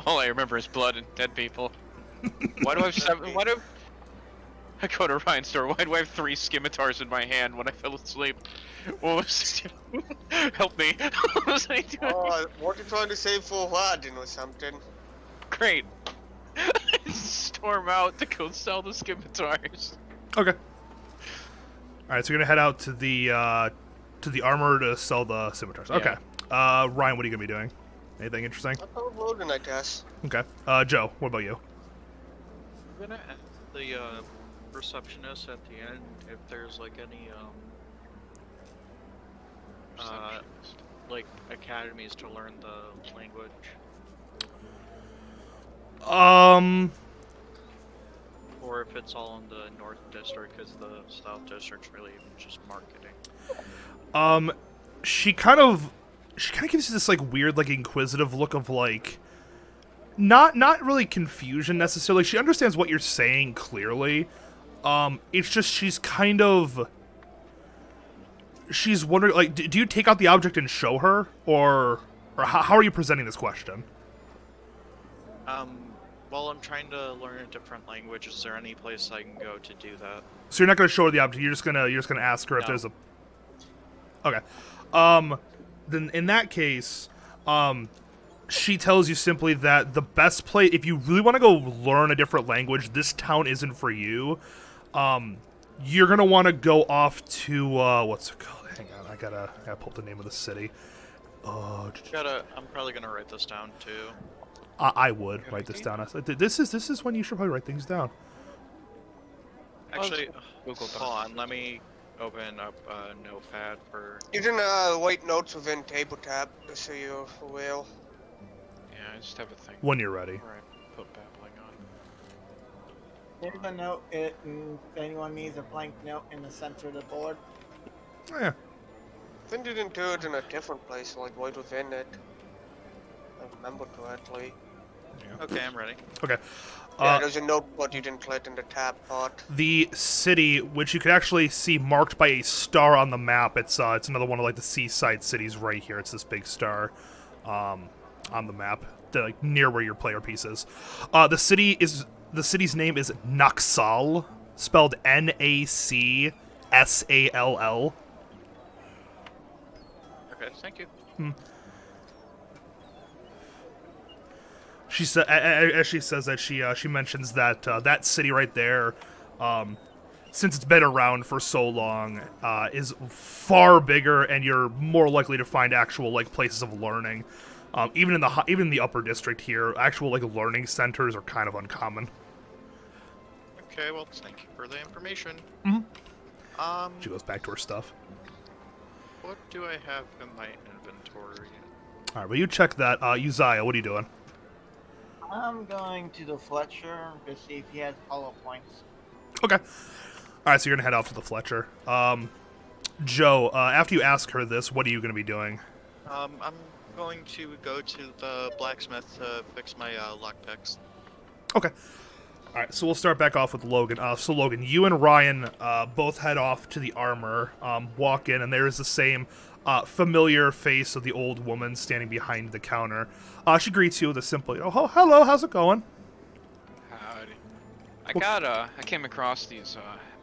All I remember is blood and dead people. Why do I have seven? Why do I go to Ryan's store? Why do I have 3 scimitars in my hand when I fell asleep? What was? Help me! What was I doing? Oh, what are you trying to say for Warden or something? Great. Storm out to go sell the scimitars. Okay. All right, so you're gonna head out to the armor to sell the scimitars. Okay. Ryan, what are you gonna be doing? Anything interesting? I'll go loading, I guess. Okay. Joe, what about you? I'm gonna ask the receptionist at the end if there's like any like academies to learn the language. Or if it's all in the North District, because the South District's really just marketing. She kind of gives you this like weird, like inquisitive look of like, not really confusion necessarily. She understands what you're saying clearly. It's just she's wondering, like, do you take out the object and show her, or how are you presenting this question? Well, I'm trying to learn a different language. Is there any place I can go to do that? So you're not gonna show her the object. You're just gonna ask her if there's a. Okay. Then in that case, she tells you simply that the best place, if you really want to go learn a different language, this town isn't for you. You're gonna want to go off to what's it called? Hang on, I gotta pull up the name of the city. I'm probably gonna write this down too. I would write this down. This is when you should probably write things down. Actually, hold on. Let me open up a notepad for. You can write notes within table tab, so you're aware. Yeah, I just have a thing. When you're ready. Where I put babbling on. There's a note, if anyone needs a blank note in the center of the board. Oh, yeah. I think you didn't do it in a different place, like right within it. If I remember correctly. Yeah. Okay, I'm ready. Okay. Yeah, there's a note, but you didn't click in the tab part. The city, which you can actually see marked by a star on the map, it's another one of like the seaside cities right here. It's this big star, on the map, like near where your player piece is. The city's name is Naxal, spelled Nacsall. Okay, thank you. She said, as she says that, she mentions that that city right there, since it's been around for so long, is far bigger, and you're more likely to find actual like places of learning. Even in the upper district here, actual like learning centers are kind of uncommon. Okay, well, thank you for the information. She goes back to her stuff. What do I have in my inventory? All right, well, you check that. Uzziah, what are you doing? I'm going to the Fletcher to see if he has hollow points. Okay. All right, so you're gonna head off to the Fletcher. Joe, after you ask her this, what are you gonna be doing? I'm going to go to the blacksmith to fix my lockpicks. Okay. All right, so we'll start back off with Logan. So Logan, you and Ryan both head off to the armor, walk in, and there is the same familiar face of the old woman standing behind the counter. She greets you with a simple, "Oh, hello, how's it going?" Howdy. I came across these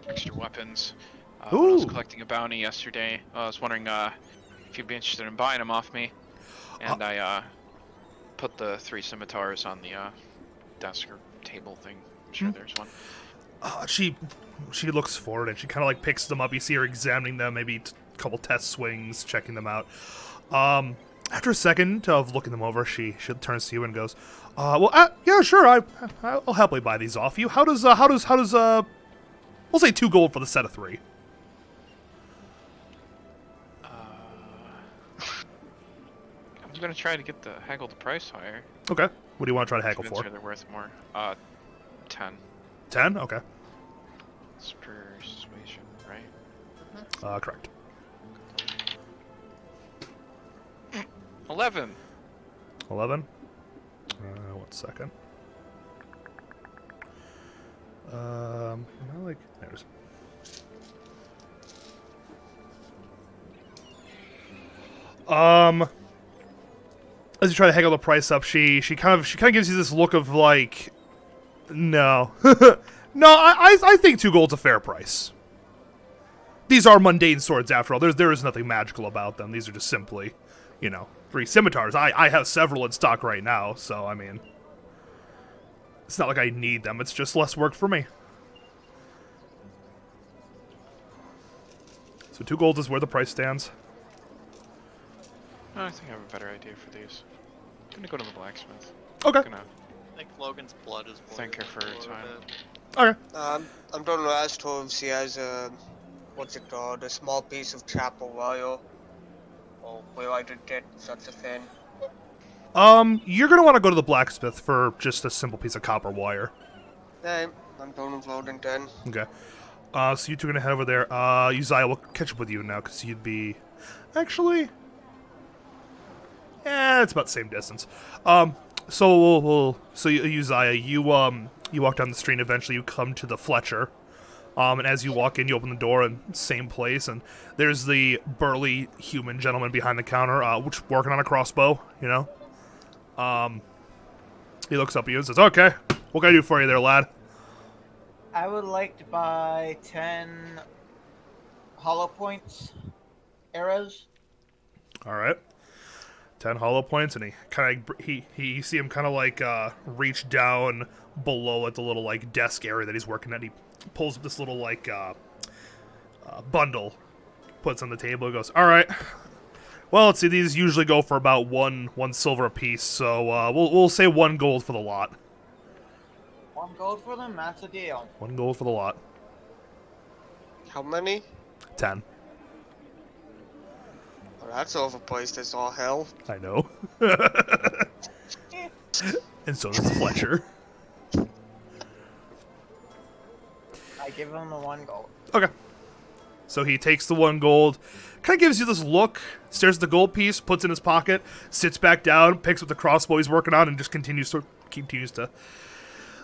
extra weapons when I was collecting a bounty yesterday. I was wondering if you'd be interested in buying them off me. And I put the 3 scimitars on the desk or table thing. I'm sure there's one. She looks forward and she kind of like picks them up. You see her examining them, maybe a couple test swings, checking them out. After a second of looking them over, she turns to you and goes, yeah, sure, I'll happily buy these off you. How does we'll say 2 gold for the set of 3. I'm gonna try to haggle the price higher. Okay. What do you want to try to haggle for? They're worth more. 10. 10? Okay. It's persuasion, right? Correct. 11. 11? 1 second. There's. as you try to haggle the price up, she kind of gives you this look of like, no, no, I think 2 gold's a fair price. These are mundane swords after all. There is nothing magical about them. These are just simply, 3 scimitars. I have several in stock right now, so I mean, it's not like I need them. It's just less work for me. So 2 gold is where the price stands. I think I have a better idea for these. I'm gonna go to the blacksmith. Okay. I'm gonna I think Logan's blood is more thank her for her time. Okay. I'm going to ask her if she has a, what's it called, a small piece of chapel wire, or where I could get such a thing. You're gonna want to go to the blacksmith for just a simple piece of copper wire. Okay, I'm going with Logan then. Okay. So you two are gonna head over there. Uzziah will catch up with you now, because you'd be... Actually... it's about the same distance. So Uzziah, you walk down the street and eventually you come to the Fletcher. And as you walk in, you open the door and same place, and there's the burly human gentleman behind the counter, which working on a crossbow, He looks up at you and says, "Okay, what can I do for you there, lad?" I would like to buy 10 hollow points arrows. All right. 10 hollow points, and he kind of you see him kind of like reach down below at the little like desk area that he's working at. He pulls up this little like bundle, puts on the table, and goes, "All right. Well, let's see. These usually go for about one silver apiece, so we'll say 1 gold for the lot. 1 gold for them. That's a deal. 1 gold for the lot. How many? 10. Oh, that's overpriced as all hell. I know. And so does Fletcher. I give him the 1 gold. Okay. So he takes the 1 gold, kind of gives you this look, stares at the gold piece, puts it in his pocket, sits back down, picks up the crossbow he's working on, and just continues to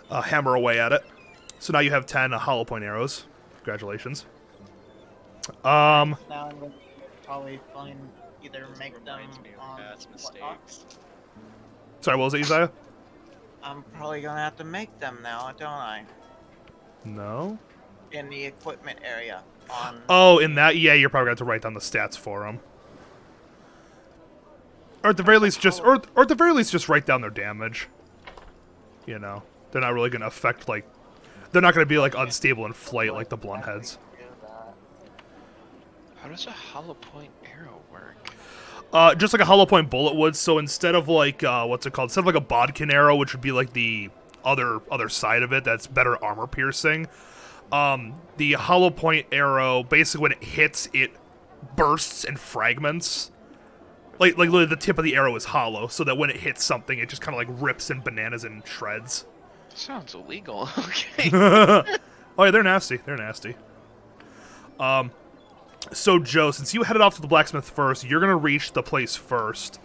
hammer away at it. So now you have 10 hollow point arrows. Congratulations. Now I'm going to probably either make them Reminds me of on past whatnot. mistakes. Sorry, what was it, Uzziah? I'm probably going to have to make them now, don't I? No. In the equipment area. Oh, in that? Yeah, you're probably going to have to write down the stats for them. Or at the very least, just write down their damage. They're not really going to affect, like... They're not going to be, like, unstable in flight like the blunt heads. How does a hollow point arrow work? Just like a hollow point bullet would. So instead of like what's it called? Instead of like a bodkin arrow, which would be like the other side of it, that's better armor piercing. The hollow point arrow, basically when it hits, it bursts and fragments. Like literally the tip of the arrow is hollow, so that when it hits something, it just kind of like rips and bananas and shreds. Sounds illegal. Okay. Oh yeah, they're nasty. They're nasty. So Joe, since you headed off to the blacksmith first, you're gonna reach the place first.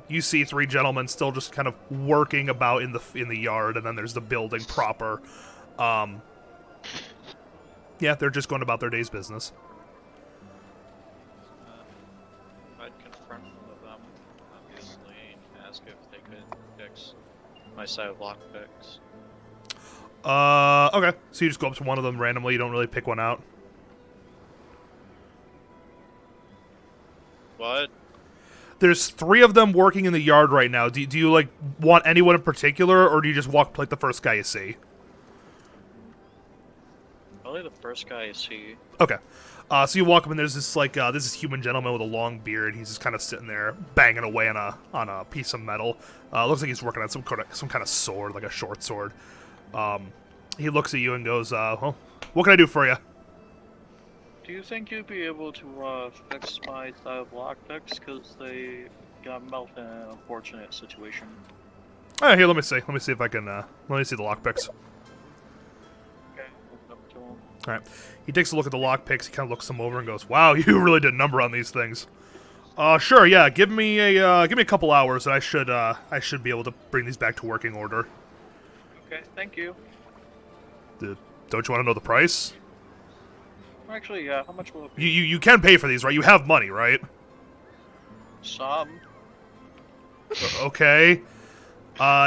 You see 3 gentlemen still just kind of working about in the yard, and then there's the building proper. Yeah, they're just going about their day's business. I'd confront one of them, obviously, and ask if they could fix my set of lockpicks. Okay. So you just go up to one of them randomly. You don't really pick one out. What? There's 3 of them working in the yard right now. Do you like want anyone in particular, or do you just walk like the first guy you see? Probably the first guy I see. Okay. So you walk up and there's this like this human gentleman with a long beard. He's just kind of sitting there banging away on a piece of metal. Looks like he's working on some kind of sword, like a short sword. He looks at you and goes, "Well, what can I do for you?" Do you think you'd be able to fix my set of lockpicks? Because they got melted in an unfortunate situation. All right, here, let me see. Let me see if I can. Let me see the lockpicks. Okay, up to him. All right. He takes a look at the lockpicks. He kind of looks them over and goes, "Wow, you really did a number on these things." Sure, yeah. Give me a couple hours, and I should be able to bring these back to working order. Okay, thank you. Don't you want to know the price? Actually, yeah. How much will it be? You can pay for these, right? You have money, right? Some. Okay.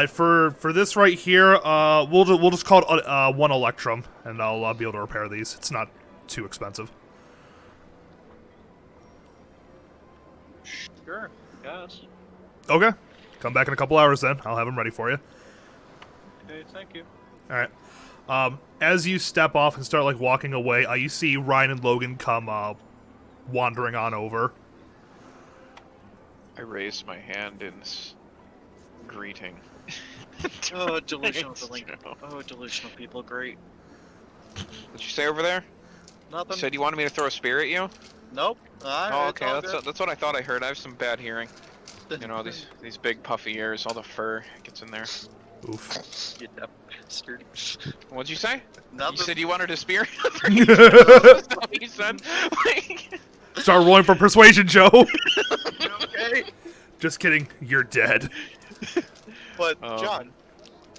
For this right here, we'll just call it one electrum, and I'll be able to repair these. It's not too expensive. Sure. Yes. Okay. Come back in a couple hours then. I'll have them ready for you. Okay. Thank you. All right. As you step off and start like walking away, you see Ryan and Logan come wandering on over. I raise my hand in greeting. Oh, delusional, Thanks, Joe. oh, delusional people, great. What'd you say over there? You Nothing. said you wanted me to throw a spear at you? Nope. Oh, It's okay. all That's what I thought I heard. I have some bad hearing. good. You know, these big puffy ears, all the fur gets in there. Oof. You dumb bastard. What'd you say? Nothing. You said you wanted a spear? That's what you said. Like, Start rolling for persuasion, Joe. Okay. Just kidding. You're dead. But Oh. John.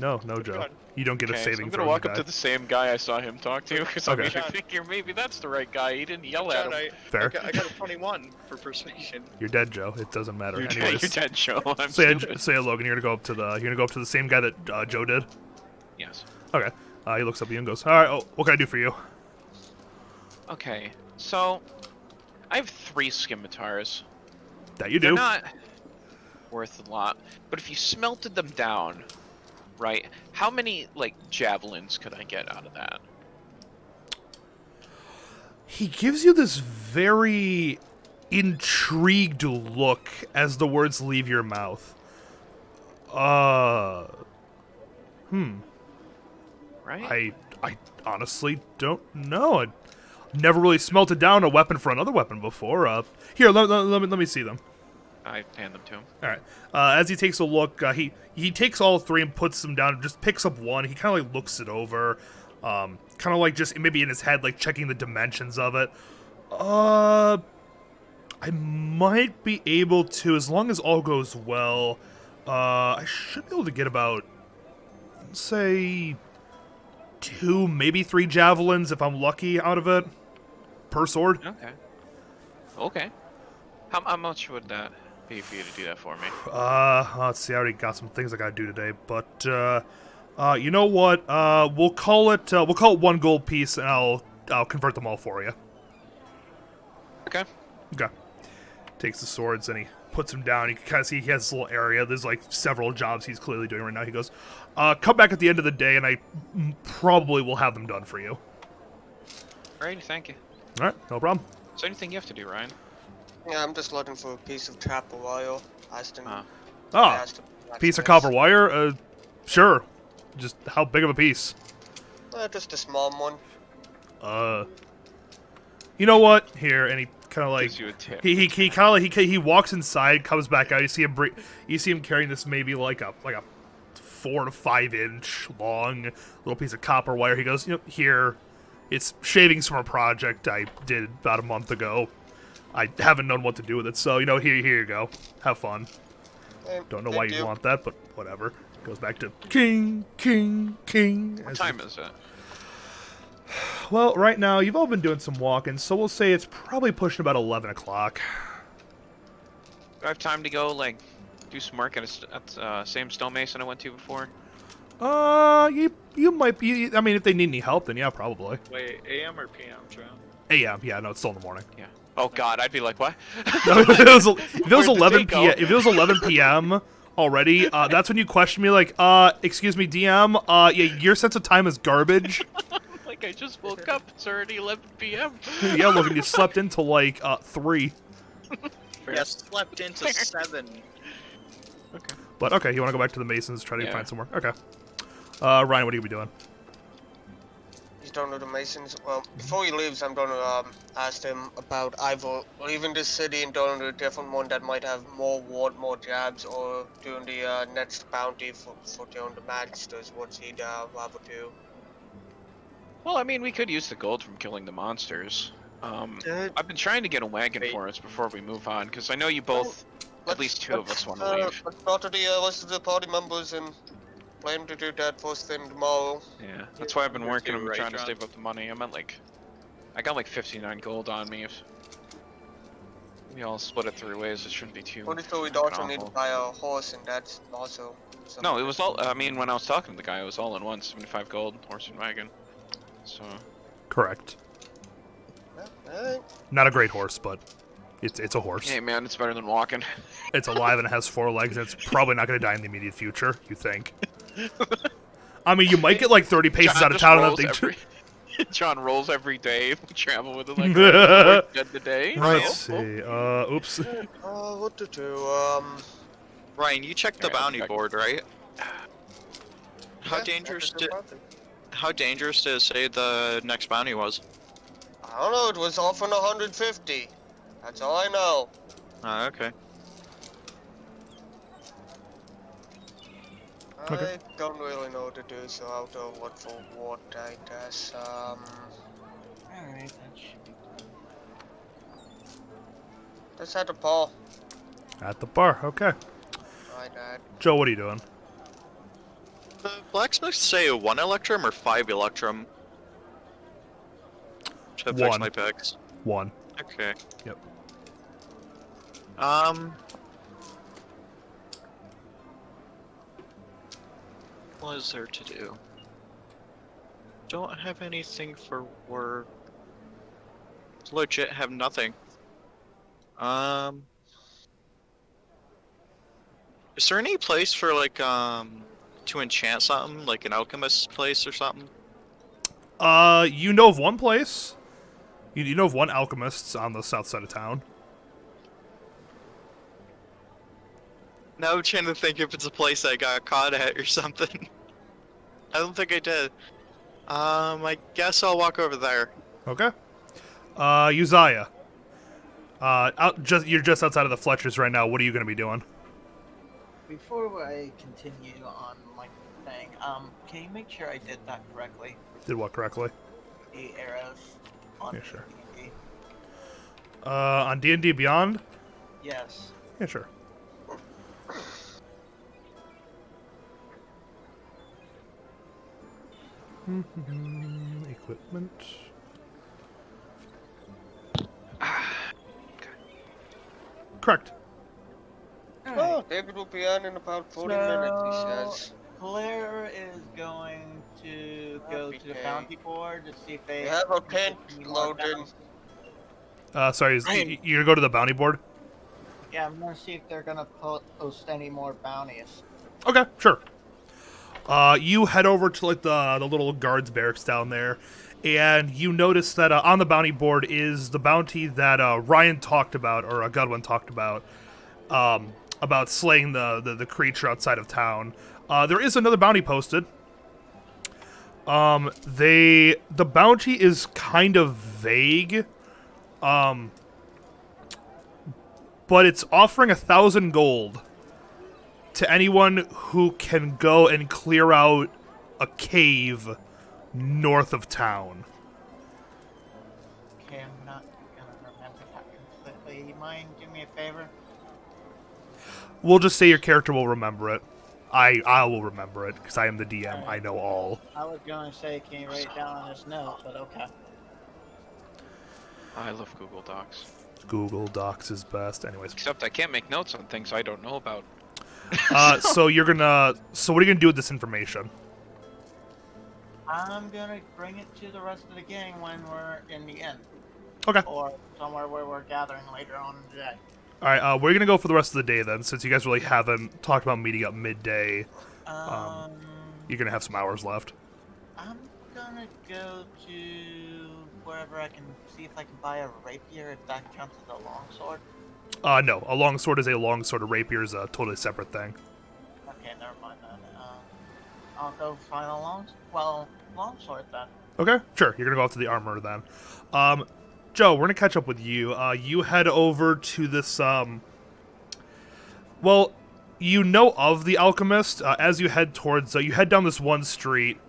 No, Joe. John. You don't get a okay, so saving I'm throw. gonna walk up guy. to the same guy I saw him talk to, because I'm Okay. either thinking maybe that's the right guy. He didn't yell at John, him. Fair. I got a 21 for persuasion. You're dead, Joe. It doesn't matter. You're Anyways, dead, Joe. I'm say stupid. it, Logan. You're gonna go up to the same guy that Joe did. Yes. Okay. He looks up at you and goes, "All right. Oh, what can I do for you?" Okay, so I have 3 scimitars. That you They're do. not worth a lot, but if you smelted them down, right? How many like javelins could I get out of that? He gives you this very intrigued look as the words leave your mouth. Right? I honestly don't know. I never really smelted down a weapon for another weapon before. Here, let me see them. I hand them to him. All right. As he takes a look, he takes all 3 and puts them down. And just picks up one. He kind of like looks it over, kind of like just maybe in his head, like checking the dimensions of it. I might be able to, as long as all goes well. I should be able to get about, say, 2, maybe 3 javelins if I'm lucky out of it per sword. Okay. Okay. How much would that be for you to do that for me? Let's see. I already got some things I gotta do today, but you know what? We'll call it 1 gold piece, and I'll convert them all for you. Okay. Okay. Takes the swords and he puts them down. You can kind of see he has this little area. There's like several jobs he's clearly doing right now. He goes, "Come back at the end of the day, and I probably will have them done for you." Alright, thank you. All right, no problem. Is there anything you have to do, Ryan? Yeah, I'm just looking for a piece of trapper wire. Asked him. I Ah, asked him piece of copper wire. Sure. Just how big of a piece? Just a small one. You know what? Here, and he kind of like Gives you a tip. he kind of like he walks inside, comes back out. You see him carrying this maybe like a 4 to 5 inch long little piece of copper wire. He goes, here, it's shavings from a project I did about a month ago. I haven't known what to do with it, so here you go. Have fun. Don't know why you want that, but whatever. Goes back to king. What time is it? Well, right now, you've all been doing some walking, so we'll say it's probably pushing about 11 o'clock. Do I have time to go, like, do some work at the same stonemason I went to before? You might be. I mean, if they need any help, then yeah, probably. Wait, AM or PM, John? AM, yeah, no, it's still in the morning. Yeah. Oh God, I'd be like, what? No, if it was Where'd the 11 day go? p.m. If it was 11 p.m. already, that's when you question me, like, excuse me, DM, yeah, your sense of time is garbage. Like, I just woke up. It's already 11 p.m. Yeah, Logan, you slept until like 3. Yeah, slept into 7. Okay. But okay, you want to go back to the Masons, try to Yeah. find some more. Okay. Ryan, what are you gonna be doing? He's done with the masons. Well, before he leaves, I'm gonna ask him about either leaving this city and going to a different one that might have more ward, more jabs, or doing the next bounty for doing the magisters. What's he'd rather do? Well, I mean, we could use the gold from killing the monsters. I've been trying to get a wagon for us before we move on, because I know you both, at least 2 of us, want to leave. Let's talk to the rest of the party members and plan to do that first thing tomorrow. Yeah, that's why I've been working. I'm right, trying to John? save up the money. I got like 59 gold on me. We all split it 3 ways. It shouldn't be too. Pretty sure we'd fucking also need to awful. buy a horse, and that's also. No, it was all. I mean, when I was talking to the guy, it was all in one. 75 gold, horse and wagon. So. Correct. Alright. Not a great horse, but it's a horse. Hey man, it's better than walking. It's alive and it has 4 legs, and it's probably not going to die in the immediate future, you think. I mean, you might get like 30 paces John out of just town and rolls that thing. John rolls every day. We travel with it like dead today. Let's see. Oops. What to do? Ryan, you checked the Alright, bounty I'll check. board, right? How yeah, dangerous that's a did good bounty. how dangerous did it say the next bounty was? I don't know. It was off on 150. That's all I know. Okay. Okay. I don't really know what to do, so I'll do what for what, I guess. Alright, that should be good. Let's head to Paul. At the bar, okay. Alright, Dad. Joe, what are you doing? The blacksmiths say 1 electrum or 5 electrum. To fix 1. my picks. 1. Okay. Yep. What is there to do? Don't have anything for work. Legit have nothing. Is there any place for like to enchant something, like an alchemist's place or something? You know of one place. You know of one alchemist on the south side of town. Now I'm trying to think if it's a place I got caught at or something. I don't think I did. I guess I'll walk over there. Okay. Uzziah. You're just outside of the Fletchers right now. What are you going to be doing? Before I continue on my thing, can you make sure I did that correctly? Did what correctly? The arrows on Yeah, sure. D&D. On D&D Beyond? Yes. Yeah, sure. Equipment. Correct. Oh, David will be on in about 40 minutes, he says. Claire is going to go to the Okay. bounty board to see if they We have a can tent get any more loading. bounties. Sorry, Ryan. you're gonna go to the bounty board? Yeah, I'm gonna see if they're gonna post any more bounties. Okay, sure. You head over to like the little guards barracks down there, and you notice that on the bounty board is the bounty that Ryan talked about, or Godwyn talked about slaying the creature outside of town. There is another bounty posted. The bounty is kind of vague, but it's offering 1,000 gold to anyone who can go and clear out a cave north of town. Okay, I'm not gonna remember that completely. You mind doing me a favor? We'll just say your character will remember it. I will remember it, because I am the DM. I know all. I was gonna say, can you write it down on this note, but okay. I love Google Docs. Google Docs is best. Anyways. Except I can't make notes on things I don't know about. So what are you gonna do with this information? I'm gonna bring it to the rest of the gang when we're in the inn. Okay. Or somewhere where we're gathering later on in the day. Alright, we're gonna go for the rest of the day then, since you guys really haven't talked about meeting up midday. You're gonna have some hours left. I'm gonna go to wherever I can see if I can buy a rapier, if that counts as a longsword. No, a longsword is a longsword. A rapier is a totally separate thing. Okay, never mind then. I'll go find a longsword then. Okay, sure. You're gonna go out to the armor then. Joe, we're gonna catch up with you. You head over to this. Well, you know of the alchemist. As you head towards, you head down this one street.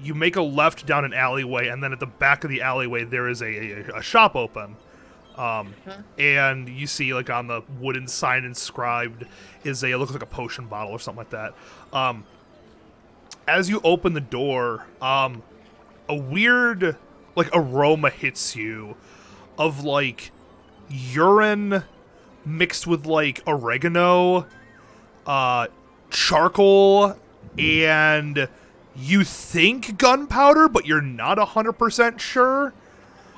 You make a left down an alleyway, and then at the back of the alleyway there is a shop open. And you see, like, on the wooden sign inscribed is it looks like a potion bottle or something like that. As you open the door, a weird, like, aroma hits you of, like, urine mixed with like oregano, charcoal, and you think gunpowder, but you're not 100% sure.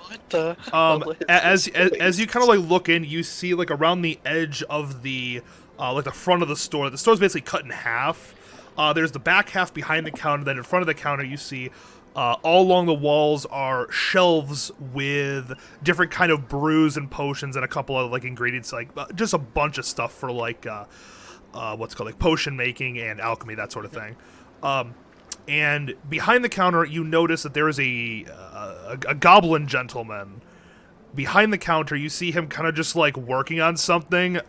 What the hell is As you kind of like look in, you see like around the edge of the like the front of the store. The store's basically cut in half. There's the back half behind the counter. Then in front of the counter, you see all along the walls are shelves with different kind of brews and potions and a couple of like ingredients, like just a bunch of stuff for like what's called like potion making and alchemy, that sort of thing. And behind the counter, you notice that there is a goblin gentleman. Behind the counter, you see him kind of just like working on something.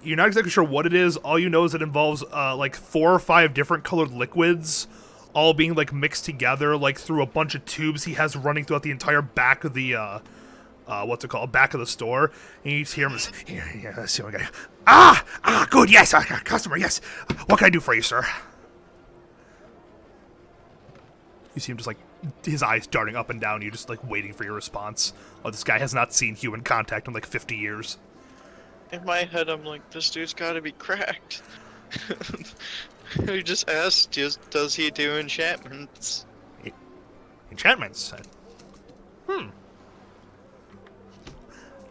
You're not exactly sure what it is. All you know is it involves like 4 or 5 different colored liquids, all being like mixed together, like through a bunch of tubes he has running throughout the entire back of the back of the store. And you hear him. Yeah, let's see what I got. Good. Yes, customer. Yes. What can I do for you, sir? You see him just like his eyes darting up and down. You just like waiting for your response. Oh, this guy has not seen human contact in like 50 years. In my head, I'm like, this dude's gotta be cracked. I just asked, does he do enchantments? Enchantments?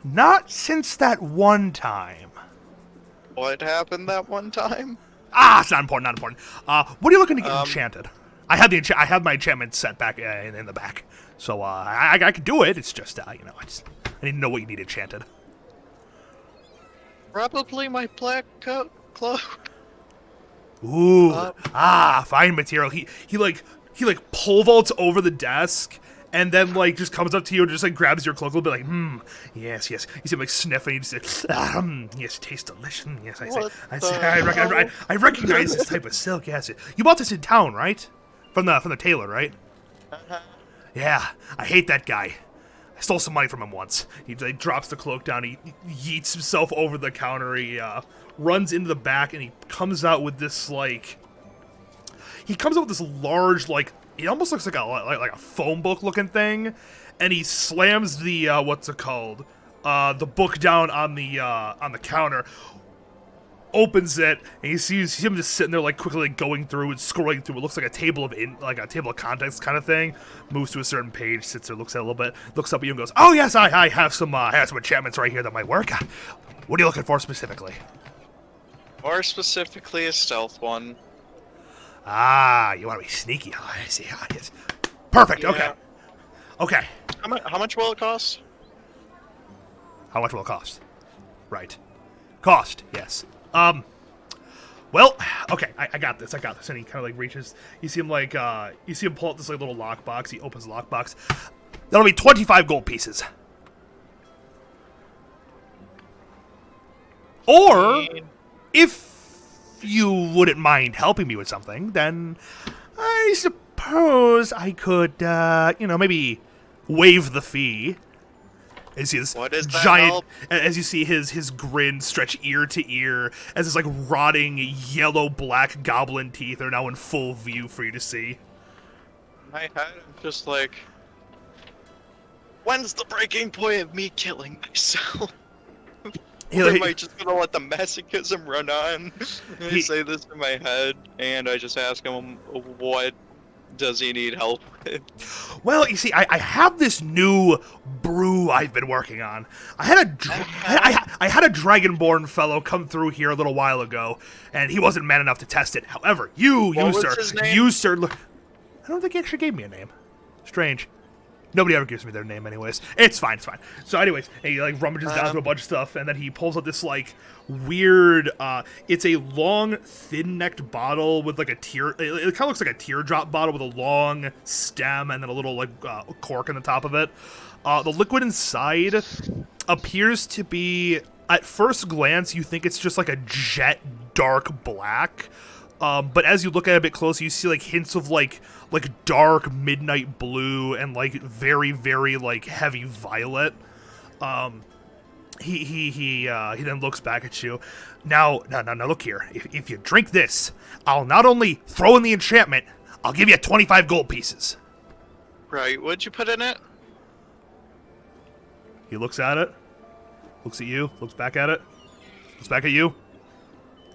Not since that one time. What happened that one time? It's not important, not important. What are you looking to get enchanted? I had my enchantment set back in the back. So, I could do it. It's just, I need to know what you need enchanted. Probably my black cloak. Ooh, fine material. He pole vaults over the desk, and then like just comes up to you and just like grabs your cloak a little bit, like, yes. You see him like sniffing, and you just say, yes, it tastes delicious. Yes, I recognize this type of silk. Yes, you bought this in town, right? From the tailor, right? Uh-huh. Yeah, I hate that guy. I stole some money from him once. He like, drops the cloak down. He yeets himself over the counter. He runs into the back, and he comes out with this like. He comes out with this large like. It almost looks like a phone book looking thing, and he slams the the book down on the counter. Opens it, and you see him just sitting there, like quickly going through and scrolling through. It looks like a table of contents kind of thing. Moves to a certain page, sits there, looks at it a little bit, looks up at you and goes, "Oh yes, I have some enchantments right here that might work. What are you looking for specifically?" More specifically, a stealth one. You want to be sneaky? Oh, I see. Yes. Perfect. Yeah. Okay. How much will it cost? How much will it cost? Right. Cost. Yes. Well, okay, I got this. And he kind of like reaches. You see him pull out this like little lockbox. He opens the lockbox. That'll be 25 gold pieces. Or, if you wouldn't mind helping me with something, then I suppose I could, maybe waive the fee. As you see this giant, as you see his grin stretch ear to ear, as his like rotting yellow-black goblin teeth are now in full view for you to see. My head, I'm just like, when's the breaking point of me killing myself? Or am I just gonna let the masochism run on? I say this in my head, and I just ask him, what does he need help with? Well, you see, I have this new brew I've been working on. I had a dragonborn fellow come through here a little while ago, and he wasn't man enough to test it. However, you sir, I don't think he actually gave me a name. Strange. Nobody ever gives me their name anyways. It's fine. So anyways, he like rummages down through a bunch of stuff, and then he pulls out this like weird, it's a long, thin-necked bottle with like a tear, it kind of looks like a teardrop bottle with a long stem and then a little like cork on the top of it. The liquid inside appears to be, at first glance, you think it's just like a jet dark black. But as you look at it a bit closer, you see like hints of like dark midnight blue and like very, very like heavy violet. He then looks back at you. Now look here. If you drink this, I'll not only throw in the enchantment, I'll give you 25 gold pieces. Right, what'd you put in it? He looks at it. looks at you, looks back at it, looks back at you.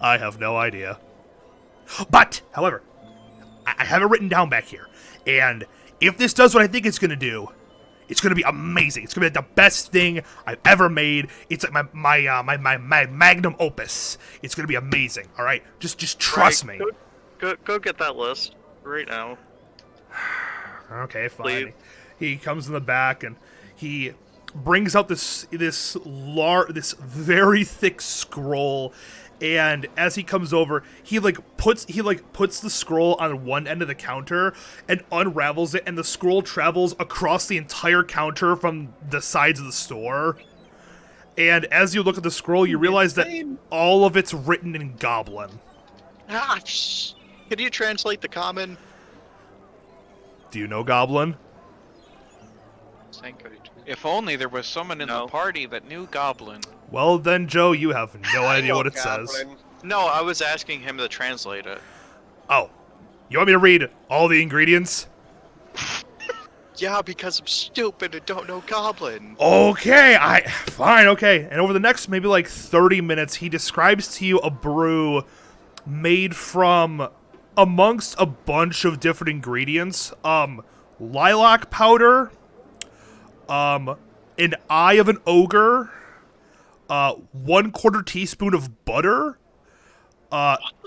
I have no idea. But, however, I have it written down back here, and if this does what I think it's going to do, it's going to be amazing. It's going to be like the best thing I've ever made. It's like my magnum opus. It's going to be amazing, all right? Just trust me. Go get that list right now. Okay, fine. Please. He comes in the back and he brings out this very thick scroll, and as he comes over, he puts the scroll on one end of the counter and unravels it, and the scroll travels across the entire counter from the sides of the store. And as you look at the scroll, you realize that all of it's written in Goblin. Can you translate the common? Do you know Goblin? If only there was someone in the party that knew Goblin. Well then, Joe, you have no idea what it says. No, I was asking him to translate it. Oh, you want me to read all the ingredients? Yeah, because I'm stupid and don't know Goblin. Okay, fine, okay. And over the next maybe like 30 minutes, he describes to you a brew made from, amongst a bunch of different ingredients, lilac powder, an eye of an ogre, 1/4 teaspoon of butter,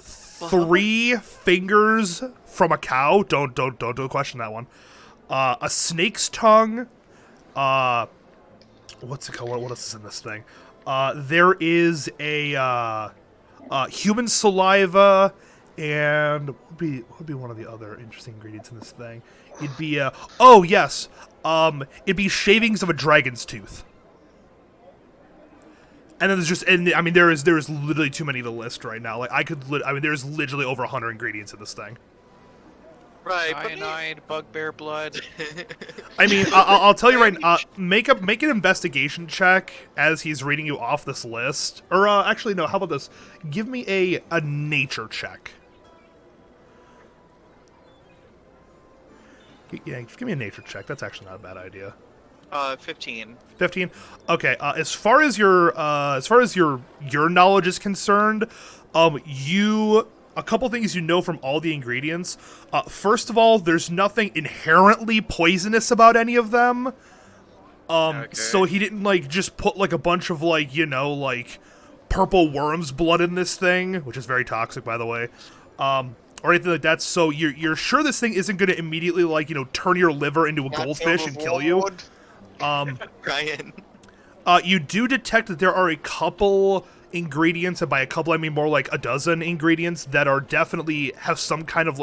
3 fingers from a cow. Don't question that one. A snake's tongue. What's it called? What else is in this thing? There is a human saliva, and what would be one of the other interesting ingredients in this thing? It'd be oh yes, it'd be shavings of a dragon's tooth. And then there's just, and I mean, there is literally too many to list right now. Like there's literally over 100 ingredients in this thing. Right, Cyanide, bugbear blood. I mean, I'll tell you right now, make an investigation check as he's reading you off this list. Or actually, no. How about this? Give me a nature check. Yeah, just give me a nature check. That's actually not a bad idea. 15. 15. Okay. As far as your knowledge is concerned, a couple things you know from all the ingredients. First of all, there's nothing inherently poisonous about any of them. So he didn't just put a bunch of purple worm's blood in this thing, which is very toxic, by the way. Or anything like that. So you're sure this thing isn't going to immediately turn your liver into a goldfish and kill you. Ryan. You do detect that there are a couple ingredients, and by a couple I mean more like a dozen ingredients that are definitely have some kind of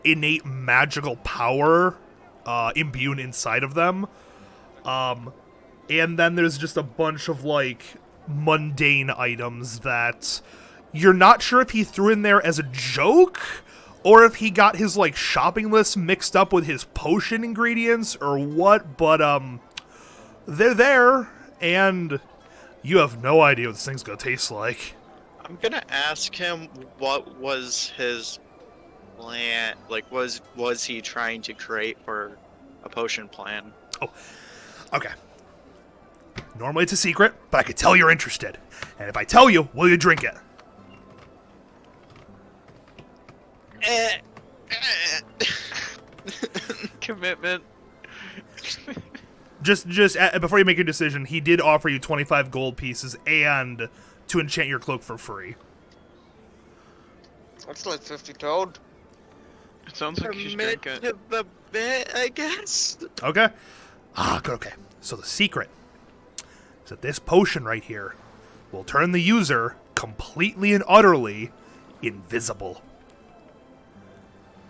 innate magical power imbued inside of them. And then there's just a bunch of mundane items that you're not sure if he threw in there as a joke or if he got his shopping list mixed up with his potion ingredients or what, but they're there, and you have no idea what this thing's gonna taste like. I'm gonna ask him what was his plan. Was he trying to create for a potion plan? Oh, okay. Normally it's a secret, but I could tell you're interested. And if I tell you, will you drink it? Commitment. Just before you make your decision, he did offer you 25 gold pieces and to enchant your cloak for free. That's like 50 gold. It sounds like you should drink it. To the bit, I guess. Okay. Good, okay. So the secret is that this potion right here will turn the user completely and utterly invisible.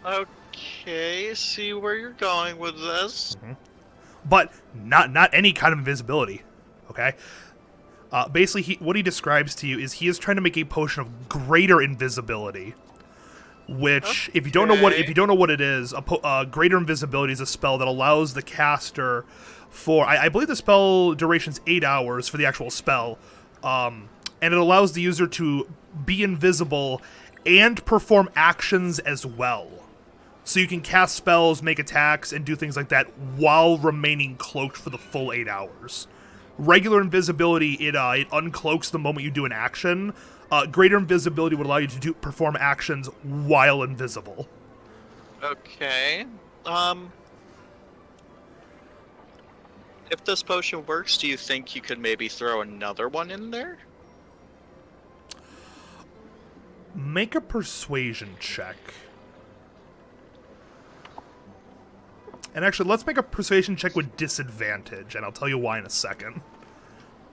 Okay, see where you're going with this. Mm-hmm. But not any kind of invisibility, okay? Basically, what he describes to you is he is trying to make a potion of greater invisibility, which, if you don't know what it is, greater invisibility is a spell that allows the caster for, I believe the spell duration's 8 hours for the actual spell, and it allows the user to be invisible and perform actions as well. So you can cast spells, make attacks, and do things like that while remaining cloaked for the full 8 hours. Regular invisibility, it uncloaks the moment you do an action. Greater invisibility would allow you to perform actions while invisible. Okay. If this potion works, do you think you could maybe throw another one in there? Make a persuasion check. And actually, let's make a persuasion check with disadvantage, and I'll tell you why in a second.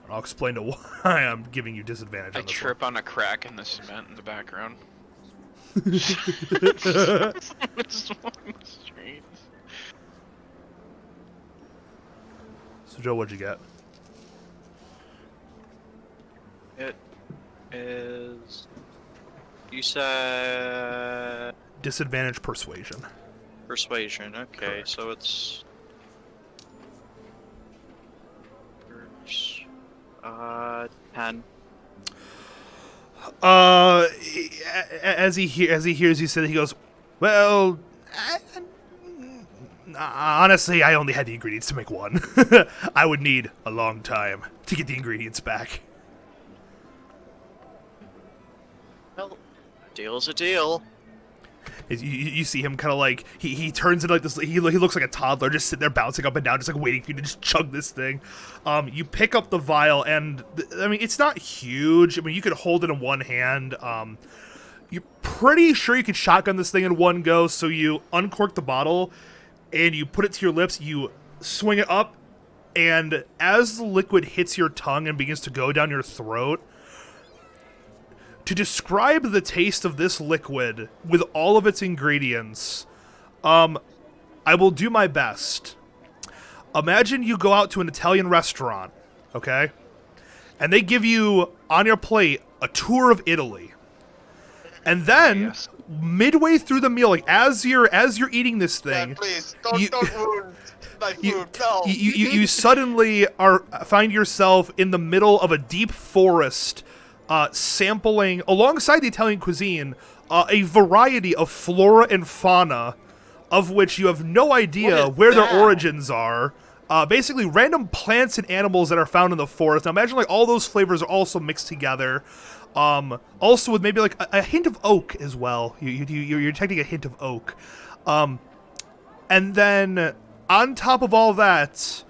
I'll explain to why I'm giving you disadvantage I on this trip on a crack in the cement in the background. So, Joe, what'd you get? It is... You said... Disadvantage persuasion. Persuasion, okay, Correct. so it's... 10. As he hears you say that, he goes, well, honestly, I only had the ingredients to make one. I would need a long time to get the ingredients back. Well, deal's a deal. You see him kind of like, he turns into like this, he looks like a toddler just sitting there bouncing up and down, just like waiting for you to just chug this thing. You pick up the vial, and I mean, it's not huge. I mean, you could hold it in one hand. You're pretty sure you could shotgun this thing in one go, so you uncork the bottle, and you put it to your lips, you swing it up, and as the liquid hits your tongue and begins to go down your throat, to describe the taste of this liquid with all of its ingredients, I will do my best. Imagine you go out to an Italian restaurant, okay? And they give you, on your plate, a tour of Italy. And then, midway through the meal, like as you're eating this thing, Dad, please, don't ruin my food, no. you suddenly find yourself in the middle of a deep forest, sampling, alongside the Italian cuisine, a variety of flora and fauna, of which you have no idea where their origins are. Basically, random plants and animals that are found in the forest. Now, imagine like all those flavors are also mixed together. Also with maybe like a hint of oak as well. You're detecting a hint of oak. And then, on top of all that,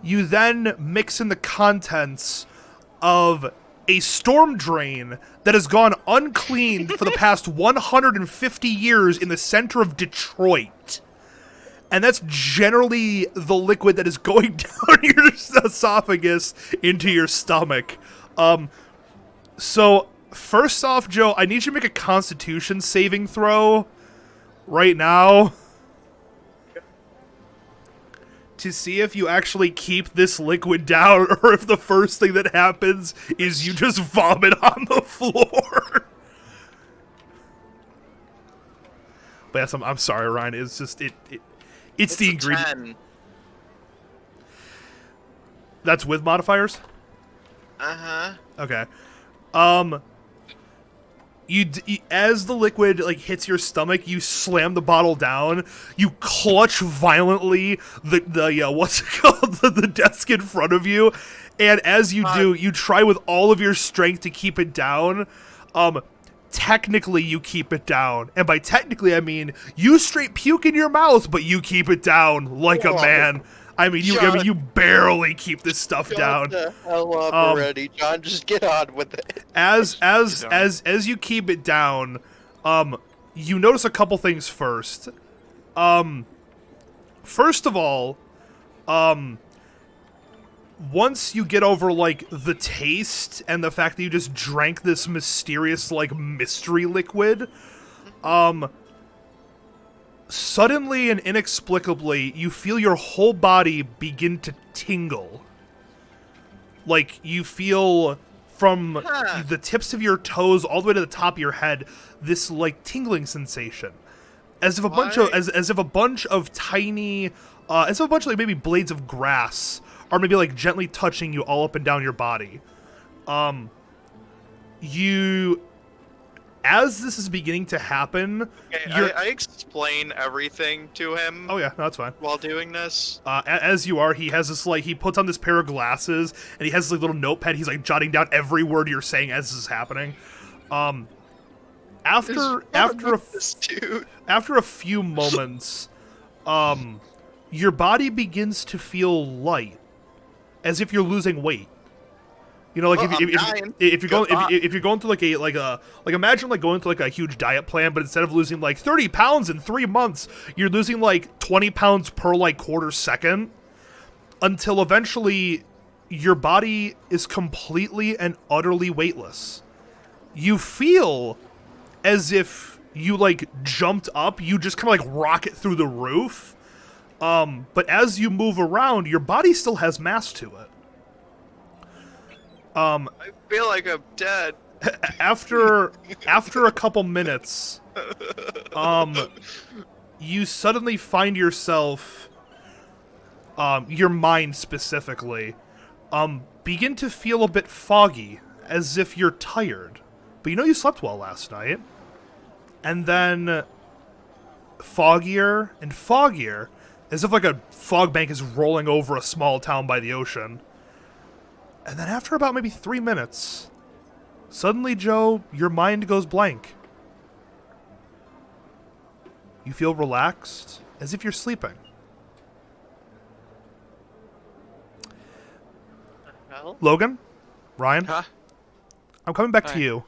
you then mix in the contents of a storm drain that has gone uncleaned for the past 150 years in the center of Detroit. And that's generally the liquid that is going down your esophagus into your stomach. So, first off, Joe, I need you to make a Constitution saving throw right now to see if you actually keep this liquid down, or if the first thing that happens is you just vomit on the floor. But yes, I'm sorry, Ryan. It's just it's the ingredient. 10. That's with modifiers? Uh-huh. Okay. You as the liquid like hits your stomach, you slam the bottle down. You clutch violently the what's it called, the desk in front of you, and as you do, you try with all of your strength to keep it down. Technically, you keep it down, and by technically, I mean you straight puke in your mouth, but you keep it down like a man. I mean, you barely keep this stuff down. Shut the hell up already, John. Just get on with it. As you keep it down, you notice a couple things first. First of all, once you get over like the taste and the fact that you just drank this mysterious like mystery liquid, suddenly and inexplicably, you feel your whole body begin to tingle. Like, you feel from the tips of your toes all the way to the top of your head, this, like, tingling sensation. As if a bunch of, as if a bunch of tiny, as if a bunch of, like, maybe blades of grass are maybe, like, gently touching you all up and down your body. You as this is beginning to happen, Okay, I explain everything to him. Oh yeah, no, that's fine. While doing this, as you are, he has this he puts on this pair of glasses and he has this little notepad. He's jotting down every word you're saying as this is happening. After a few moments, your body begins to feel light, as if you're losing weight. You know, if you're going through imagine going through a huge diet plan, but instead of losing 30 pounds in 3 months, you're losing 20 pounds per quarter second, until eventually your body is completely and utterly weightless. You feel as if you jumped up, you just kind of rocket through the roof. But as you move around, your body still has mass to it. I feel like I'm dead. After a couple minutes, you suddenly find yourself, your mind specifically, begin to feel a bit foggy, as if you're tired. But you slept well last night. And then foggier and foggier, as if a fog bank is rolling over a small town by the ocean. And then after about maybe 3 minutes, suddenly, Joe, your mind goes blank. You feel relaxed, as if you're sleeping. Well? Logan? Ryan? Huh? I'm coming back Hi. to you.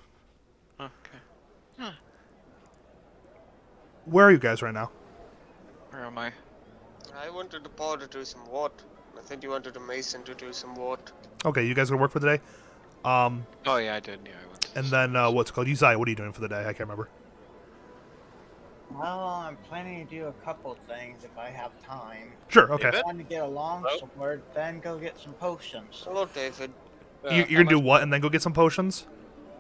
Okay. Where are you guys right now? Where am I? I wanted the Paul to do some work. I think you wanted the Mason to do some work. Okay, you guys gonna work for the day? Oh yeah, I did. Yeah, I went. To And then, what's it called? Uzziah, what are you doing for the day? I can't remember. Well, I'm planning to do a couple things if I have time. Sure, okay. David? Trying to get a long Hello? sword, then go get some potions. Hello, David. You're gonna do what, and then go get some potions?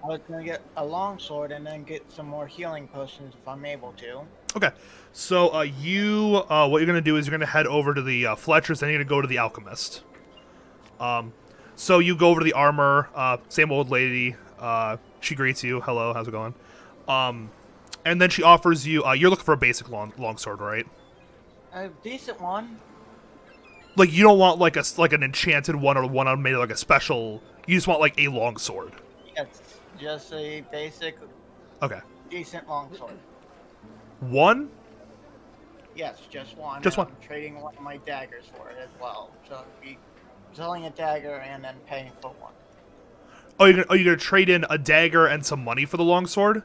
I was gonna get a long sword and then get some more healing potions if I'm able to. Okay, so what you're gonna do is you're gonna head over to the Fletchers, then you're gonna go to the Alchemist. So you go over to the armor, same old lady, she greets you, hello, how's it going? And then she offers you, you're looking for a basic longsword, right? A decent one. You don't want an enchanted one or one made a special, you just want a longsword. Yes, just a basic, Okay. decent long sword. One? Yes, just one. Just and one. I'm trading one of my daggers for it as well. So it'd be selling a dagger and then paying for one. Oh, you're gonna trade in a dagger and some money for the longsword?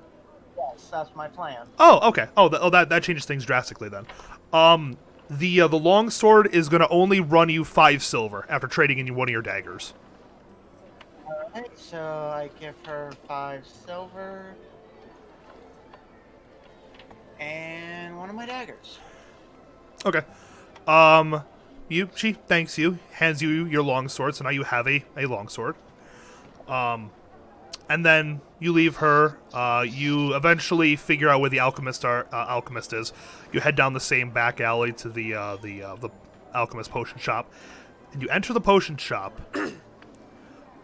Yes, that's my plan. Oh, okay. That changes things drastically then. The longsword is gonna only run you 5 silver after trading in one of your daggers. Alright, so I give her 5 silver and one of my daggers. Okay. She thanks you, hands you your longsword, so now you have a longsword. And then you leave her. You eventually figure out where the alchemist is. You head down the same back alley to the alchemist potion shop, and you enter the potion shop. You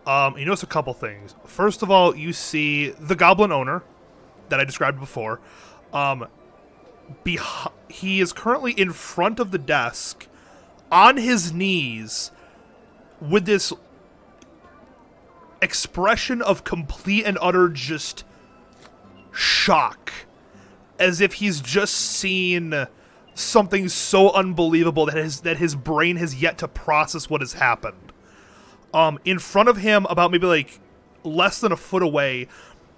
notice a couple things. First of all, you see the goblin owner that I described before. He is currently in front of the desk, on his knees, with this expression of complete and utter just shock, as if he's just seen something so unbelievable that his brain has yet to process what has happened. In front of him, about maybe less than a foot away,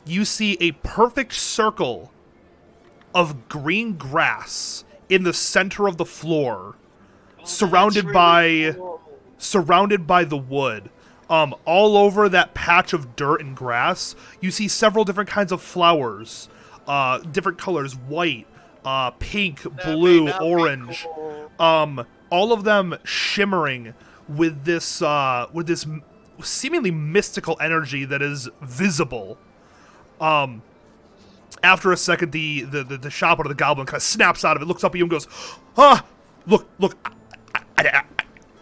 you see a perfect circle of green grass in the center of the floor, surrounded by the wood. All over that patch of dirt and grass, you see several different kinds of flowers, different colors: white, pink, blue, orange. Cool. All of them shimmering with this seemingly mystical energy that is visible. After a second, the shop owner, the goblin, kind of snaps out of it, looks up at you and goes, look,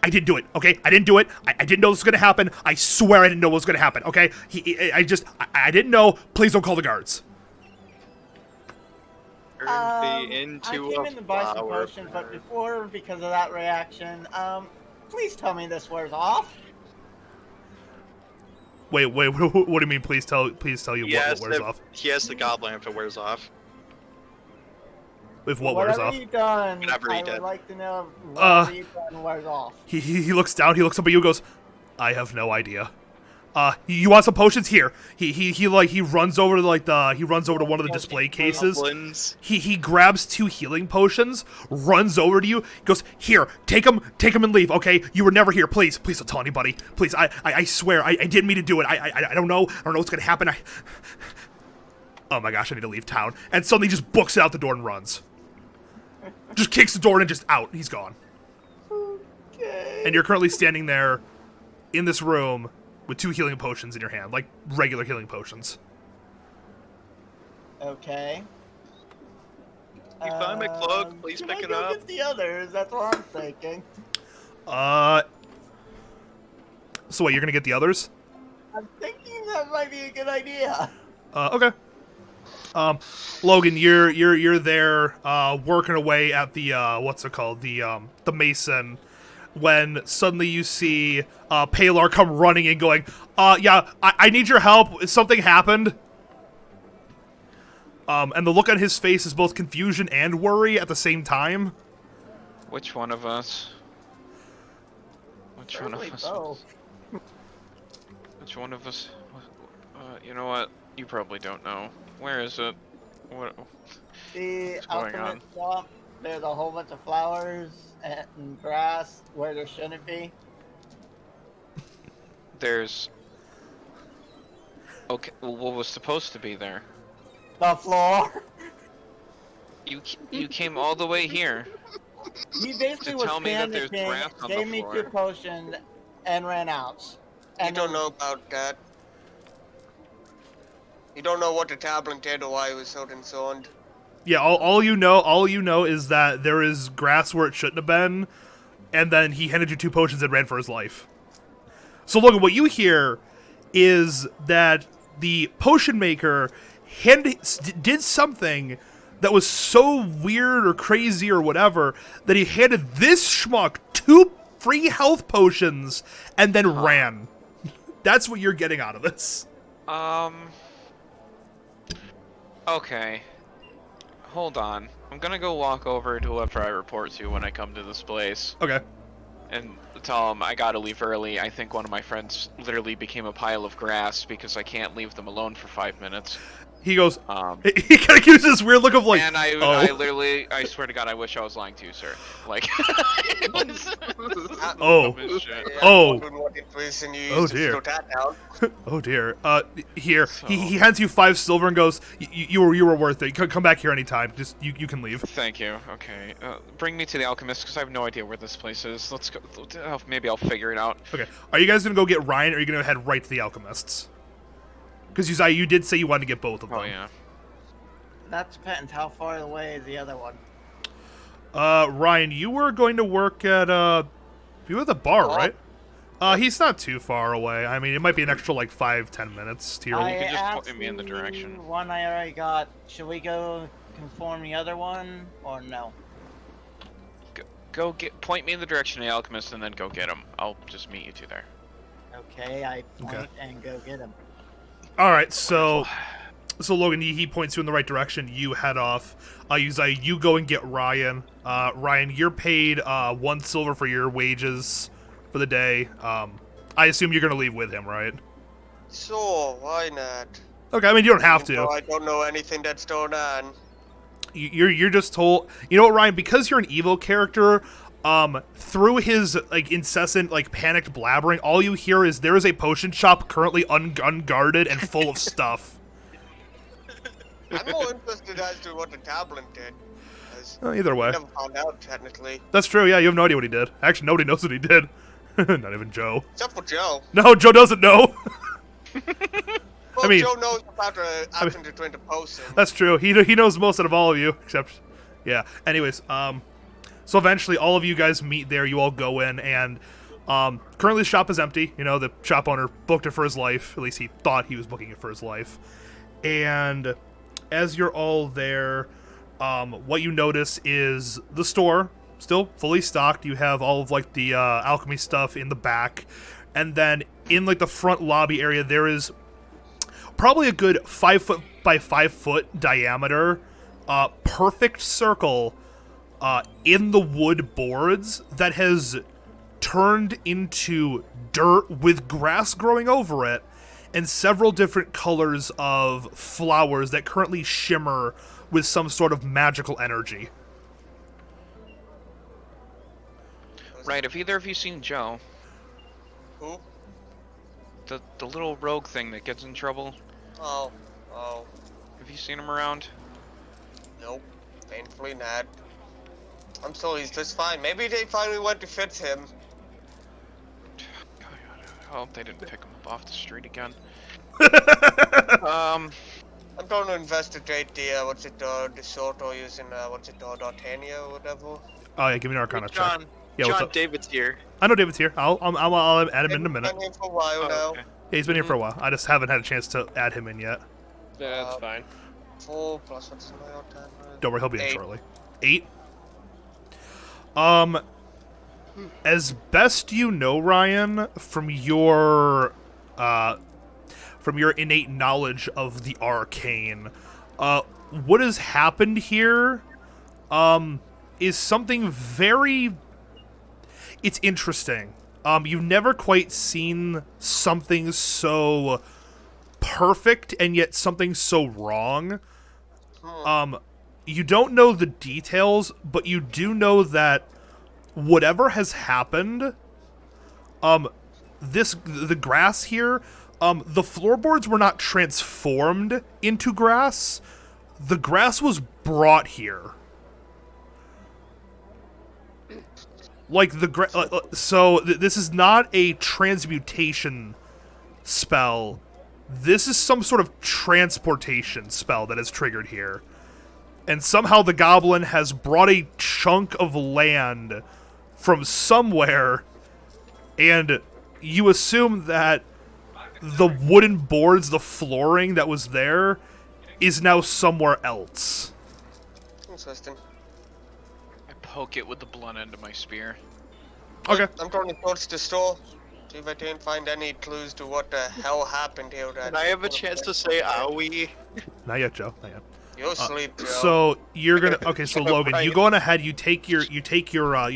I didn't do it, okay? I didn't do it. I didn't know this was going to happen. I swear I didn't know what was going to happen, okay? I didn't know. Please don't call the guards. me into I came a in to buy some flower potions, but bed. before, because of that reaction, please tell me this wears off. Wait, what do you mean? Please tell you what wears off. He has the goblin if it wears off. If what wears off. Whatever you've done, Whatever he I would did. like to know whatever you've done wears off. He looks down. He looks up at you and goes, I have no idea. You want some potions? Here. He runs over to he runs over to one of the display cases. Goblins. He grabs 2 healing potions, runs over to you, goes, here, take them and leave, okay? You were never here, please don't tell anybody. Please, I swear, I didn't mean to do it. I don't know what's gonna happen. Oh my gosh, I need to leave town. And suddenly just books it out the door and runs. Just kicks the door and just out. He's gone. Okay. And you're currently standing there in this room with 2 healing potions in your hand, like regular healing potions. Okay. You found my cloak, please should pick I it go up. Get the others. That's what I'm thinking. So wait, you're gonna get the others? I'm thinking that might be a good idea. Okay. Logan, you're there, working away at the, what's it called? The mason, when suddenly you see, Palar come running in going, yeah, I need your help. Something happened. And the look on his face is both confusion and worry at the same time. Which one of us? Which one of Certainly us? both. Which one of us? You know what? You probably don't know. Where is it? What? The What's going alchemist shop, there's a whole bunch of flowers and grass where there shouldn't be. There's. Okay. Well, what was supposed to be there? The floor. You came all the way here. He basically To was tell me that there's panicking, grass on the gave me floor. 2 potions, and ran out. You And don't know about that. You don't know what the tablet did or why it was so concerned. Yeah, all you know is that there is grass where it shouldn't have been, and then he handed you 2 potions and ran for his life. So Logan, what you hear is that the potion maker did something that was so weird or crazy or whatever that he handed this schmuck 2 free health potions and then ran. That's what you're getting out of this. Okay. Hold on. I'm gonna go walk over to whoever I report to when I come to this place. Okay. And tell them I gotta leave early. I think one of my friends literally became a pile of grass because I can't leave them alone for 5 minutes. He goes, he kind of gives this weird look of like, and I literally, I swear to God, I wish I was lying to you, sir. Like, it was dumb as shit. Oh dear. Oh dear. Here, he hands you 5 silver and goes, you were worth it. Come back here anytime. Just, you can leave. Thank you. Okay. Bring me to the alchemist, because I have no idea where this place is. Let's go. Maybe I'll figure it out. Okay. Are you guys gonna go get Ryan, or are you gonna head right to the alchemists? Because you did say you wanted to get both of them. Oh, yeah. that depends. How far away is the other one? Ryan, you were going to work at, you were at the bar, right? He's not too far away. I mean, it might be an extra, like, 5-10 minutes to your... You can just point me in the direction. One I already got. Should we go conform the other one, or no? Point me in the direction of the alchemist, and then go get him. I'll just meet you 2 there. Okay, I point and go get him. All right, so Logan, he points you in the right direction. You head off. You go and get Ryan. Ryan, you're paid 1 silver for your wages for the day. I assume you're gonna leave with him, right? Sure, why not? Okay, I mean you don't have Even to. though I don't know anything that's going on. You're just told. You know what, Ryan? Because you're an evil character. Through his, like, incessant, like, panicked blabbering, all you hear is there is a potion shop currently unguarded and full of stuff. I'm more interested as to what the tablet did. Either way. I never found out, technically. That's true, yeah, you have no idea what he did. Actually, nobody knows what he did. Not even Joe. Except for Joe. No, Joe doesn't know. Well, I mean, Joe knows about the action between the potions. That's true. He knows most out of all of you, except, yeah. Anyways, so eventually all of you guys meet there. You all go in, and currently the shop is empty. You know, the shop owner booked it for his life. At least he thought he was booking it for his life. And as you're all there, what you notice is the store still fully stocked. You have all of like the alchemy stuff in the back, and then in like the front lobby area there is probably a good 5 foot by 5 foot diameter perfect circle in the wood boards that has turned into dirt with grass growing over it and several different colors of flowers that currently shimmer with some sort of magical energy. Right, have either of you seen Joe? Who? The little rogue thing that gets in trouble? Oh. Have you seen him around? Nope. Painfully not. I'm sorry, he's just fine. Maybe they finally went to fix him. I hope they didn't pick him up off the street again. I'm going to investigate the, the sword or using, D'Artagnan or whatever. Oh yeah, give me an Arcana check. Yeah, what's John, up? David's here. I know David's here. I'll add him in a minute. Been here for a while now. Okay. Yeah, he's been here for a while. I just haven't had a chance to add him in yet. Yeah, that's fine. 4 plus what's my Arcana? Don't worry, he'll be in 8. shortly. 8. As best you know, Ryan, from your innate knowledge of the arcane, what has happened here, is something very. It's interesting. You've never quite seen something so perfect and yet something so wrong. You don't know the details, but you do know that whatever has happened, the grass here, the floorboards were not transformed into grass. The grass was brought here. Like this is not a transmutation spell. This is some sort of transportation spell that is triggered here. And somehow the goblin has brought a chunk of land from somewhere, and you assume that the wooden boards, the flooring that was there, is now somewhere else. Interesting. I poke it with the blunt end of my spear. Okay. I'm going to approach the store. See if I can find any clues to what the hell happened here. Can I have a chance to say owie? Not yet, Joe. Not yet. You'll sleep, Joe. So you're gonna so Logan, you go on ahead. You take your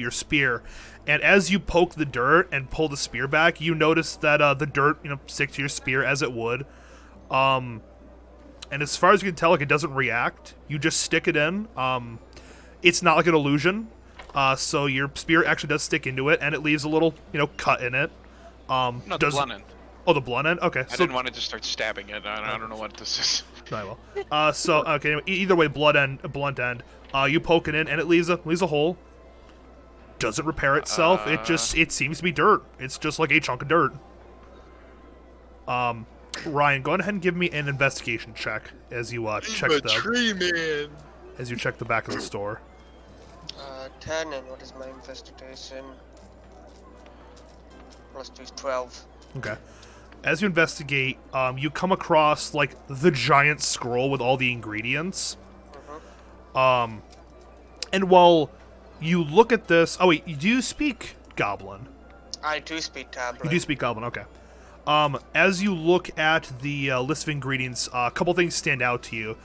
spear, and as you poke the dirt and pull the spear back, you notice that the dirt sticks to your spear as it would, and as far as you can tell, like it doesn't react. You just stick it in. It's not like an illusion. So your spear actually does stick into it, and it leaves a little cut in it. No, the blunt end. Oh, the blunt end? Okay. I didn't want to just start stabbing it. I don't know what this is. I will. So, okay, either way, blunt end. You poke it in, and it leaves a hole. Doesn't repair itself. It seems to be dirt. It's just like a chunk of dirt. Ryan, go ahead and give me an investigation check as you check tree man. As you check the back of the store. 10, and what is my investigation? Plus 2 is 12. Okay. As you investigate, you come across like the giant scroll with all the ingredients. And while you look at this, oh wait, do you speak Goblin? I do speak Goblin. You do speak Goblin, okay. As you look at the list of ingredients, a couple things stand out to you.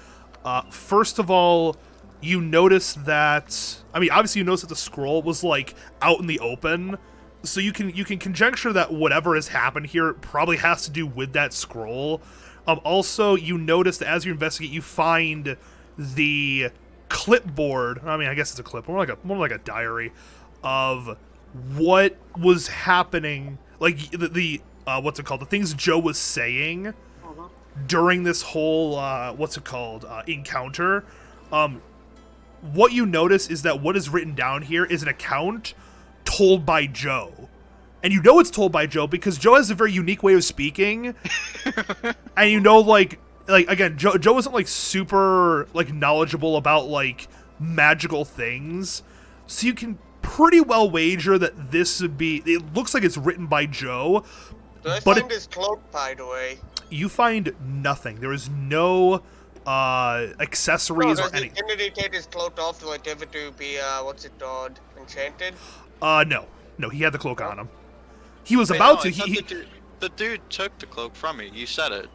First of all, you notice that, obviously you notice that the scroll was like out in the open. So you can conjecture that whatever has happened here probably has to do with that scroll. Also, you notice that as you investigate, you find the clipboard. I guess it's a clipboard, more like a diary of what was happening. Like the what's it called? The things Joe was saying during this whole encounter. What you notice is that what is written down here is an account told by Joe. And you know it's told by Joe because Joe has a very unique way of speaking. And again, Joe isn't like super like knowledgeable about like magical things. So you can pretty well wager that this would be, it looks like it's written by Joe. Do I find his cloak, by the way? You find nothing. There is no accessories or any. Didn't he take his cloak off to like give it to be enchanted? No, he had the cloak on him. He was Wait, about no, to. I thought the dude took the cloak from me. You said it.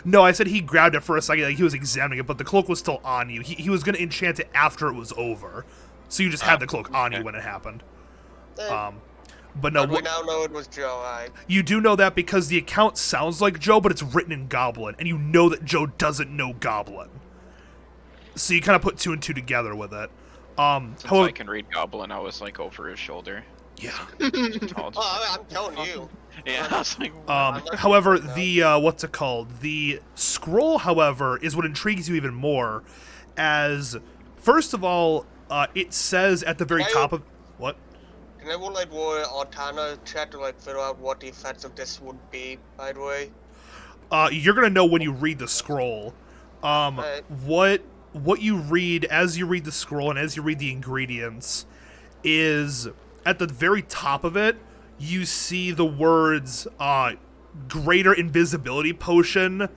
No, I said he grabbed it for a second, like he was examining it, but the cloak was still on you. He was going to enchant it after it was over, so you just had the cloak on you when it happened. But no, we now know it was Joe. You do know that because the account sounds like Joe, but it's written in Goblin, and you know that Joe doesn't know Goblin. So you kind of put 2 and 2 together with it. Since however, I can read Goblin, I was like over his shoulder. Yeah. I'm telling you. Yeah, I was like, however, the what's it called? The scroll, however, is what intrigues you even more, as first of all, it says at the very top of what? Can everyone like roll Arcana check to like figure out what the effects of this would be? By the way. You're gonna know when you read the scroll. What you read as you read the scroll and as you read the ingredients is at the very top of it. You see the words greater invisibility potion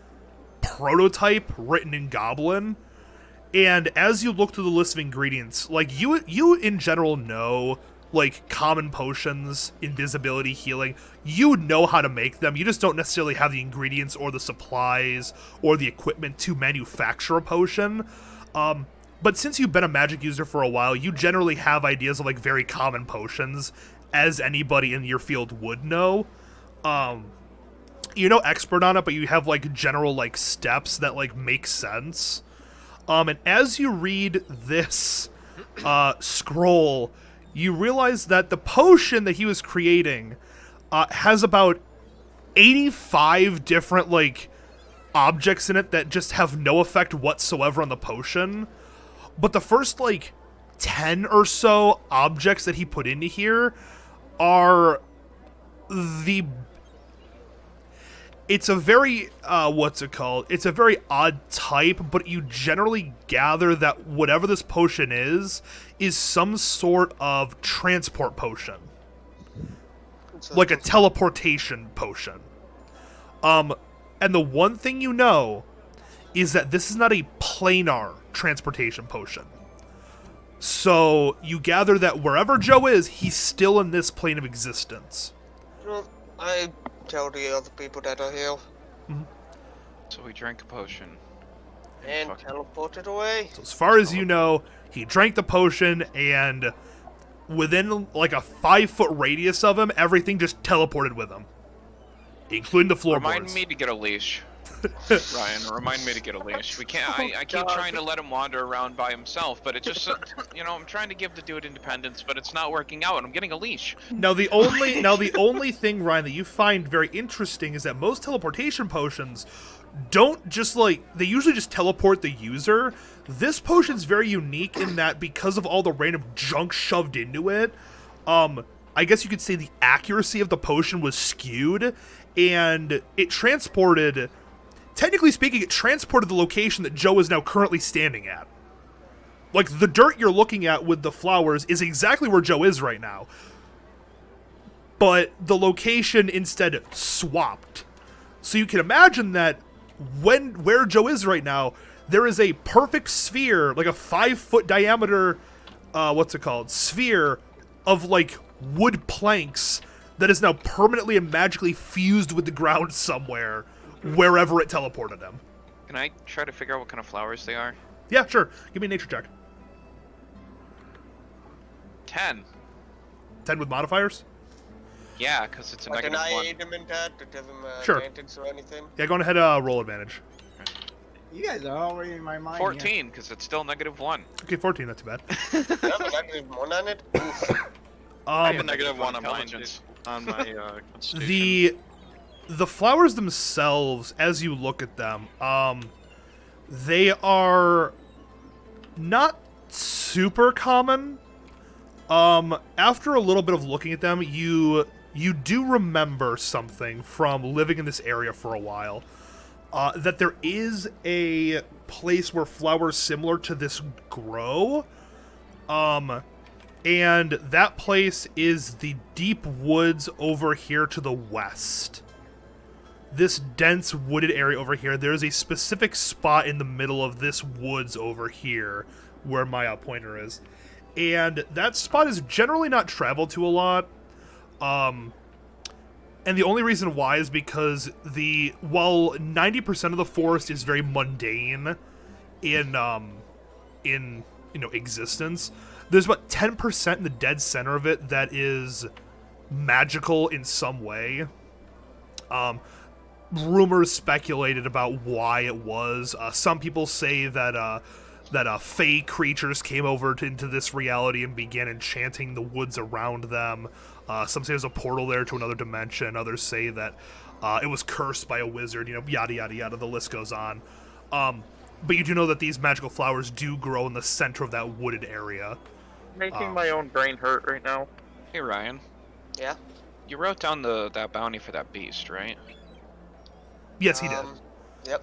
prototype written in Goblin. And as you look through the list of ingredients, like you in general know like common potions, invisibility, healing. You know how to make them. You just don't necessarily have the ingredients or the supplies or the equipment to manufacture a potion. But since you've been a magic user for a while, you generally have ideas of like very common potions, as anybody in your field would know. You're no expert on it, but you have like general like steps that like make sense. And as you read this scroll, you realize that the potion that he was creating has about 85 different like objects in it that just have no effect whatsoever on the potion. But the first like 10 or so objects that he put into here are it's a very it's a very odd type, but you generally gather that whatever this potion is some sort of transport potion, like a teleportation potion. And the one thing you know is that this is not a planar transportation potion. So you gather that wherever Joe is, he's still in this plane of existence. I tell the other people that are here. so we drank a potion. And teleported away. So as far as you know, he drank the potion, and within like a 5-foot radius of him, everything just teleported with him, including the floorboards. Remind me to get a leash. Ryan, remind me to get a leash. We can't. I keep trying to let him wander around by himself, but it just, I'm trying to give the dude independence, but it's not working out, and I'm getting a leash. Now the only thing, Ryan, that you find very interesting is that most teleportation potions don't just they usually just teleport the user. This potion's very unique in that because of all the random junk shoved into it, I guess you could say the accuracy of the potion was skewed, and it transported. Technically speaking, it transported the location that Joe is now currently standing at. Like, the dirt you're looking at with the flowers is exactly where Joe is right now. But the location instead swapped. So you can imagine that where Joe is right now, there is a perfect sphere, like a 5-foot diameter, sphere of, like, wood planks that is now permanently and magically fused with the ground somewhere, wherever it teleported him. Can I try to figure out what kind of flowers they are? Yeah, sure. Give me a nature check. 10. 10 with modifiers? Yeah, because it's a negative Can I 1. aid him in that to give him Sure. advantage or anything? Yeah, go ahead, roll advantage. You guys are already in my mind. 14, because it's still negative 1. Okay, 14, not too bad. You have a negative 1 on it? Oof. I have a Um, negative 1 on mine, intelligence. on my constitution. the flowers themselves, as you look at them, they are not super common. After a little bit of looking at them, you do remember something from living in this area for a while. That there is a place where flowers similar to this grow. And that place is the deep woods over here to the west. this dense wooded area over here, there's a specific spot in the middle of this woods over here where my pointer is. And that spot is generally not traveled to a lot. And the only reason why is because while 90% of the forest is very mundane in existence, there's about 10% in the dead center of it that is magical in some way. Rumors speculated about why it was. Some people say that fey creatures came over into this reality and began enchanting the woods around them. Some say there's a portal there to another dimension. Others say that it was cursed by a wizard, yada, yada, yada. The list goes on. But you do know that these magical flowers do grow in the center of that wooded area. Making my own brain hurt right now. Hey, Ryan. Yeah? You wrote down that bounty for that beast, right? Yes, he did. Yep.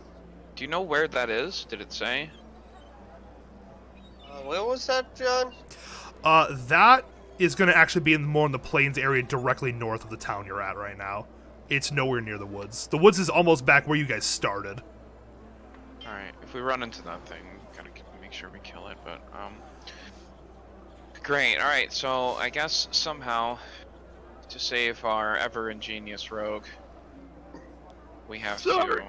Do you know where that is? Did it say? Where was that, John? That is going to actually be more in the plains area directly north of the town you're at right now. It's nowhere near the woods. The woods is almost back where you guys started. Alright, if we run into that thing, gotta make sure we kill it, but, Great, alright, so I guess somehow, to save our ever-ingenious rogue, we have to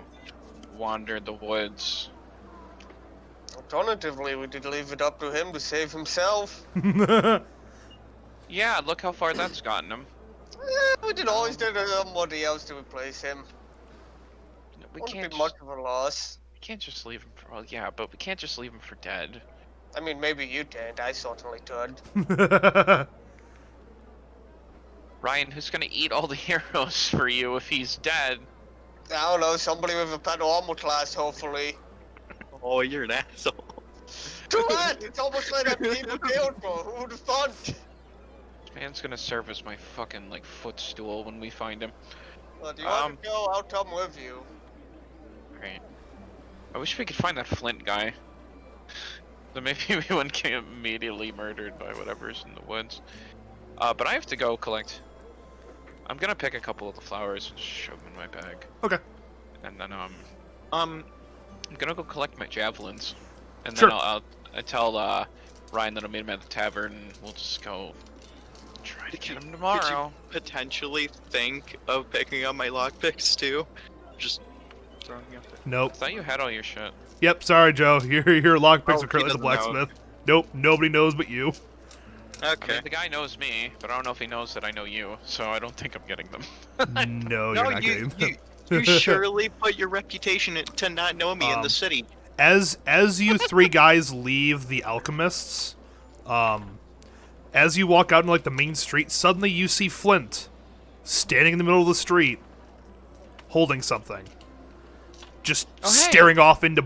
wander the woods. Alternatively, we could leave it up to him to save himself. Yeah, look how far that's gotten him. Yeah, we did always need somebody else to replace him. We Won't can't be just, much of a loss. we can't just leave him for, well, yeah, but we can't just leave him for dead. I mean, maybe you did. I certainly could. Ryan, who's gonna eat all the heroes for you if he's dead? I don't know, somebody with a better armor class, hopefully. Oh, you're an asshole. Too bad! It's almost like that people killed, bro. Who would have thought? This man's gonna serve as my fucking, footstool when we find him. Well, do you want to go? I'll come with you. Great. I wish we could find that Flint guy. So maybe we wouldn't get immediately murdered by whatever's in the woods. But I have to go collect. I'm gonna pick a couple of the flowers and just shove them in my bag. Okay. And then I'm gonna go collect my javelins. And Sure. then I'll tell Ryan that I'll meet him at the tavern. And we'll just go try to get him tomorrow. Could you potentially think of picking up my lockpicks too? Just throwing you up there. Nope. I thought you had all your shit. Yep, sorry, Joe. Your lockpicks Oh, are currently at the he doesn't know. blacksmith. Nope, nobody knows but you. I Okay. mean, the guy knows me, but I don't know if he knows that I know you, so I don't think I'm getting them. No, you're No, not getting them. you surely put your reputation to not know me in the city. As you three guys leave the alchemists, as you walk out into the main street, suddenly you see Flint standing in the middle of the street, holding something, just staring off into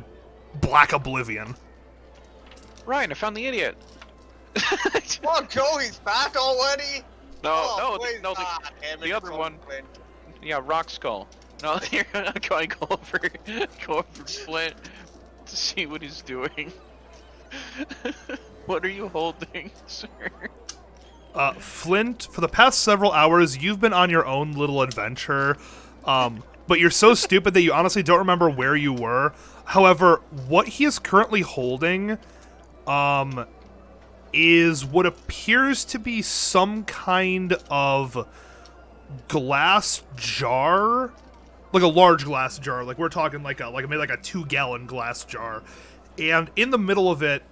black oblivion. Ryan, I found the idiot. Come on, Joe, he's back already? No, please, damn it, the other so one. Flint. Yeah, Rock Skull. No, you're not going to go over Flint to see what he's doing. What are you holding, sir? Flint, for the past several hours, you've been on your own little adventure, but you're so stupid that you honestly don't remember where you were. However, what he is currently holding, is what appears to be some kind of glass jar, like a large glass jar. Like we're talking maybe a 2-gallon glass jar, and in the middle of it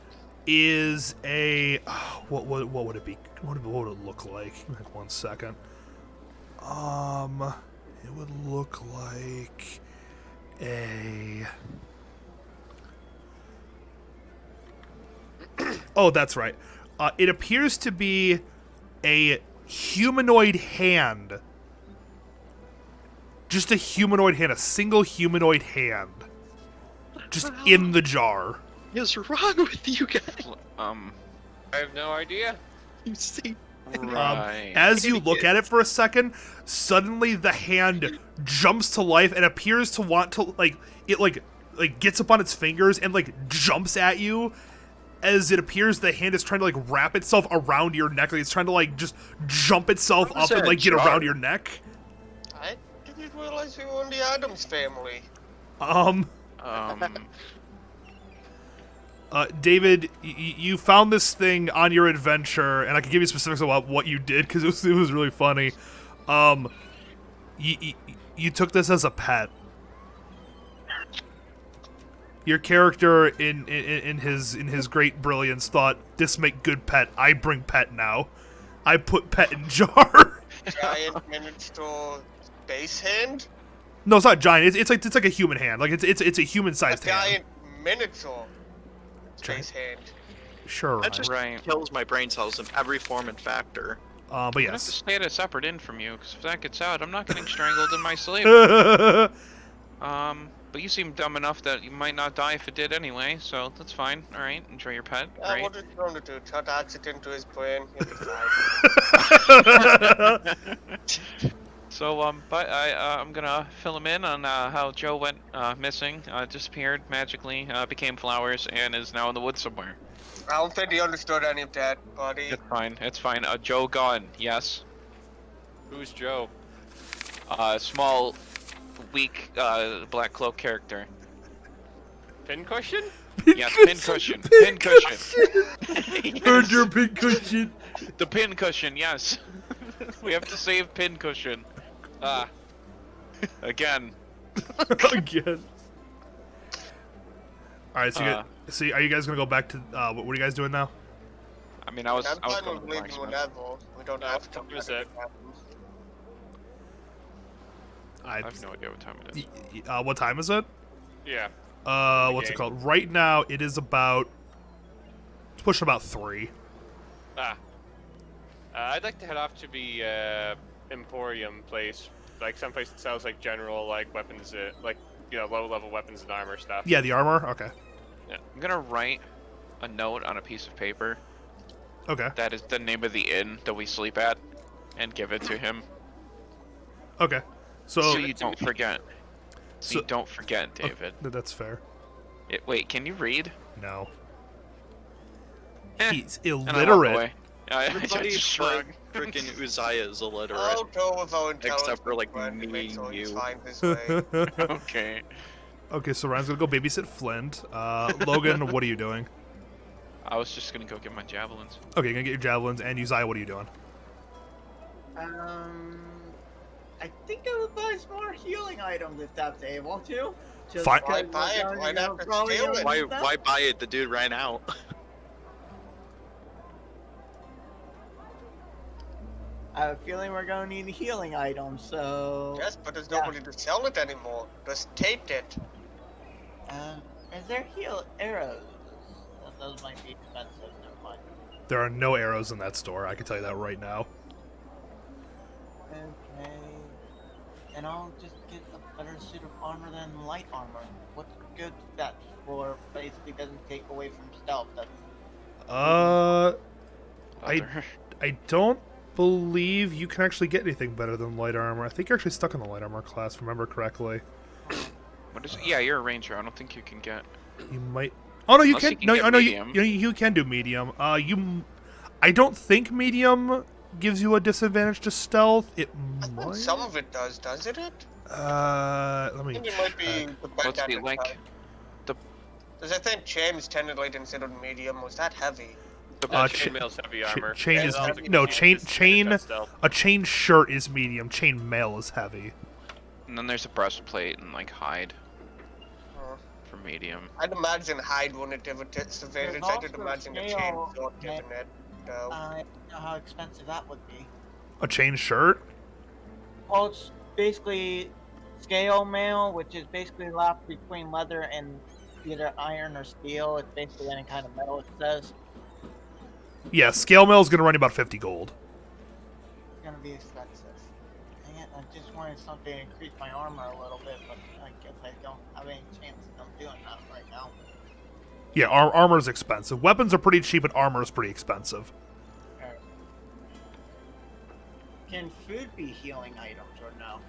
is a what would it be? What would it look like? Give me 1 second. It would look like a. Oh, that's right. It appears to be a humanoid hand. Just a humanoid hand, a single humanoid hand. Just in the jar. What is wrong with you guys? I have no idea. You see? Right. As you look at it for a second, suddenly the hand jumps to life and appears to want to, it gets up on its fingers and, jumps at you. As it appears the hand is trying to, wrap itself around your neck. Like, it's trying to, just jump itself up and, get around your neck. Did you didn't realize we were in the Adams family. David, you found this thing on your adventure, and I can give you specifics about what you did because it was really funny. You took this as a pet. Your character, in his great brilliance, thought this make good pet. I bring pet now. I put pet in jar. Giant miniature base hand. No, it's not giant. It's like a human hand. Like it's a human sized hand. Giant miniature base hand. Sure. That just kills my brain cells in every form and factor. But I have to yes. stay at a separate inn from you, because if that gets out, I'm not getting strangled in my sleep. But you seem dumb enough that you might not die if it did anyway, so that's fine. All right, enjoy your pet. Great. What is going to do? Try to accident into his brain. He'll be fine. So, but I'm gonna fill him in on how Joe went missing, disappeared magically, became flowers, and is now in the woods somewhere. I don't think he understood any of that, buddy. It's fine. It's fine. Joe gone. Yes. Who's Joe? Small, weak, black cloak character. Pincushion? Yes, pincushion. Pincushion. Earned your pincushion. The pincushion. Yes. We have to save pincushion. Again. Again. All right, so are you guys gonna go back to what are you guys doing now? I mean, I was I'm fine going with to leaving blacksmith. whenever. We don't have to. What was it? I have no idea what time it is. What time is it? Yeah. What's it called? Right now, it is about. It's pushing about 3. I'd like to head off to the Emporium place, like someplace that sells like general like weapons, like low-level weapons and armor stuff. Yeah, the armor. Okay. Yeah. I'm gonna write a note on a piece of paper. Okay. That is the name of the inn that we sleep at, and give it to him. Okay. So you don't forget. So you don't forget, David. That's fair. Wait, can you read? No. Eh. He's And I walk illiterate. away. I Everybody just shrug. freaking Uzziah is illiterate. I'll go with our Except for, like, friend to make me sure and he's you. fine this way. Okay. Okay, so Ryan's gonna go babysit Flint. Logan, what are you doing? I was just gonna go get my javelins. Okay, you're gonna get your javelins, and Uzziah, what are you doing? I think I would buy some more healing items if that's able to. Just Fine. Why because buy it? we're Why gonna not just probably steal gonna it? need them. Why buy it? The dude ran out. I have a feeling we're gonna need healing items, so. Yes, but there's Yeah. nobody to sell it anymore. Just taped it. Is there arrows? Those might be expensive. Never mind. There are no arrows in that store. I can tell you that right now. Okay. And I'll just get a better suit of armor than light armor. What's good that for basically doesn't take away from stealth? That's I don't believe you can actually get anything better than light armor. I think you're actually stuck in the light armor class, if I remember correctly. What is it? Yeah, you're a ranger. I don't think you can get. You might. Oh no, you Unless can. you can No, get I know medium. you can do medium. I don't think medium gives you a disadvantage to stealth. It I think might. some of it does, doesn't it? Let I me. think it might be check. the What's back the at link? time. Because I think chains technically considered medium. Was that heavy? Chainmail's heavy armor. Chain And is also no chain. chain. A chain shirt is medium. Chain mail is heavy. And then there's a breastplate and like hide Uh, for medium. I'd imagine hide wouldn't give a disadvantage. I did also imagine the scale, chain would give yeah. it. though. I don't know how expensive that would be. A chain shirt. Well, it's basically scale mail, which is basically left between leather and either iron or steel. It's basically any kind of metal, it says. Yeah, scale mail is gonna run you about 50 gold. It's gonna be expensive. Dang it, I just wanted something to increase my armor a little bit, but I guess I don't have any chance of doing that right now. Yeah, armor is expensive. Weapons are pretty cheap, but armor is pretty expensive. Can food be healing items or no?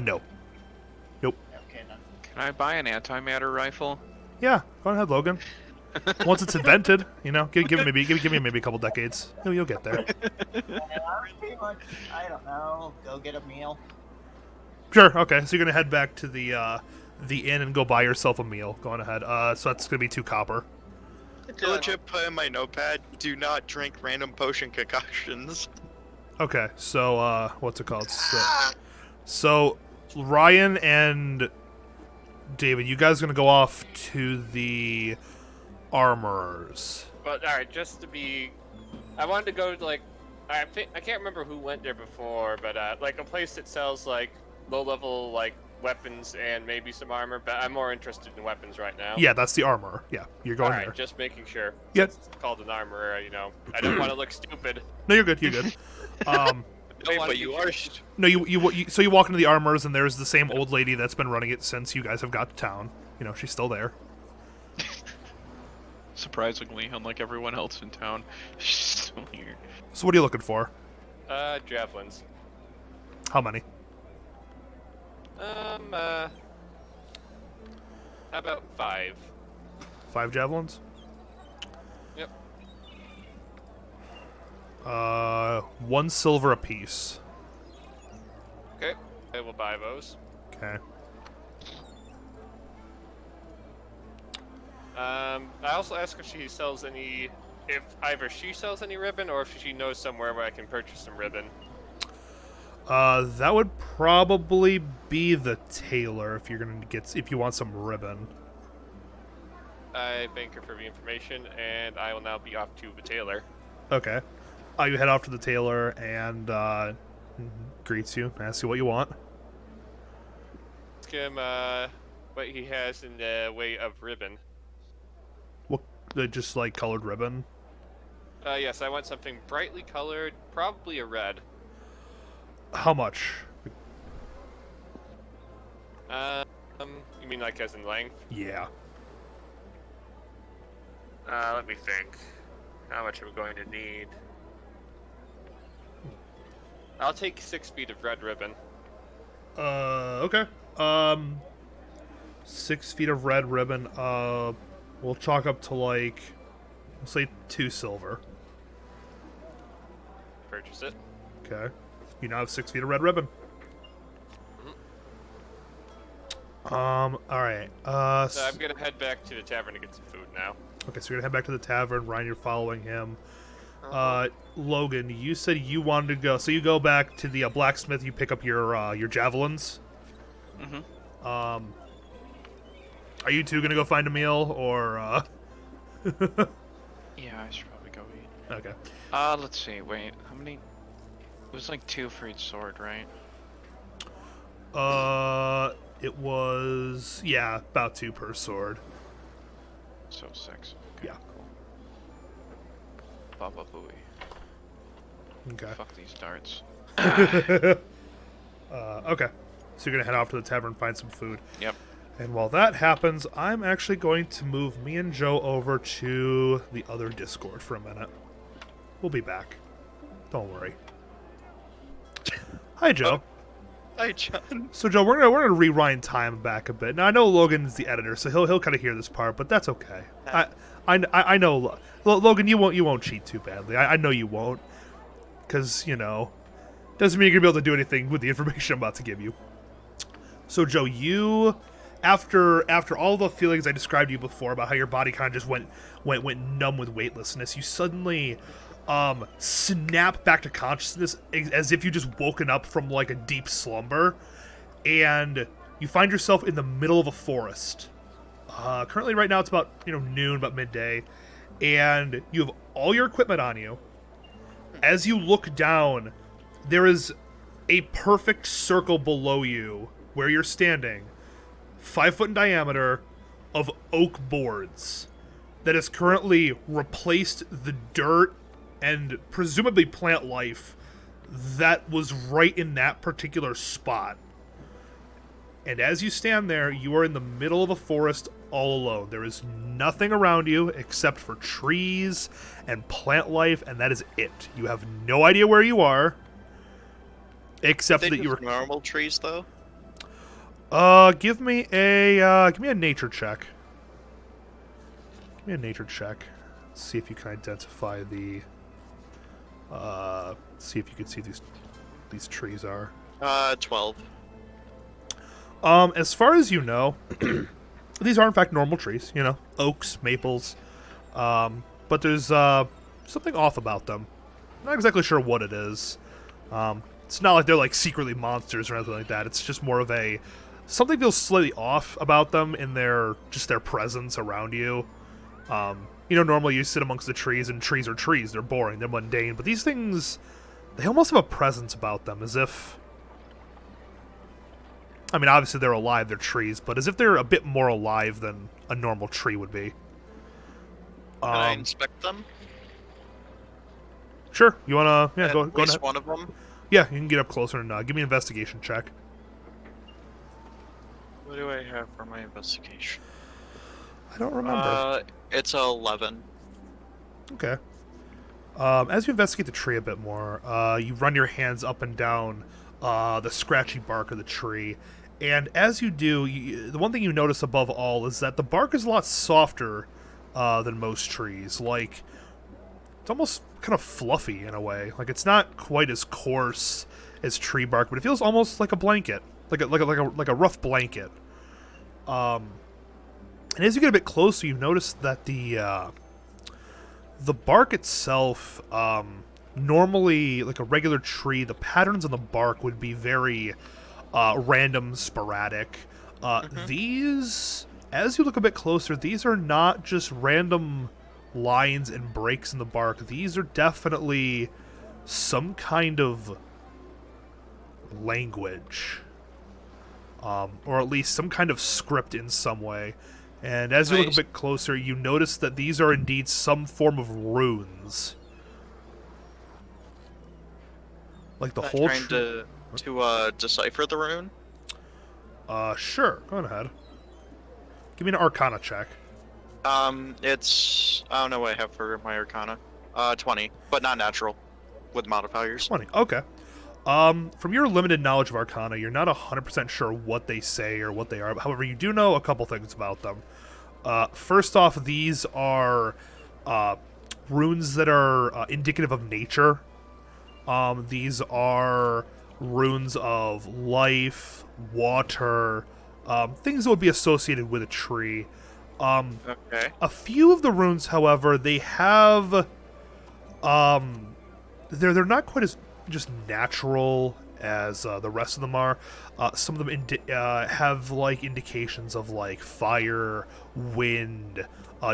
No. Okay, then. Can I buy an antimatter rifle? Yeah, go ahead, Logan. Once it's invented, give me maybe a couple decades. You'll get there. Pretty much, I don't know, go get a meal. Sure. Okay. So you're gonna head back to the inn and go buy yourself a meal. Go on ahead. So that's gonna be 2 copper. I legit put in my notepad, do not drink random potion concoctions. Okay. So what's it called? So Ryan and David, you guys are gonna go off to the armorers. But alright, just to be, I wanted to go to like, I can't remember who went there before, but like a place that sells like low-level like weapons and maybe some armor. But I'm more interested in weapons right now. Yeah, that's the armor. Yeah, you're going Alright, there. just making sure. Yep. It's called an armorer, you know. I don't want to look stupid. No, you're good. You're good. Wait, but you are. No, so you walk into the armors, and there's the same old lady that's been running it since you guys have got to town. You know, she's still there. Surprisingly, unlike everyone else in town, she's still here. So what are you looking for? Javelins. How many? How about 5? 5 javelins? Yep. 1 silver apiece. Okay, I will buy those. Okay. I also ask if she sells any, if either she sells any ribbon or if she knows somewhere where I can purchase some ribbon. That would probably be the tailor if you want some ribbon. I thank her for the information, and I will now be off to the tailor. Okay. You head off to the tailor and greets you, asks you what you want. Ask him what he has in the way of ribbon. What? Just like colored ribbon? Yes, I want something brightly colored, probably a red. How much? You mean like as in length? Yeah. Let me think. How much are we going to need? I'll take 6 feet of red ribbon. Okay. 6 feet of red ribbon. We'll chalk up to like, we'll say 2 silver. Purchase it. Okay. You now have 6 feet of red ribbon. Alright. So I'm gonna head back to the tavern to get some food now. Okay, so you're gonna head back to the tavern. Ryan, you're following him. Logan, you said you wanted to go, so you go back to the blacksmith. You pick up your javelins. Mm-hmm. Are you two gonna go find a meal, or? Yeah, I should probably go eat. Okay. Let's see. Wait, how many? It was like 2 for each sword, right? It was about 2 per sword. So 6. Okay, Yeah. Cool. Baba booey. Okay. Fuck these darts. Okay. So you're gonna head off to the tavern and find some food. Yep. And while that happens, I'm actually going to move me and Joe over to the other Discord for a minute. We'll be back. Don't worry. Hi, Joe. Hi, John. So, Joe, we're gonna rewind time back a bit. Now, I know Logan's the editor, so he'll kind of hear this part, but that's okay. I know, Logan, you won't cheat too badly. I know you won't, because doesn't mean you're gonna be able to do anything with the information I'm about to give you. So, Joe, you after all the feelings I described to you before about how your body kind of just went numb with weightlessness, you suddenly snap back to consciousness as if you just woken up from like a deep slumber, and you find yourself in the middle of a forest. Currently, right now, it's about noon, about midday, and you have all your equipment on you. As you look down, there is a perfect circle below you where you're standing, 5 foot in diameter, of oak boards that has currently replaced the dirt and presumably plant life that was right in that particular spot. And as you stand there, you are in the middle of a forest all alone. There is nothing around you except for trees and plant life, and that is it. You have no idea where you are, except that you were normal trees, though. Give me a nature check. Give me a nature check. See if you can identify the. See if you can see these trees are. 12. As far as you know, these are in fact normal trees. You know, oaks, maples. But there's something off about them. Not exactly sure what it is. It's not like they're like secretly monsters or anything like that. It's just more of a something feels slightly off about them in their presence around you. You know, normally you sit amongst the trees, and trees are trees. They're boring. They're mundane. But these things, they almost have a presence about them, as if. I mean, obviously they're alive. They're trees, but as if they're a bit more alive than a normal tree would be. Can I inspect them? Sure. You wanna? Yeah, At go least ahead. one of them. Yeah, you can get up closer and give me an investigation check. What do I have for my investigation? I don't remember. It's 11. Okay. As you investigate the tree a bit more, you run your hands up and down the scratchy bark of the tree, and as you do, the one thing you notice above all is that the bark is a lot softer than most trees. Like, it's almost kind of fluffy in a way. Like, it's not quite as coarse as tree bark, but it feels almost like a blanket, like a rough blanket. And as you get a bit closer, you notice that the bark itself, normally, like a regular tree, the patterns on the bark would be very random, sporadic. These, as you look a bit closer, these are not just random lines and breaks in the bark. These are definitely some kind of language. Or at least some kind of script in some way. And as you look a bit closer, you notice that these are indeed some form of runes. Like the whole Trying to decipher the rune? Sure. Go ahead. Give me an Arcana check. It's... I don't know what I have for my Arcana. 20, but not natural, with modifiers. 20, okay. From your limited knowledge of Arcana, you're not 100% sure what they say or what they are. However, you do know a couple things about them. First off, these are runes that are indicative of nature. These are runes of life, water, things that would be associated with a tree. Okay. A few of the runes, however, they have... they're not quite as just natural as the rest of them are. Some of them have like indications of like fire, wind,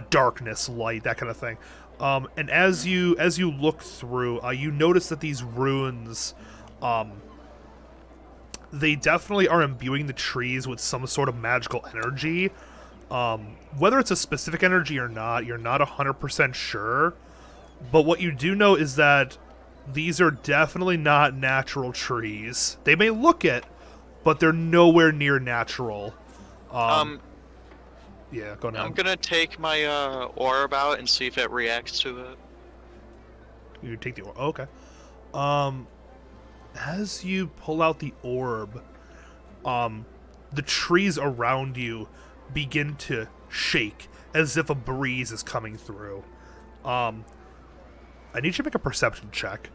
darkness, light, that kind of thing. And as you look through, you notice that these runes, they definitely are imbuing the trees with some sort of magical energy. Whether it's a specific energy or not, you're not 100% sure. But what you do know is that these are definitely not natural trees. They may look it, but they're nowhere near natural. Yeah, go ahead. I'm gonna take my orb out and see if it reacts to it. You take the orb. Okay. As you pull out the orb, the trees around you begin to shake as if a breeze is coming through. I need you to make a perception check.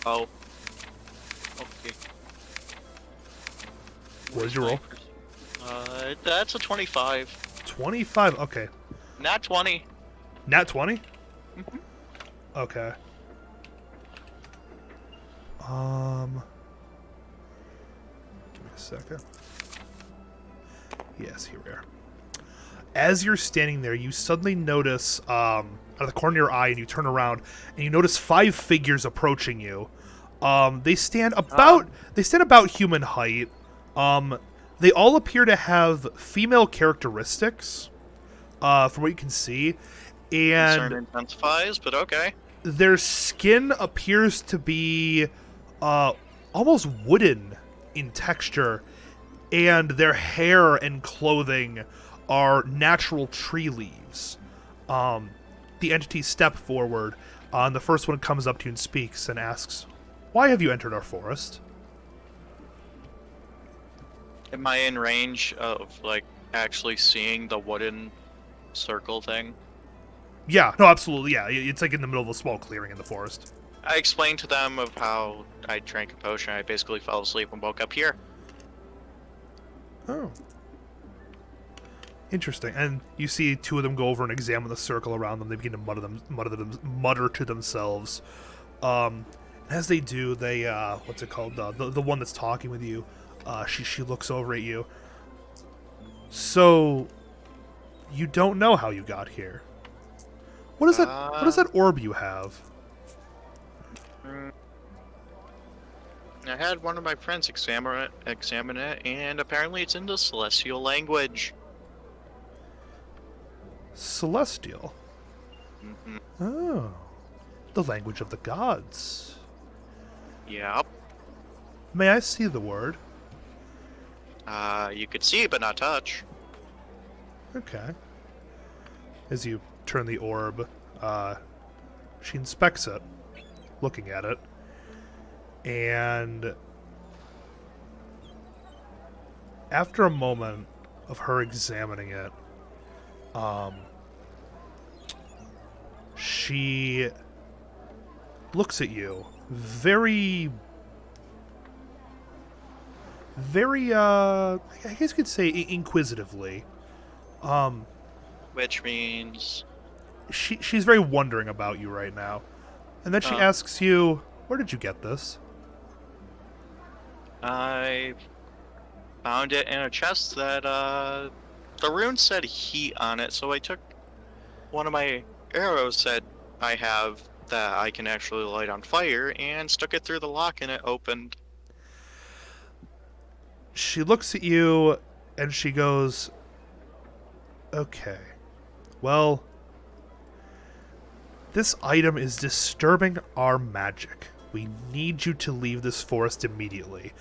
Oh. Okay. Where's your roll? That's a 25. 25? Okay. Nat 20. Nat 20? Mhm. Okay. Give me a second. Yes, here we are. As you're standing there, you suddenly notice, out of the corner of your eye, and you turn around, and you notice 5 figures approaching you. They stand about human height. They all appear to have female characteristics, from what you can see, and Concern intensifies, but okay. their skin appears to be almost wooden in texture, and their hair and clothing are natural tree leaves. The entities step forward, and the first one comes up to you and speaks and asks, "Why have you entered our forest?" Am I in range of, like, actually seeing the wooden circle thing? Yeah, no, absolutely, yeah. It's like in the middle of a small clearing in the forest. I explained to them of how I drank a potion. I basically fell asleep and woke up here. Oh. Interesting. And you see two of them go over and examine the circle around them. They begin to mutter to themselves. As they do, they what's it called? The one that's talking with you. She looks over at you. So, you don't know how you got here. What is that? What is that orb you have? I had one of my friends examine it, and apparently it's in the celestial language. Celestial. Mm-hmm. Oh, the language of the gods. Yep. May I see the word? You could see but not touch. Okay. As you turn the orb, she inspects it, looking at it, and after a moment of her examining it, she looks at you very, I guess you could say inquisitively. Which means... She's very wondering about you right now. And then she asks you, where did you get this? I found it in a chest that, the rune said heat on it, so I took one of my arrows that I have that I can actually light on fire and stuck it through the lock and it opened. She looks at you and she goes, okay, well, this item is disturbing our magic. We need you to leave this forest immediately.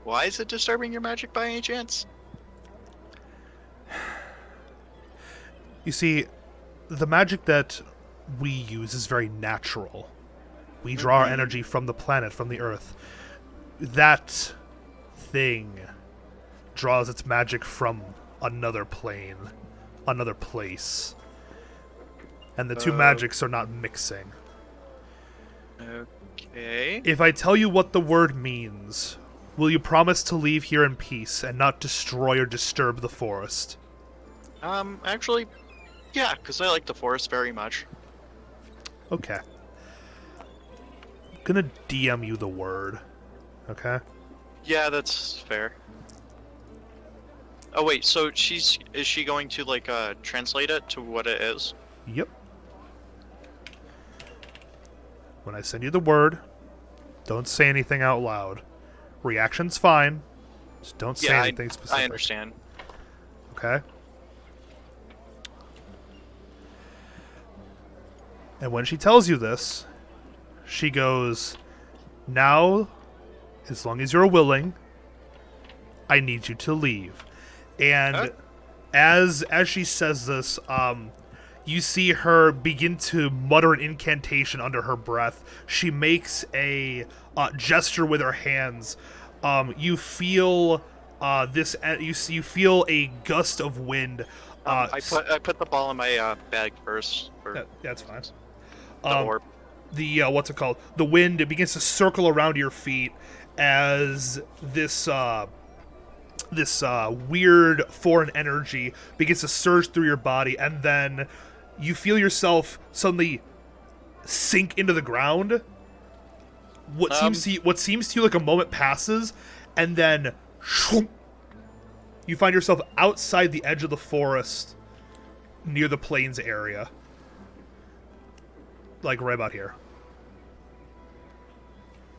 Why is it disturbing your magic by any chance? You see, the magic that we use is very natural. We draw our energy from the planet, from the earth. That thing draws its magic from another plane, another place. And the two magics are not mixing. Okay. If I tell you what the word means, will you promise to leave here in peace and not destroy or disturb the forest? Actually, yeah, because I like the forest very much. Okay. I'm gonna DM you the word. Okay? Yeah, that's fair. Oh wait, so is she going to, like, translate it to what it is? Yep. When I send you the word, don't say anything out loud. Reaction's fine. Just don't say anything specific. I understand. Okay? And when she tells you this, she goes, now, as long as you're willing, I need you to leave. And as she says this, you see her begin to mutter an incantation under her breath. She makes a gesture with her hands. You feel you feel a gust of wind. I put the ball in my bag first. That's fine. The orb. The what's it called? The wind, it begins to circle around your feet as this weird foreign energy begins to surge through your body, and then you feel yourself suddenly sink into the ground. What seems to you like a moment passes, and then you find yourself outside the edge of the forest near the plains area. Like right about here.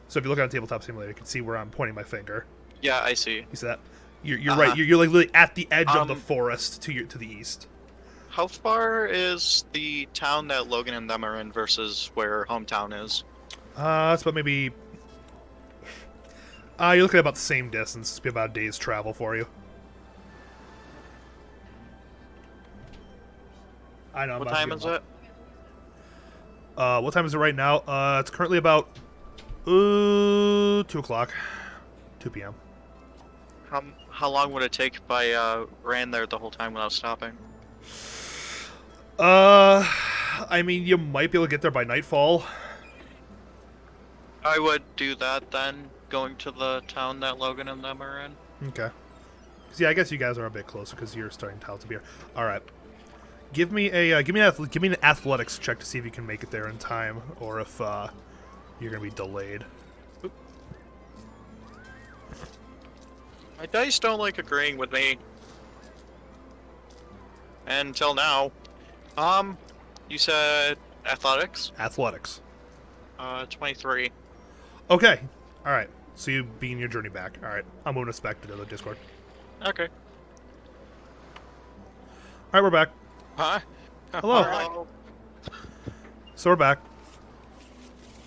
So if you look on Tabletop Simulator, you can see where I'm pointing my finger. Yeah, I see. You see that? You're right. You're like literally at the edge of the forest to the east. How far is the town that Logan and them are in versus where hometown is? It's about maybe. You're looking at about the same distance. It's be about a day's travel for you. I know. What time is it? What time is it right now? It's currently about 2 o'clock, 2 p.m. How long would it take if I ran there the whole time without stopping? I mean, you might be able to get there by nightfall. I would do that then, going to the town that Logan and them are in. Okay. So, yeah, I guess you guys are a bit closer because you're starting to to be here. All right. Give me an athletics check to see if you can make it there in time, or if you're gonna be delayed. My dice don't like agreeing with me. Until now. You said athletics? Athletics. 23. Okay. All right. So you begin your journey back. All right. I'm moving us back to the Discord. Okay. All right, we're back. Huh? Hello. Alright. So we're back.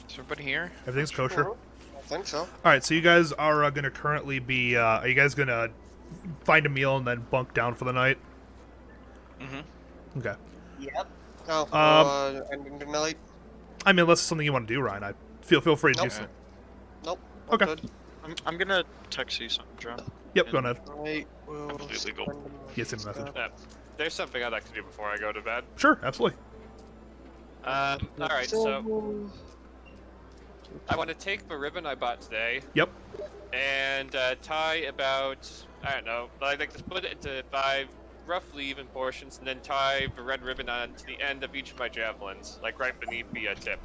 Is everybody here? Everything's kosher. I think so. All right. So you guys are gonna currently be. Are you guys gonna find a meal and then bunk down for the night? Mm-hmm. Okay. Yep. Oh, ending the night. I mean, unless it's something you want to do, Ryan. I feel free to do Nope. so. Nope. Okay. Good. I'm gonna text you something, John. Yep. Go ahead. I will Completely go. spend the Yes, in the message. Yeah. There's something I'd like to do before I go to bed. Sure. Absolutely. Alright, so I want to take the ribbon I bought today Yep. and tie about, I don't know, I'd like to split it into 5 roughly even portions and then tie the red ribbon onto the end of each of my javelins, like right beneath the tip.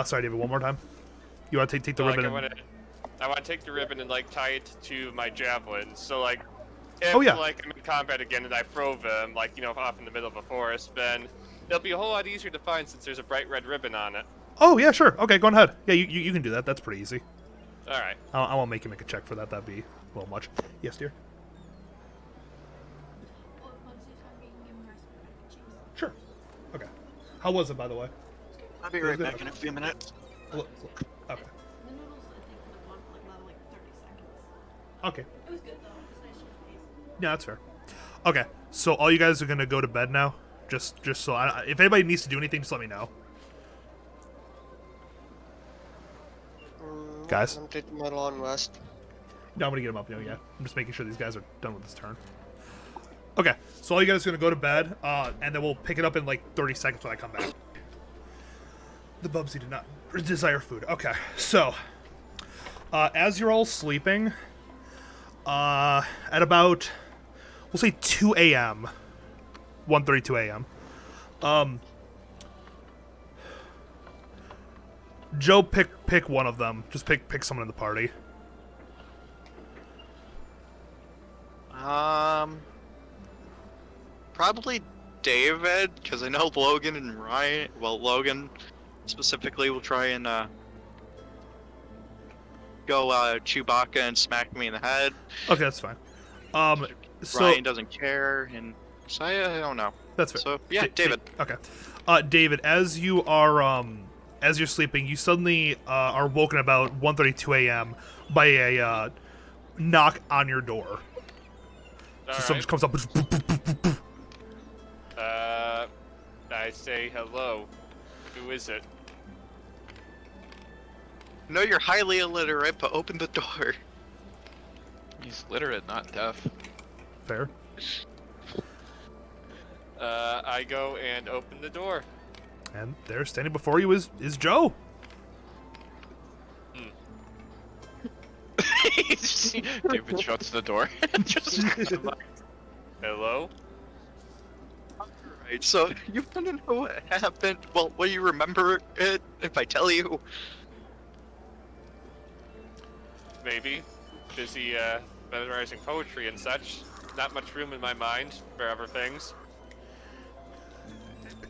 Sorry, David. One more time. You want to take the So, like, ribbon? I want to take the ribbon and like tie it to my javelin. So like, if Oh, yeah. like I'm in combat again and I throw them like off in the middle of a forest, then it'll be a whole lot easier to find since there's a bright red ribbon on it. Oh yeah, sure. Okay, go ahead. Yeah, you can do that. That's pretty easy. All right. I won't make you make a check for that. That'd be a little much. Yes, dear. Sure. Okay. How was it, by the way? I'll be right back in a few minutes. Okay. Okay. It was good though. It was nice change of pace. Yeah, that's fair. Okay, so all you guys are gonna go to bed now. Just so if anybody needs to do anything, just let me know. Guys? I'm taking my long rest. No, I'm gonna get them up. Yeah, I'm just making sure these guys are done with this turn. Okay, so all you guys are gonna go to bed, and then we'll pick it up in like 30 seconds when I come back. The Bubsy did not desire food. Okay, so as you're all sleeping, at about we'll say 2 a.m., 1:32 a.m. Joe, pick one of them. Just pick someone in the party. Probably David, because I know Logan and Ryan. Well, Logan specifically will try and go Chewbacca and smack me in the head. Okay, that's fine. So Ryan doesn't care, and so I don't know. that's fair. So yeah, David. Okay, David, as you are as you're sleeping, you suddenly are woken about 1:32 a.m. by a knock on your door. So someone just comes up. I say hello. Who is it? No, you're highly illiterate, but open the door. He's literate, not deaf. Fair. I go and open the door. And there, standing before you, is Joe. David shuts the door. Just Hello? Right, so you want to know what happened? Well, will you remember it if I tell you? Maybe. Busy memorizing poetry and such. Not much room in my mind for other things.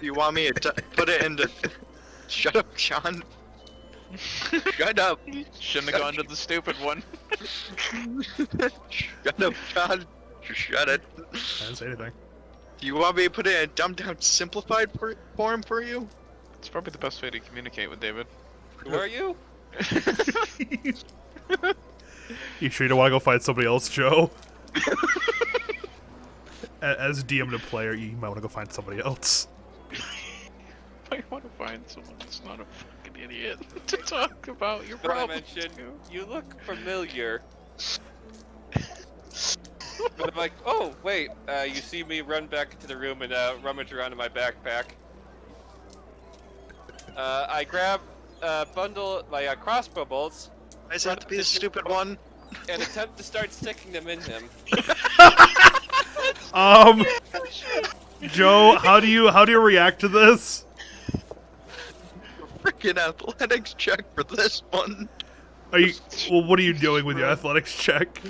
You want me to put it into... Shut up, Sean. Shut up. shouldn't have gone to the stupid one. Shut up, Sean. Shut it. I didn't say anything. Do you want me to put it in a dumbed down simplified form for you? It's probably the best way to communicate with David. Who are you? You sure you don't want to go find somebody else, Joe? As DM to player, you might want to go find somebody else. I want to find someone that's not a fucking idiot to talk about your But I problems. mentioned, you look familiar. But I'm like, oh wait, you see me run back into the room and rummage around in my backpack. I grab my crossbow bolts. Why does it have to be the stupid one? And attempt to start sticking them in him. Joe, how do you react to this? Freaking athletics check for this one. What are you doing with your athletics check?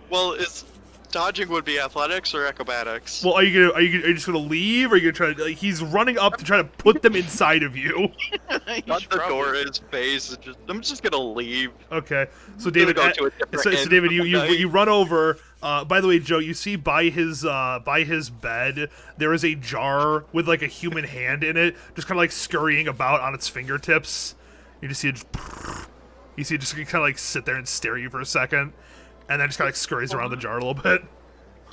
Well, it's dodging would be athletics or acrobatics. Well, are you just gonna leave, or are you gonna try to? He's running up to try to put them inside of you. Shut the door in his face. I'm just gonna leave. Okay, so David, David, you run over. By the way, Joe, you see by his bed there is a jar with like a human hand in it, just kind of like scurrying about on its fingertips. You just see it. You see it just kind of like sit there and stare at you for a second, and then just kind of like scurries around the jar a little bit.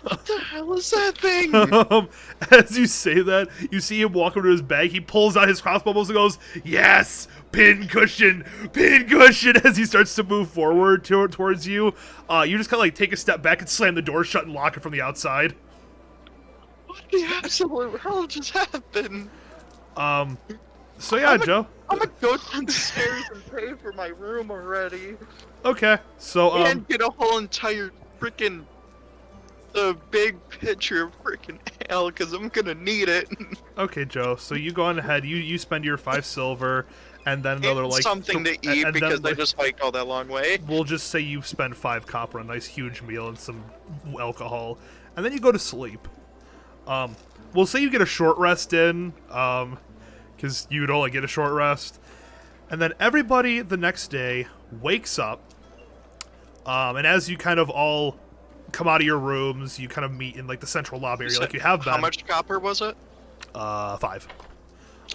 What the hell is that thing? As you say that, you see him walk over to his bag. He pulls out his crossbow and goes, "Yes, pin cushion," as he starts to move forward towards you. You just kind of like take a step back and slam the door shut and lock it from the outside. What the absolute hell just happened? So yeah, Joe. I'm gonna go downstairs and pay for my room already. Okay, so And get a whole entire freaking big pitcher of freaking ale, because I'm gonna need it. Okay, Joe. So you go on ahead. You spend your 5 silver, and then another And like something to eat and because then, I just hiked all that long way. We'll just say you spend 5 copper, a nice huge meal, and some alcohol, and then you go to sleep. We'll say you get a short rest in, because you'd only get a short rest, and then everybody the next day wakes up, and as you kind of all come out of your rooms, you kind of meet in like the central lobby area, like you have been. How much copper was it? 5.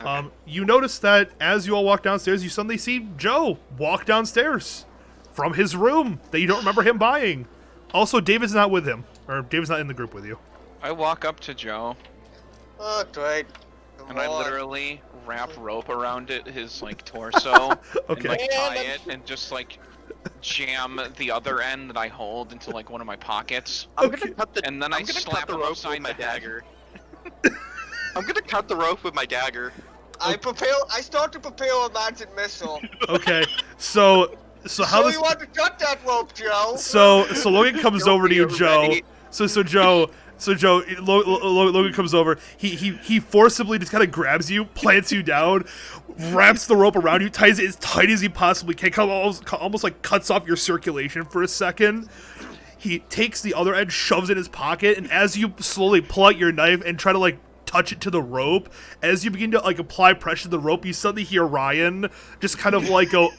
Okay. You notice that as you all walk downstairs, you suddenly see Joe walk downstairs from his room that you don't remember him buying. Also, David's not with him, or David's not in the group with you. I walk up to Joe, Oh, great. and I literally wrap rope around his like torso, Okay. and like tie it, and just like jam the other end that I hold into like one of my pockets, I'm gonna cut the. and then I'm I gonna slap cut the him rope upside with my the head. dagger. I'm gonna cut the rope with my dagger. I start to prepare a magic missile. Okay, so how So this? you want to cut that rope, Joe? So Logan comes over to you, Joe. Ready. Logan comes over. He forcibly just kind of grabs you, plants you down, wraps the rope around you, ties it as tight as he possibly can, almost like cuts off your circulation for a second. He takes the other end, shoves it in his pocket, and as you slowly pull out your knife and try to like touch it to the rope, as you begin to like apply pressure to the rope, you suddenly hear Ryan just kind of like go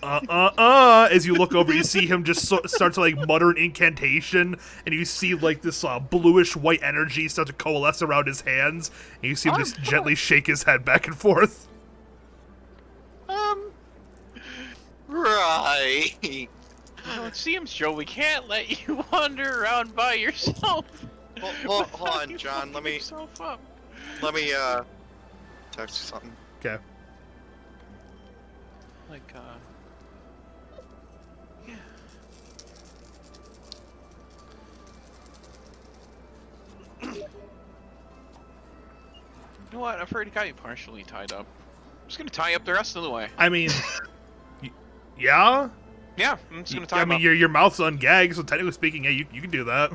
as you look over. You see him just start to like mutter an incantation, and you see like this bluish white energy start to coalesce around his hands, and you see him just gently shake his head back and forth. Right. Well, it seems, Joe, we can't let you wander around by yourself. Hold on, John. Let me Yourself up. text you something. Okay. Like, yeah. You know what? I've already got you partially tied up. I'm just gonna tie you up the rest of the way. I mean, yeah. Yeah, I'm just gonna tie I him mean, up. your mouth's ungagged, so technically speaking, yeah, you can do that.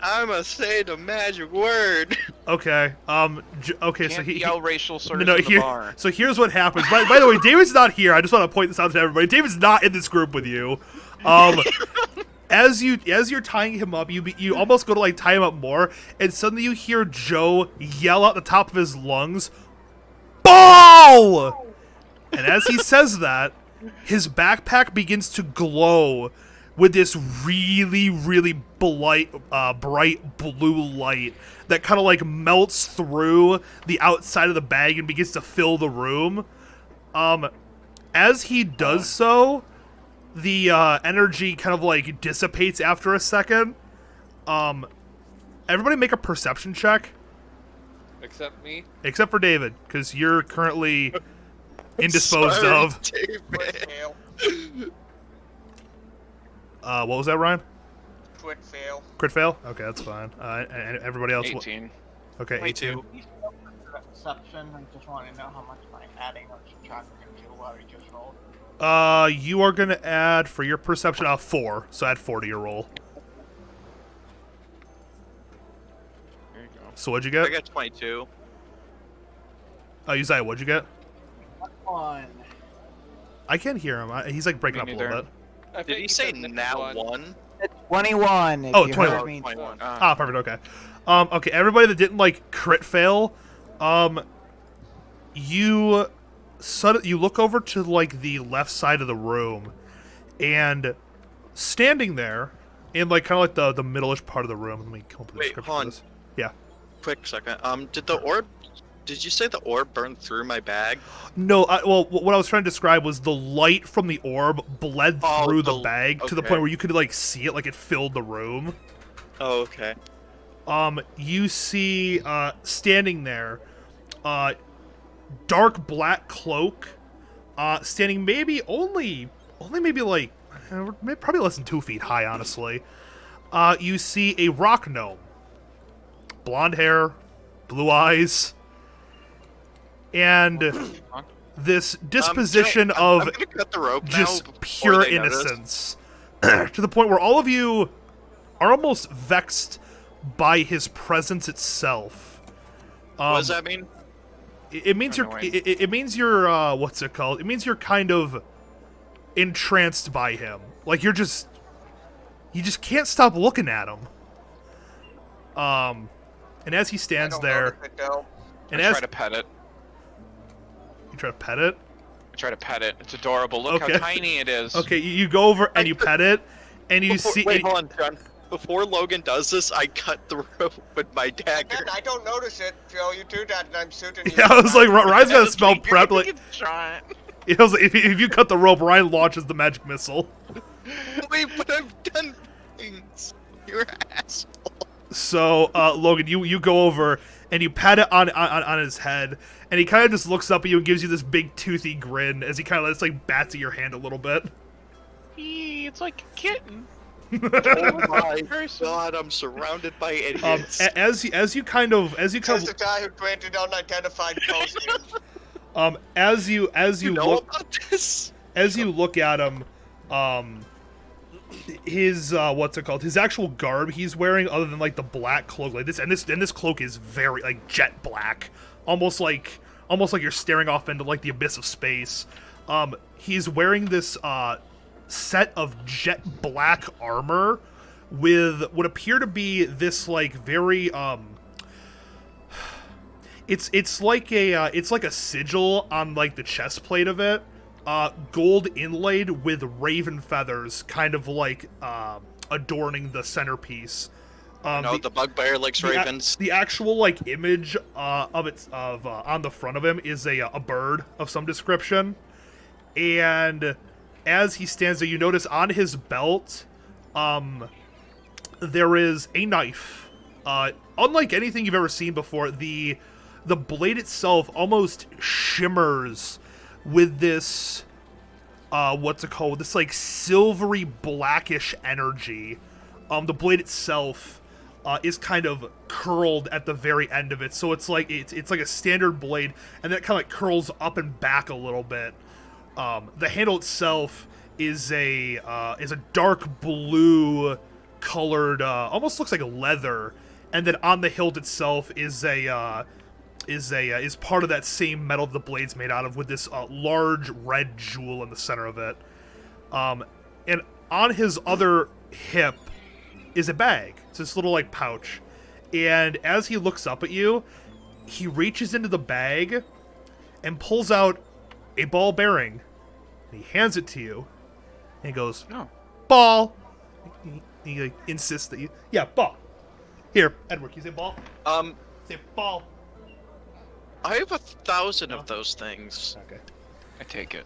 I'ma say the magic word. Okay. Okay. So Can't he yell racial slurs no, in the here, bar. so here's what happens. By the way, David's not here. I just want to point this out to everybody. David's not in this group with you. As you're tying him up, you almost go to like tie him up more, and suddenly you hear Joe yell out the top of his lungs, "Ball!" And as he says that, his backpack begins to glow with this really, really bright blue light that kind of like melts through the outside of the bag and begins to fill the room. As he does so, the energy kind of like dissipates after a second. Everybody make a perception check. Except me. Except for David, because you're currently indisposed Sorry, of. David. What was that, Ryan? crit fail. Crit fail? Okay, that's fine. And everybody else? 18. Okay, 18. Perception. I just want to know how much am I adding or subtracting to what we just rolled. You are gonna add for your perception 4, so add 4 to your roll. There you go. So what'd you I get? got 22. Uzziah, what'd you get? 1. I can't hear him. He's like breaking Me up a little neither. bit. Did he say now 1? It's 21. If Oh, you 21. heard me. 21. Perfect. Okay. Okay. Everybody that didn't like crit fail, you look over to like the left side of the room, and standing there in like kind of like the middle-ish part of the room. Let me come up with a Wait, description hold for on. this. Yeah. Quick second. Did you say the orb burned through my bag? No. Well, what I was trying to describe was the light from the orb bled through the the- bag to the okay. point where you could like see it, like it filled the room. Oh, okay. You see, standing there, dark black cloak, standing maybe only maybe like, probably less than 2 feet high, honestly. You see a rock gnome. Blonde hair, blue eyes, and this disposition I'm of gonna cut the rope just now before pure they notice. innocence. To the point where all of you are almost vexed by his presence itself. What does that mean? It means you're. Annoying. It means you're. What's it called? It means you're kind of entranced by him. Like you just can't stop looking at him. And as he I stands don't there, notice it, though. and I as try to pet it. you try to pet it. I try to pet it. It's adorable. Look Okay. how tiny it is. Okay, you go over and you pet it, and you see. Wait, hold on, John. Before Logan does this, I cut the rope with my dagger. Again, I don't notice it, Joe. You do that, and I'm shooting you. Yeah, I was like, Ryan's got to spell prep. Like, It's giant. it was like, if you cut the rope, Ryan launches the magic missile. Wait, but I've done things. You're an asshole. So, Logan, you go over and you pat it on his head, and he kind of just looks up at you and gives you this big toothy grin as he kind of just like bats at your hand a little bit. It's like a kitten. Oh my god, I'm surrounded by idiots. As you kind of Says the guy who created unidentified posters. as you you know look about this? as you look at him, his what's it called? His actual garb he's wearing, other than like the black cloak, like this, and this cloak is very like jet black, almost like you're staring off into like the abyss of space. He's wearing this set of jet black armor with what appear to be this like very it's like a sigil on like the chest plate of it, gold inlaid with raven feathers, kind of like adorning the centerpiece. No, the bugbear likes ravens. The actual like image of on the front of him is a bird of some description, and as he stands there, you notice on his belt, there is a knife. Unlike anything you've ever seen before, the blade itself almost shimmers with this, what's it called? This like silvery blackish energy. The blade itself is kind of curled at the very end of it, so it's like a standard blade, and then it kind of like curls up and back a little bit. The handle itself is a dark blue colored, almost looks like leather, and then on the hilt itself is part of that same metal the blade's made out of, with this large red jewel in the center of it. And on his other hip is a bag. It's this little like pouch, and as he looks up at you, he reaches into the bag and pulls out a ball bearing. He hands it to you, and he goes, Oh. "Ball." He like, insists that you, yeah, ball. Here, Edward, can you say ball? Say ball. I have 1,000 of those things. Okay. I take it.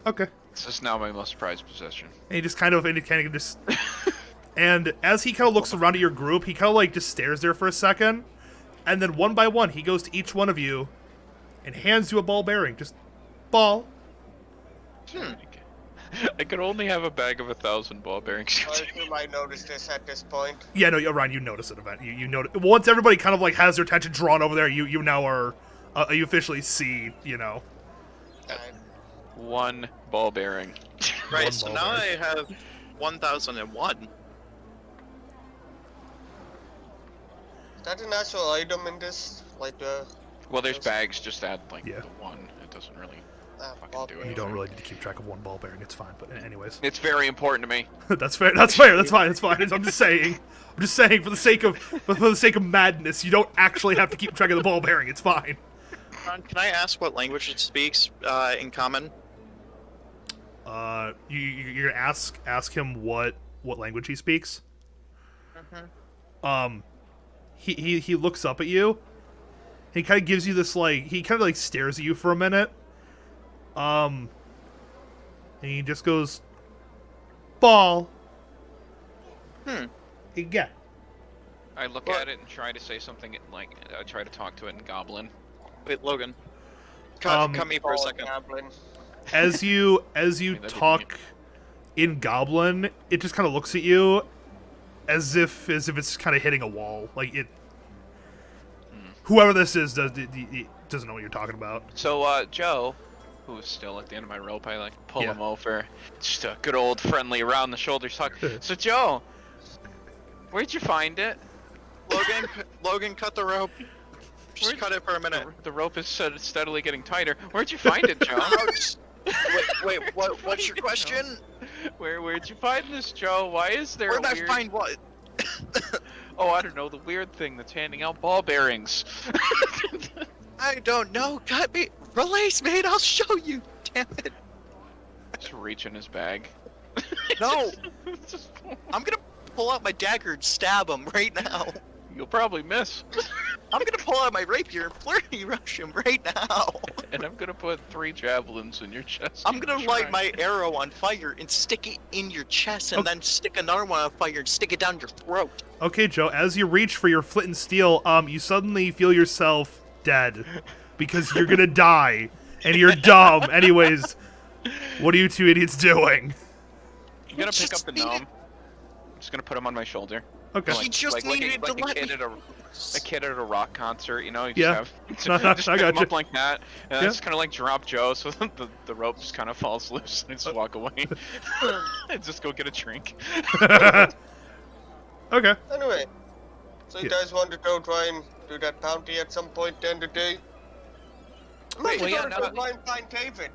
Okay. This is now my most prized possession. And he just kind of just, and as he kind of looks around at your group, he kind of like just stares there for a second, and then one by one, he goes to each one of you, and hands you a ball bearing. Just ball. I I could only have a bag of 1,000 ball bearings. I assume I noticed this at this point. Yeah, no, Ryan, you notice it. Event. You notice once everybody kind of like has their attention drawn over there. You now are you officially see. Alright. 1 ball bearing. Right, One so ball now bearing. I have 1,001. Is that an actual item in this? Like the... Well, there's bags. Just add like Yeah. the 1. It doesn't really. ball do it. You bearing. don't really need to keep track of 1 ball bearing. It's fine. But anyways, It's very important to me. that's fair. That's fair. That's fine. It's fine. I'm just saying. I'm just saying for the sake of madness, you don't actually have to keep track of the ball bearing. It's fine. Ron, can I ask what language it speaks in common? You're gonna ask him what language he speaks. Mhm. He looks up at you. He kind of gives you this he kind of stares at you for a minute. And he just goes, ball. Yeah. I look at it and try to say something like I try to talk to it in Goblin. Wait, Logan. Cut me for a Ball second. goblin. As you that'd be talk in Goblin, it just kind of looks at you as if it's kind of hitting a wall. Like it. Whoever this is doesn't know what you're talking about. So, Joe, who is still at the end of my rope, I pull him over. Just a good old friendly around the shoulders talk. So, Joe, where'd you find it? Logan, cut the rope. Just cut it for a minute. The rope is steadily getting tighter. Where'd you find it, Joe? Ouch. Wait, what's your question? Where'd you find this, Joe? Why is there Where'd a I weird... find what? Oh, I don't know, the weird thing that's handing out ball bearings. I don't know. Cut me. Release me and I'll show you. Damn it. Just reach in his bag. No. I'm gonna pull out my dagger and stab him right now. You'll probably miss. I'm gonna pull out my rapier and flirty rush him right now. And I'm gonna put 3 javelins in your chest. I'm gonna light my arrow on fire and stick it in your chest, and then stick another one on fire and stick it down your throat. Okay, Joe. As you reach for your flint and steel, you suddenly feel yourself dead because you're gonna die, and you're dumb. Anyways, what are you 2 idiots doing? I'm gonna pick up the gnome. I'm just gonna put him on my shoulder. Okay. He just needed to let me. A kid at a rock concert, you know, you Yeah. just No, have just I pick him gotcha. up like that, and Yeah. it's kind of like drop Joe, so the rope just kind of falls loose and I just walk away. And just go get a drink. Okay. Anyway, so you Yeah. guys want to go try and do that bounty at some point at the end of the day? I'm Wait, actually well, yeah, gonna no, go try and find David.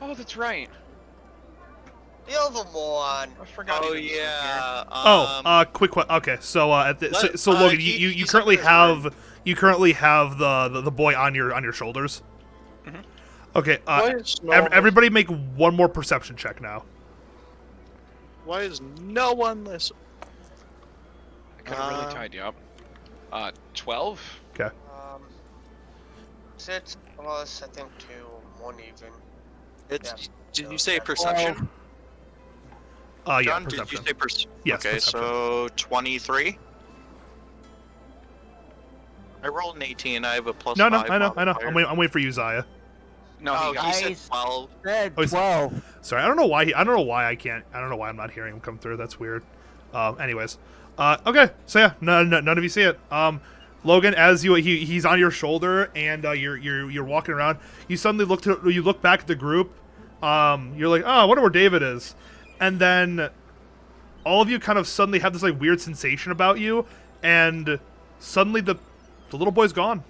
Oh, that's right. The other moron. I forgot. Oh he was here. yeah. Quick question. Okay, so so Let- Logan, he- you he's currently up his have the boy on your shoulders. Mhm. Okay. Why is no one Everybody make one more perception check now. Why is no one listening? I could have really tied you up. 12? Okay. 6 plus, I think 2, 1 even. It's. Did you So say that's perception? Yeah, John, did perception. you say perception? Yes, Okay, perception. so 23. I rolled an 18. I have a plus No, 5. I know. modifier. I'm waiting for you, Zaya. No, Oh, he got he said Nice. 12. Said Oh, he's- 12. Sorry, I don't know why I don't know why I'm not hearing him come through. That's weird. Anyways. Okay. So yeah, none of you see it. Logan, as he's on your shoulder and you're walking around, you suddenly look back at the group. You're like, oh, I wonder where David is, and then all of you kind of suddenly have this weird sensation about you, and suddenly the little boy's gone.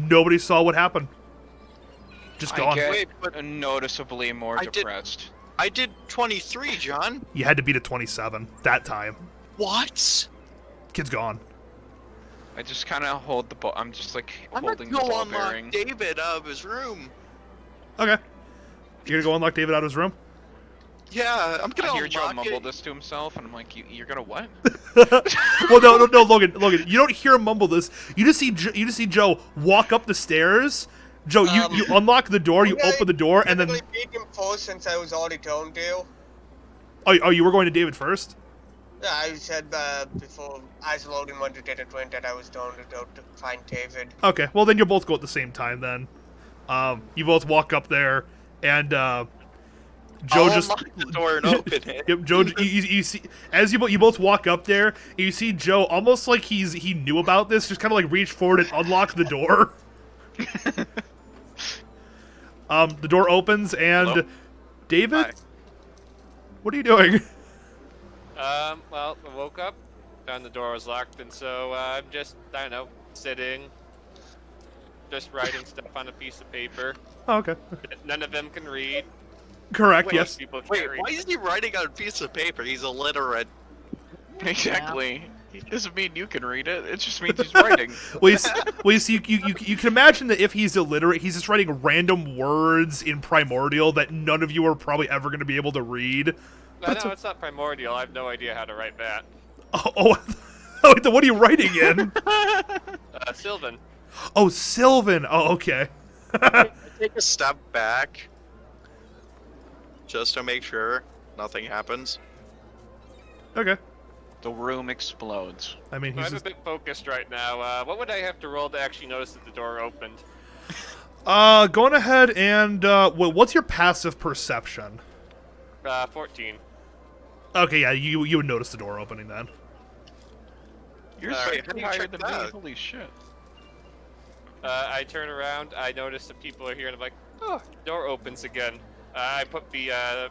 Nobody saw what happened. Just I gone. get Wait, but- noticeably more I did- depressed. I did 23, John. You had to beat a 27 that time. What? Kid's gone. I just kind of hold the ball. I'm just I'm holding gonna the go ball unlock bearing. David out of his room. Okay. You're gonna go unlock David out of his room? Yeah, I'm gonna I hear Joe unlock mumble it. this to himself, and I'm like, you're gonna what? Well, no, Logan, you don't hear him mumble this. You just see Joe walk up the stairs. Joe, you unlock the door, you Okay, open the door, and then Technically beat him first since I was already told to. oh, you were going to David first. Yeah, I said before as Logan went to get a twin that I was told to go to find David. Okay, well then you'll both go at the same time then. You both walk up there, and Joe I'll just unlock the door and open it. Yep, Joe. You see, as you both walk up there, and you see Joe almost like he knew about this, just kind of like reach forward and unlock the door. The door opens, and Hello? David, Hi. what are you doing? Well, I woke up, found the door was locked, and so I'm just, I don't know, sitting, just writing stuff on a piece of paper. Oh, okay, None of them can read. correct. Most Yes. people can't Wait, read. why is he writing on a piece of paper? He's illiterate. Exactly. It doesn't mean you can read it. It just means he's writing. Well, you see, you can imagine that if he's illiterate, he's just writing random words in Primordial that none of you are probably ever going to be able to read. No, it's not primordial. I have no idea how to write that. Oh, then what are you writing in? Sylvan. Oh, Sylvan. Oh, okay. Take a step back, just to make sure nothing happens. Okay. The room explodes. I mean, he's I'm just... a bit focused right now. What would I have to roll to actually notice that the door opened? Going ahead and, what's your passive perception? 14. Okay, yeah, you would notice the door opening then. You're Alright, so how do you higher check than that me. out? Holy shit. I turn around, I notice some people are here, and I'm like, oh, door opens again. I put the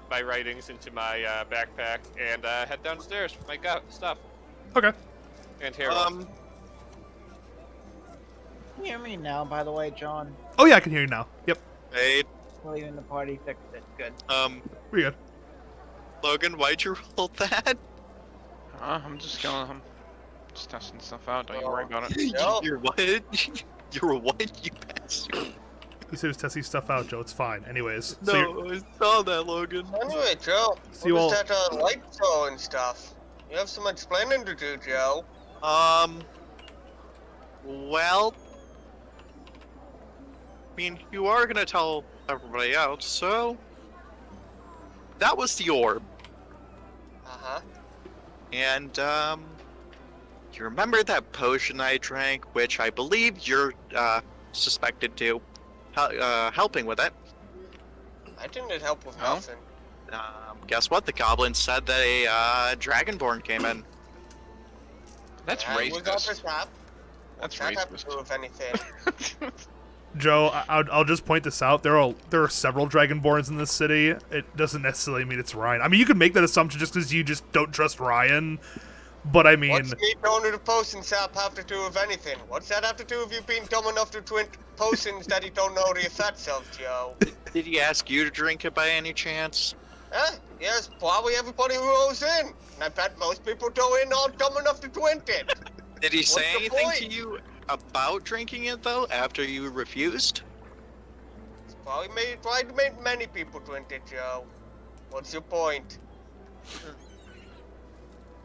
my writings into my backpack and head downstairs for my stuff. Okay. And Harold. Can you hear me now, by the way, John? Oh, yeah, I can hear you now. Yep. Hey, Leaving the party fixed it. Good. We're good. Logan, why'd you roll that? I'm just testing stuff out. Don't you worry about it. Yo. You're what? You're what, you bastard? You say he was testing stuff out, Joe. It's fine. Anyways. So No, I saw that, Logan. Anyway, Joe, See, what was well- that light show and stuff? You have some explaining to do, Joe. Well, I mean, you are gonna tell everybody else, so that was the orb. Uh-huh. And, you remember that potion I drank, which I believe you're, suspected to, helping with it? I didn't help with No? nothing. Guess what? The goblin said that a, Dragonborn came in. That's Yeah, we got the racist. top. That's That have to racist. do with anything. Joe, I'll just point this out. There are several Dragonborns in this city. It doesn't necessarily mean it's Ryan. I mean, you could make that assumption just because you just don't trust Ryan. But I mean, What's me going to the potion shop have to do with anything? What's that have to do with you being dumb enough to drink potions that you don't know the effects of, Joe? Did he ask you to drink it by any chance? Huh? Yes, probably everybody who goes in. And I bet most people go in all dumb enough to drink it. Did he say the anything to point? you about drinking it, though, after you refused? It's probably tried to make many people drink it, Joe. What's your point?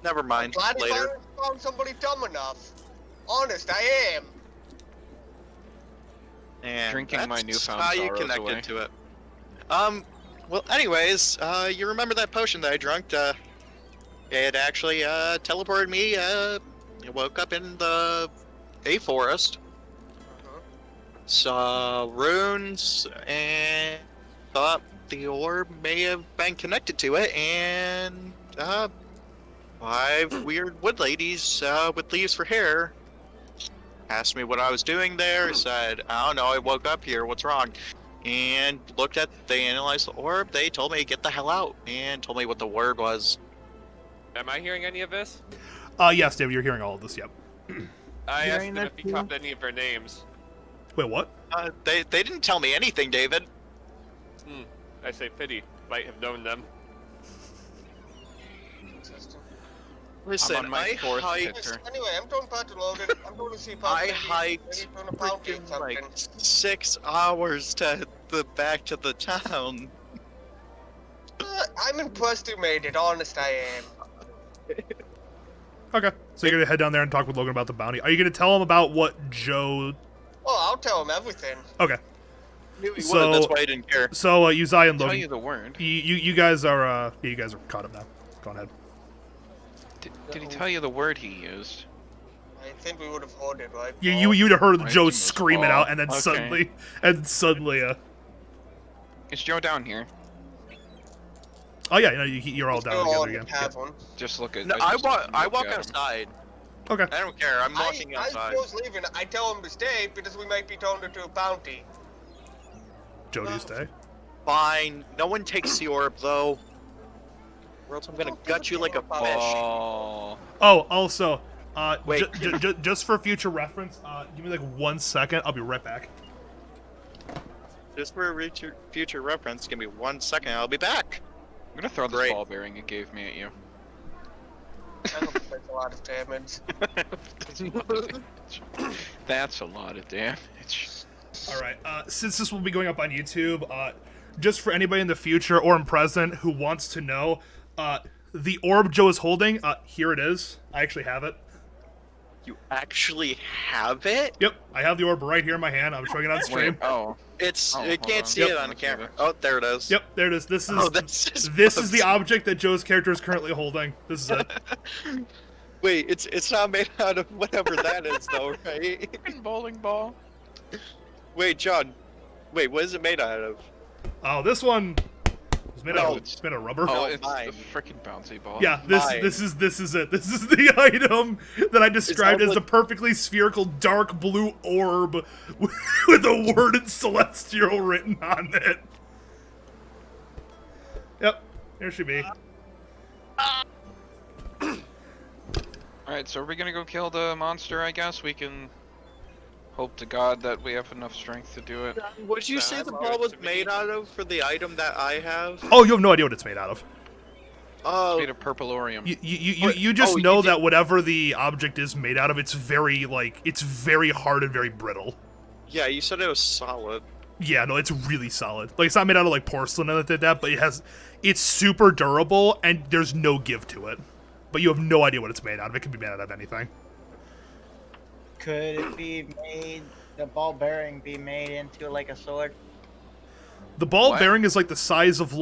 Never mind. Glad he Later. finally found somebody dumb enough. Honest, I am. And Drinking my that's newfound how you sorrows connected away. to it. Well, anyways, you remember that potion that I drank? It actually teleported me. I woke up in a forest, saw runes, and thought the orb may have been connected to it, and 5 weird wood ladies with leaves for hair asked me what I was doing there. Said, I don't know, I woke up here, what's wrong? And they analyzed the orb, they told me to get the hell out, and told me what the word was. Am I hearing any of this? yes, David, you're hearing all of this. Yep. I asked Hearing them that if he too? caught any of their names. Wait, what? They didn't tell me anything, David. I say pity. Might have known them. Listen, on my I fourth hiked, hit. Anyway, I'm going back to Logan. I'm going to see I maybe hiked he's doing a bounty or freaking something. like 6 hours to back to the town. I'm impressed you made it, honest I am. Okay. So you're gonna head down there and talk with Logan about the bounty. Are you gonna tell him about what Joe? Well, I'll tell him everything. Okay. Knew he So- would, that's why I didn't care. So Uzziah and Tell Logan, you the word. you guys are you guys are caught up now. Go ahead. Did he tell you the word he used? I think we would have heard it, right? You'd have heard I Joe assume it was screaming Paul. out, and then Okay. suddenly, Is Joe down here? Oh yeah, you're all down together again. Have one. Just look at. No, just I look walk at him. outside. Okay. I don't care. I'm walking As outside. Joe's leaving, I tell him to stay because we might be turned into a bounty. Joe, do you stay? Fine. No one takes the orb though. Or else I'm gonna gut you like a fish. Oh. Oh, also, Wait. just for future reference, give me like 1 second. I'll be right back. Just for future reference, give me 1 second. I'll be back. I'm gonna throw this Great. ball bearing it gave me at you. I hope it takes a lot of damage. That's a lot of damage. All right. Since this will be going up on YouTube, just for anybody in the future or in present who wants to know, the orb Joe is holding, here it is. I actually have it. You actually have it? Yep, I have the orb right here in my hand. I'm showing it on stream. Wait, oh. It's Oh, you hold can't on. see Yep. it on the camera. Oh, there it is. Yep, there it is. This is Oh, that's just this is the object that Joe's character is currently holding. This is it. Wait, it's not made out of whatever that is though, right? Fucking bowling ball. Wait, John. Wait, what is it made out of? Oh, this one was made No, out. It's made of rubber. Oh, it's mine. a freaking bouncy ball. Yeah, Mine. this is it. This is the item that I described as like- the perfectly spherical dark blue orb with a word in celestial written on it. Yep, there she be. Alright, so are we gonna go kill the monster, I guess? We can hope to God that we have enough strength to do it. What did you say the ball was made out of for the item that I have? Oh, you have no idea what it's made out of. Oh, Made of purpleorium. You just Oh, you know did- that whatever the object is made out of, it's very hard and very brittle. yeah, you said it was solid. Yeah, no, it's really solid. Like, it's not made out of like porcelain and that, but it's super durable and there's no give to it. But you have no idea what it's made out of. It can be made out of anything. Could it be made, the ball bearing be made into like a sword? The ball What? bearing is like the size of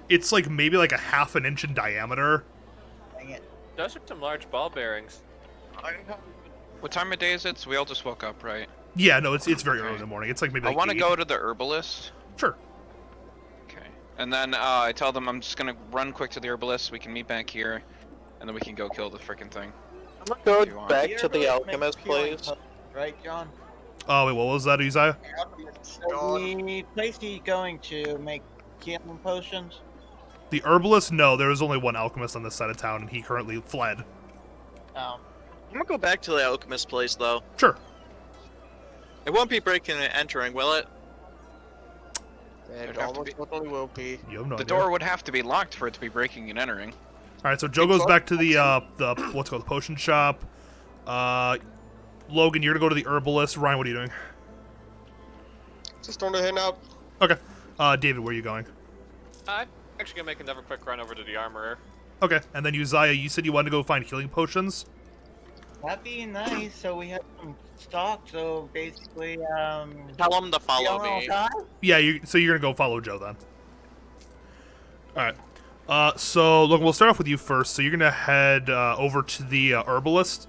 it's like maybe like a half an inch in diameter. Dang it. Those are some large ball bearings. What time of day is it? So we all just woke up, right? Yeah, no, it's very early in the morning. It's like maybe I like want to 8. go to the herbalist. Sure. Okay. And then I tell them I'm just gonna run quick to the herbalist. We can meet back here, and then we can go kill the freaking thing. I'm gonna If you go want. back The to the herbalist makes alchemist healing place. potions, right, John? Oh wait, what was that, Uzziah? So the place he's going to make healing potions. The herbalist? No, there is only one alchemist on this side of town, and he currently fled. Oh, I'm gonna go back to the alchemist place though. Sure. It won't be breaking and entering, will it? It It'd have to almost be- certainly will be. You have no The idea. door would have to be locked for it to be breaking and entering. All right, so Joe goes back to the what's it called, the potion shop. Logan, you're gonna go to the herbalist. Ryan, what are you doing? Just on the head out. Okay. David, where are you going? I'm actually gonna make another quick run over to the armorer. Okay, and then Uzziah, you said you wanted to go find healing potions. that'd be nice. So we have some stock. So basically, Tell them to follow y'all me. die? Yeah, so you're gonna go follow Joe then. All right. So look, we'll start off with you first. So you're gonna head over to the herbalist.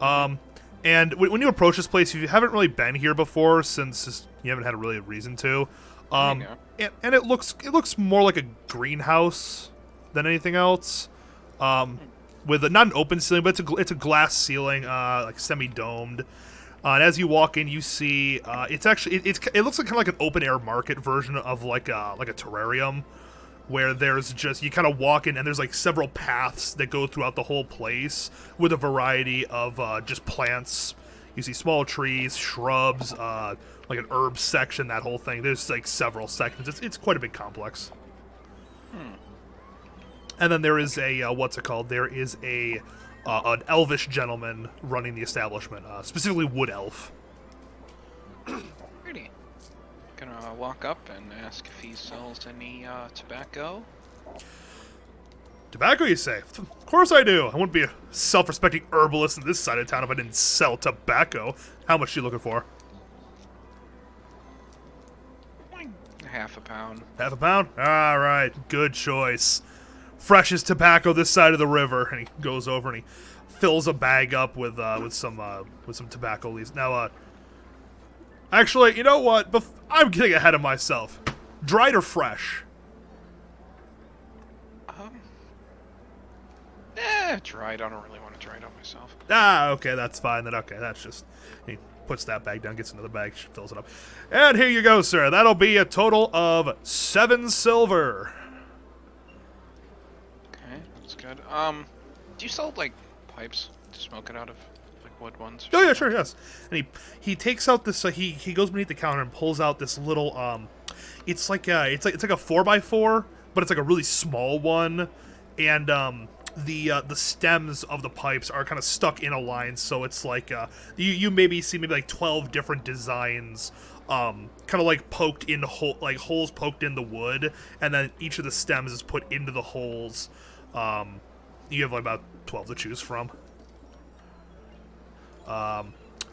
And when you approach this place, if you haven't really been here before, since you haven't had really a reason to, There you go. and it looks more like a greenhouse than anything else. With not an open ceiling, but it's a glass ceiling, like semi-domed. And as you walk in, you see it's actually it looks like kind of like an open air market version of like a terrarium, where there's just you kind of walk in and there's like several paths that go throughout the whole place with a variety of just plants. You see small trees, shrubs, like an herb section, that whole thing. There's like several sections. It's quite a big complex. And then there is a what's it called? There is a an elvish gentleman running the establishment, specifically wood elf. Pretty. Gonna walk up and ask if he sells any tobacco. Tobacco, you say? Of course I do. I wouldn't be a self-respecting herbalist in this side of town if I didn't sell tobacco. How much are you looking for? Half a pound. Half a pound? All right, good choice. Freshest tobacco this side of the river. And he goes over and he fills a bag up with some tobacco leaves. Now, actually, you know what? I'm getting ahead of myself. Dried or fresh? Dried. I don't really want to dry it out myself. Ah, okay, that's fine then. Okay, that's just... He puts that bag down, gets another bag, fills it up. And here you go, sir. That'll be a total of 7 silver. Okay, that's good. Do you sell, like, pipes to smoke it out of? Like, wood ones? Oh, yeah, sure, yes. And he takes out this... he goes beneath the counter and pulls out this little... It's like a 4x4, but it's like a really small one. And, the stems of the pipes are kind of stuck in a line, so it's like you maybe see like 12 different designs, kind of like poked in holes poked in the wood, and then each of the stems is put into the holes. You have like about 12 to choose from.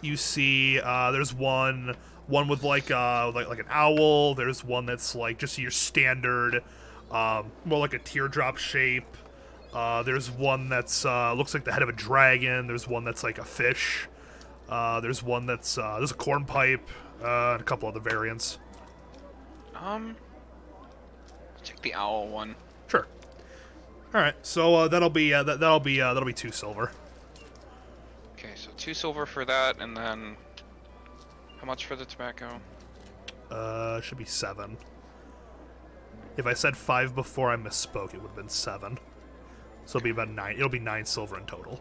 You see, there's one with like an owl. There's one that's like just your standard, more like a teardrop shape. There's one that's looks like the head of a dragon. There's one that's like a fish. There's one that's there's a corn pipe, and a couple other variants. Take the owl one. Sure. All right, so that'll be 2 silver. Okay, so 2 silver for that, and then how much for the tobacco? Should be 7. If I said 5 before, I misspoke. It would have been 7. So it'll be about 9. It'll be 9 silver in total.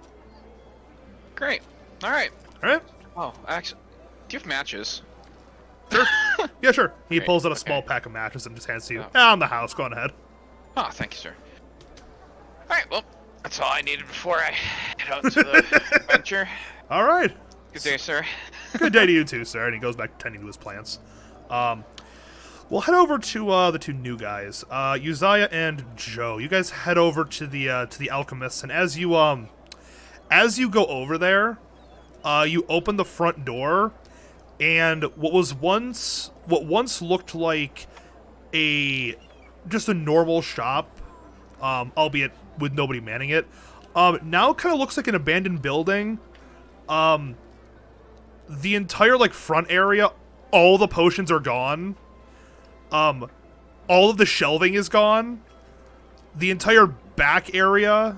Great. All right. All right. Oh, actually, do you have matches? Sure. Yeah, sure. He Great, pulls out a okay. small pack of matches and just hands to you. Oh. On the house. Go on ahead. Oh, thank you, sir. All right. Well, that's all I needed before I head out to the adventure. All right. Good day, sir. Good day to you too, sir. And he goes back tending to his plants. We'll head over to the 2 new guys, Uzziah and Joe. You guys head over to the alchemist, and as you go over there, you open the front door, and what once looked like just a normal shop, albeit with nobody manning it, now kind of looks like an abandoned building. The entire like front area, all the potions are gone. All of the shelving is gone. The entire back area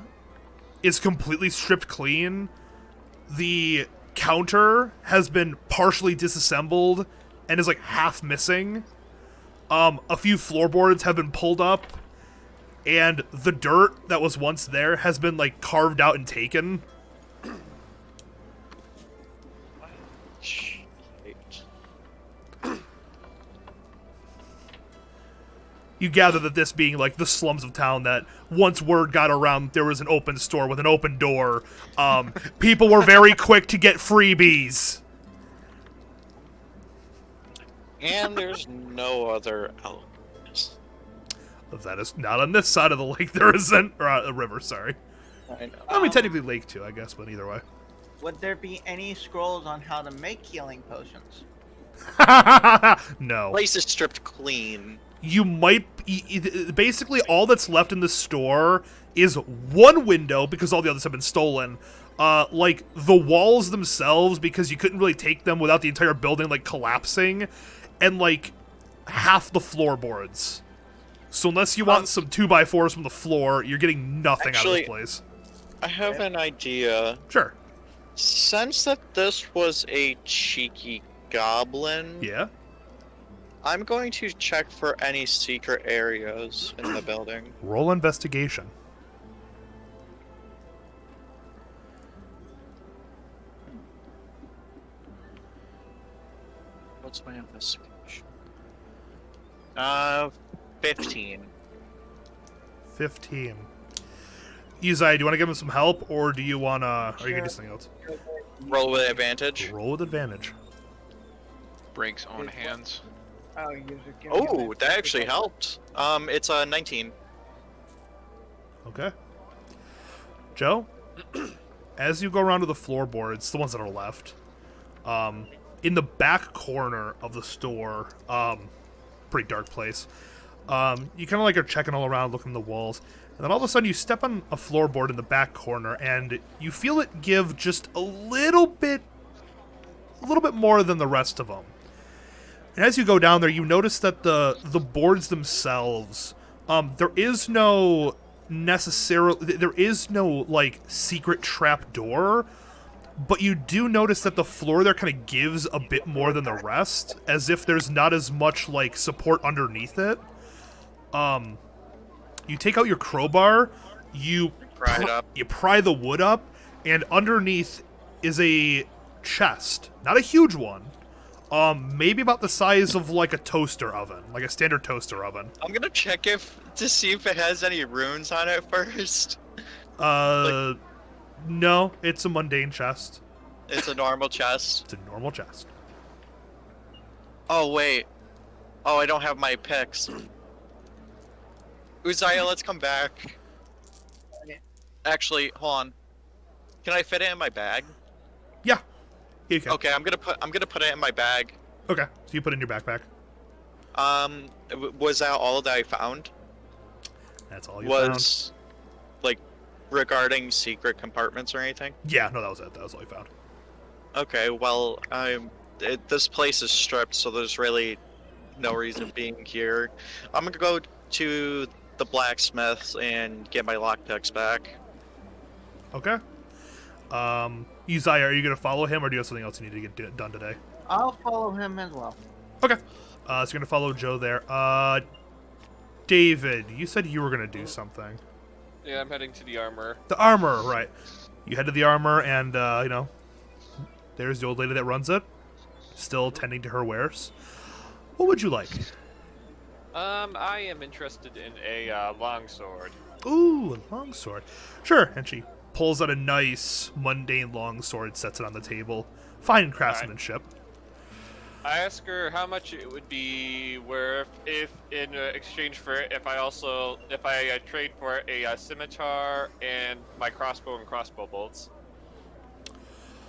is completely stripped clean. The counter has been partially disassembled and is like half missing. A few floorboards have been pulled up, and the dirt that was once there has been like carved out and taken. You gather that this being like the slums of town, that once word got around there was an open store with an open door, people were very quick to get freebies. And there's no other alchemists. That is not on this side of the lake. There isn't, or a river. Sorry. I know. I mean, technically lake too, I guess, but either way. Would there be any scrolls on how to make healing potions? No. Place is stripped clean. You might basically all that's left in the store is one window because all the others have been stolen. Like the walls themselves, because you couldn't really take them without the entire building like collapsing, and like half the floorboards. So unless you want some 2x4s from the floor, you're getting nothing out of this place. I have an idea. Sure. Since that this was a cheeky goblin, Yeah. I'm going to check for any secret areas in the building. Roll investigation. What's my investigation? 15. 15. Uzziah, do you want to give him some help, or do you want to... Are you going to do something else? Roll with advantage. Roll with advantage. Breaks own hands. Oh, user give Oh, that actually helped. It's a 19. Okay. Joe, as you go around to the floorboards, the ones that are left, in the back corner of the store, pretty dark place, you kind of like are checking all around, looking at the walls, and then all of a sudden you step on a floorboard in the back corner, and you feel it give just a little bit more than the rest of them. And as you go down there, you notice that the boards themselves, there is no like secret trap door, but you do notice that the floor there kind of gives a bit more than the rest, as if there's not as much like support underneath it. You take out your crowbar, you Pry it up. you pry the wood up, and underneath is a chest, not a huge one. Maybe about the size of like a toaster oven, like a standard toaster oven. I'm gonna check to see if it has any runes on it first. No, it's a mundane chest. It's a normal chest. It's a normal chest. Oh wait. Oh, I don't have my picks. Uzziah, let's come back. Actually, hold on. Can I fit it in my bag? Yeah, you can. Okay, I'm gonna put it in my bag. Okay, so you put it in your backpack. Was that all that I found? That's all you found. Like, regarding secret compartments or anything? Yeah, no, that was it. That was all you found. Okay, well, this place is stripped, so there's really no reason being here. I'm gonna go to the blacksmiths and get my lockpicks back. Okay. Uzziah, are you gonna follow him, or do you have something else you need to get done today? I'll follow him as well. Okay. So you're gonna follow Joe there. David, you said you were gonna do something. Yeah, I'm heading to the armor. The armor, right. You head to the armor, and, there's the old lady that runs it, still tending to her wares. What would you like? I am interested in a longsword. Ooh, a longsword. Sure, and she pulls out a nice, mundane longsword, sets it on the table. Fine craftsmanship. I ask her how much it would be worth if, in exchange for it, if I trade for a scimitar and my crossbow and crossbow bolts.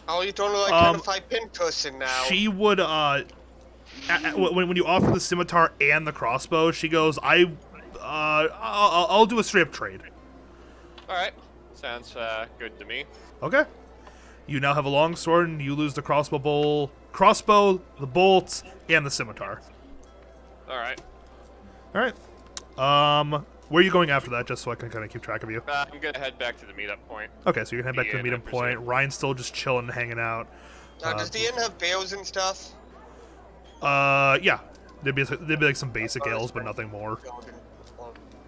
Oh, you don't look like kind of 5-pin person now. She would, when you offer the scimitar and the crossbow, she goes, I'll do a straight-up trade. Alright, sounds good to me. Okay. You now have a longsword, and you lose the crossbow, the bolts, and the scimitar. Alright. Alright. Where are you going after that, just so I can kind of keep track of you? I'm gonna head back to the meetup point. Okay, so you're gonna head back to the meetup point. Ryan's still just chilling and hanging out. Does the inn have bales and stuff? Yeah. There'd be like some basic ales, but nothing more.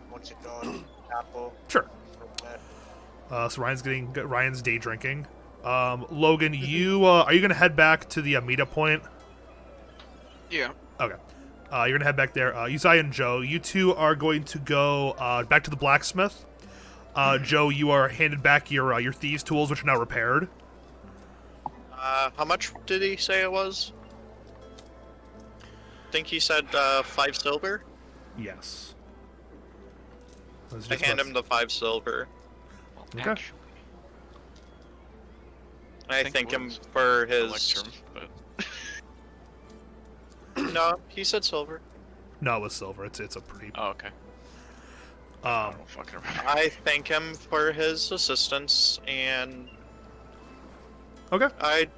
What's it called? Apple. Sure. So Ryan's day drinking. Logan, you are you gonna head back to the meetup point? Yeah. Okay. You're gonna head back there. Uzziah and Joe, you two are going to go back to the blacksmith. Joe, you are handed back your thieves' tools, which are now repaired. How much did he say it was? I think he said 5 silver. Yes. I hand him the 5 silver. Okay. I thank him for his. Electrum, but... No, he said silver. No, it was silver. It's a pretty. Oh, okay. I don't fucking remember. I thank him for his assistance, and Okay. I'd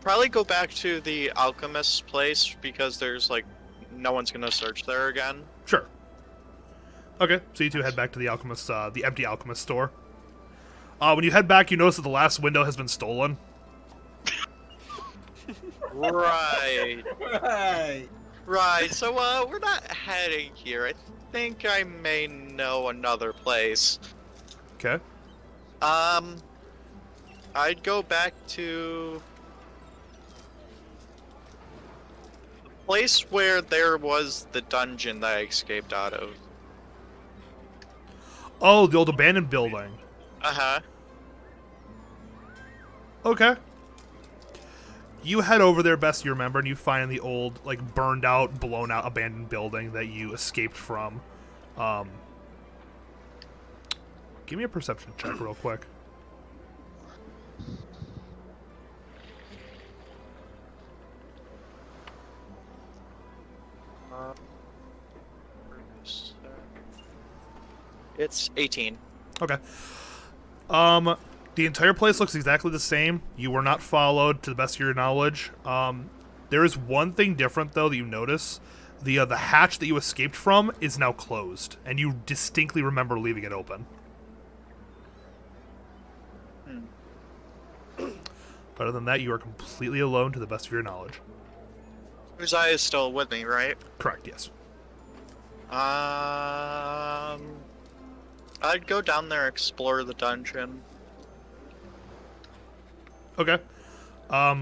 probably go back to the alchemist's place because there's like no one's gonna search there again. Sure. Okay, so you two head back to the alchemist, the empty alchemist store. When you head back, you notice that the last window has been stolen. Right. Right. Right. So we're not heading here. I think I may know another place. Okay. I'd go back to the place where there was the dungeon that I escaped out of. Oh, the old abandoned building. Uh-huh. Okay. You head over there best you remember, and you find the old, like, burned out, blown out, abandoned building that you escaped from. Give me a perception check real quick. It's 18. Okay. The entire place looks exactly the same. You were not followed, to the best of your knowledge. There is one thing different though that you notice. The hatch that you escaped from is now closed, and you distinctly remember leaving it open. But other than that, you are completely alone to the best of your knowledge. Uzai is still with me, right? Correct, yes. I'd go down there, explore the dungeon. Okay.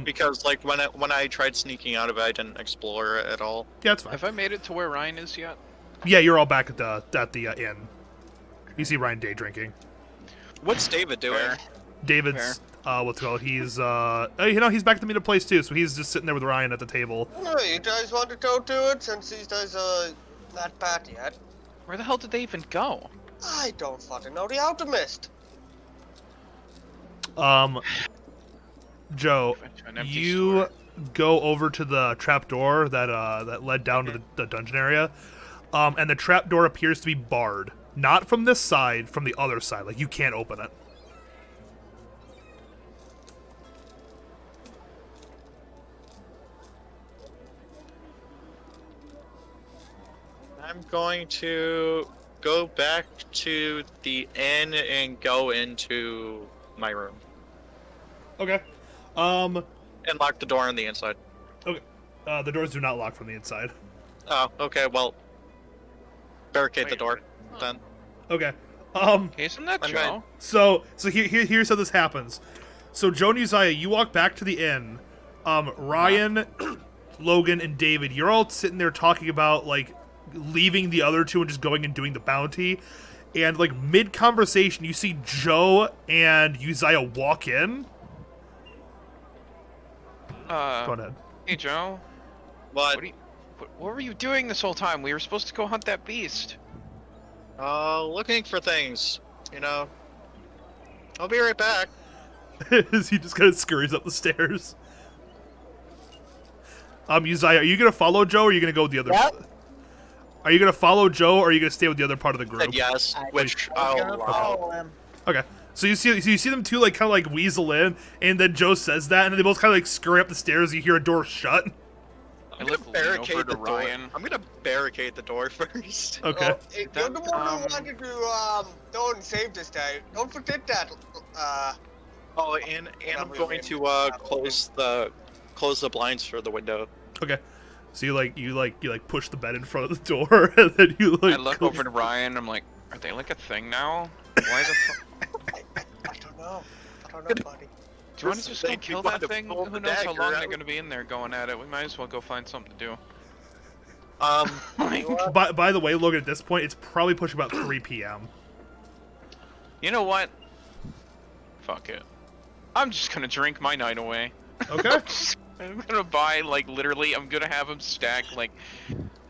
Because like when I tried sneaking out of it, I didn't explore it at all. Yeah, it's fine. Have I made it to where Ryan is yet? Yeah, you're all back at the inn. You see Ryan day drinking. What's David doing? Fair. David's what's it called? He's he's back at the meet place too, so he's just sitting there with Ryan at the table. Hey, you guys want to go to it since these guys are not back yet? Where the hell did they even go? I don't fucking know. The Alchemist. Joe, An empty you store. go over to the trapdoor that led down to the dungeon area, and the trapdoor appears to be barred. Not from this side, from the other side. Like, you can't open it. I'm going to go back to the inn and go into my room. Okay. And lock the door on the inside. Okay. The doors do not lock from the inside. Oh, okay, well, barricade the Wait, door, then. Okay. Isn't that I'm Joe? So here's how this happens. So Joe and Uzziah, you walk back to the inn. Ryan, Logan, and David, you're all sitting there talking about like leaving the other two and just going and doing the bounty. And like mid conversation, you see Joe and Uzziah walk in. Go ahead. Hey Joe. What? What were you doing this whole time? We were supposed to go hunt that beast. Looking for things, you know. I'll be right back. As he just kind of scurries up the stairs. Uzziah, are you gonna follow Joe or are you gonna go with the other? Yep. Are you gonna follow Joe or are you gonna stay with the other part of the group? Said yes, which I'm I'll gonna allow. follow him. Okay. So you see them two like kind of like weasel in, and then Joe says that, and then they both kind of like scurry up the stairs. You hear a door shut. I'm I gonna lean over barricade to the door. Ryan. I'm gonna barricade the door first. Okay. You're the one who wanted to go and save this guy. Don't forget that. Oh, and I'm going to close the blinds for the window. Okay. So you push the bed in front of the door, and then you like. I look over to Ryan. I'm like, are they like a thing now? Why the fuck? I don't know. Buddy. Do you want to just go Thank you, kill but that to thing? pull Who the knows how dagger long they're out. going to be in there going at it? We might as well go find something to do. By the way, Logan, at this point, it's probably pushing about 3 p.m. You know what? Fuck it. I'm just gonna drink my night away. Okay. I'm gonna buy like literally. I'm gonna have him stack like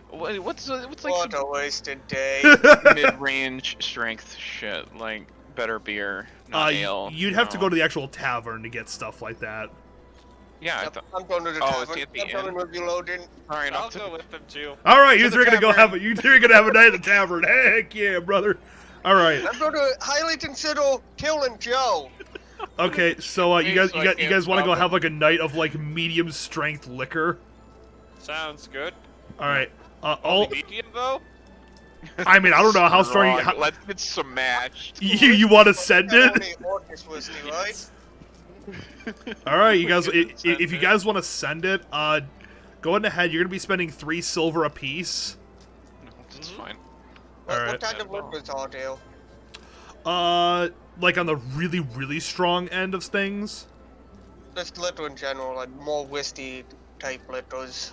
what's like What a wasted day. some mid-range strength shit, like better beer, not ale. You'd have to go to the actual tavern to get stuff like that. Yeah, I Yep, thought. I'm going to the Oh, tavern. is he at the I'm going inn? with you, Logan. All right, I'll go with them too. All right, you To the three are gonna go tavern. you three are gonna have a night at the tavern. Heck yeah, brother. All right. I'm going to highly consider killing Joe. Okay, so you guys Seems like you guys want to go improbable. have like a night of like medium strength liquor? Sounds good. All right. All Medium though? I mean, I don't know how strong you, Wrong. Let's get smashed. you want to send it. Only Orcus whiskey, right? All right, you guys. We'll get it If you sent guys want to send it, go ahead. You're gonna be spending 3 silver apiece. No, it's fine. What Alright. kind of liquors are there? Like on the really really strong end of things. Just liquor in general, like more whiskey type liquors.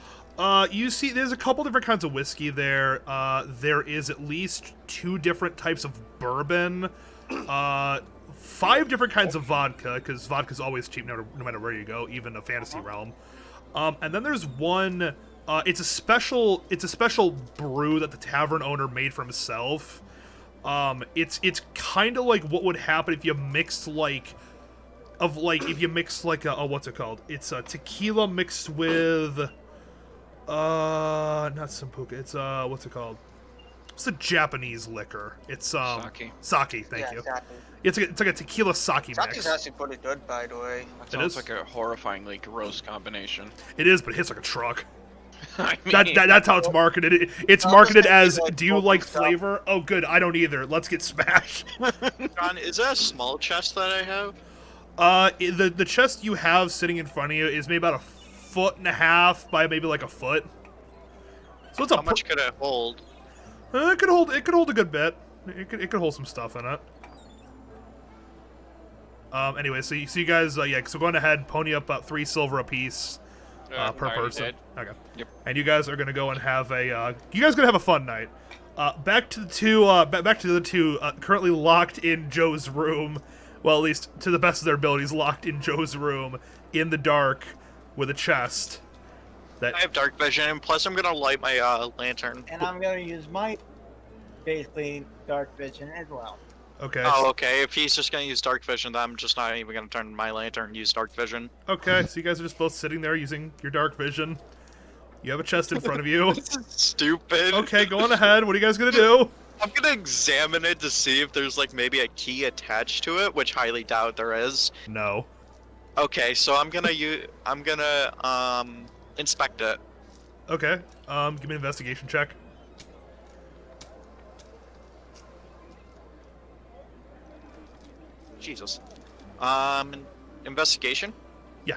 You see, there's a couple different kinds of whiskey there. There is at least 2 different types of bourbon. 5 different kinds of vodka, because vodka's always cheap no matter where you go, even a fantasy realm. And then there's one. It's a special brew that the tavern owner made for himself. It's kind of like what would happen if you mixed like a what's it called? It's a tequila mixed with not Sambuca. It's what's it called? It's a Japanese liquor. It's Sake. Sake. Thank Yeah, you. exactly. It's like a tequila sake Sake's mix. actually pretty good, by the way. That It sounds is? like a horrifyingly gross combination. It is, but it hits like a truck. I mean, That's how it's marketed. It's I was marketed thinking, as, like, do you local like stuff. flavor? Oh, good. I don't either. Let's get smashed. John, is that a small chest that I have? The chest you have sitting in front of you is maybe about 1.5 feet by maybe like a foot. So it's How much could it hold? It could hold a good bit. It could hold some stuff in it. Anyway, so you guys, so go on ahead, pony up about 3 silver apiece per I already person. did. Okay. Yep. And you guys are gonna go and have a, you guys are gonna have a fun night. Back to the two, currently locked in Joe's room. Well, at least to the best of their abilities, locked in Joe's room in the dark with a chest. That I have dark vision, and plus I'm gonna light my lantern. And I'm gonna use my basically dark vision as well. okay. Oh, okay. If he's just gonna use dark vision, then I'm just not even gonna turn my lantern and use dark vision. Okay, so you guys are just both sitting there using your dark vision. You have a chest in front of you. This is stupid. Okay, go on ahead. What are you guys gonna do? I'm gonna examine it to see if there's like maybe a key attached to it, which highly doubt there is. No. Okay, so I'm gonna inspect it. Okay. Give me an investigation check. Jesus. Investigation? Yeah.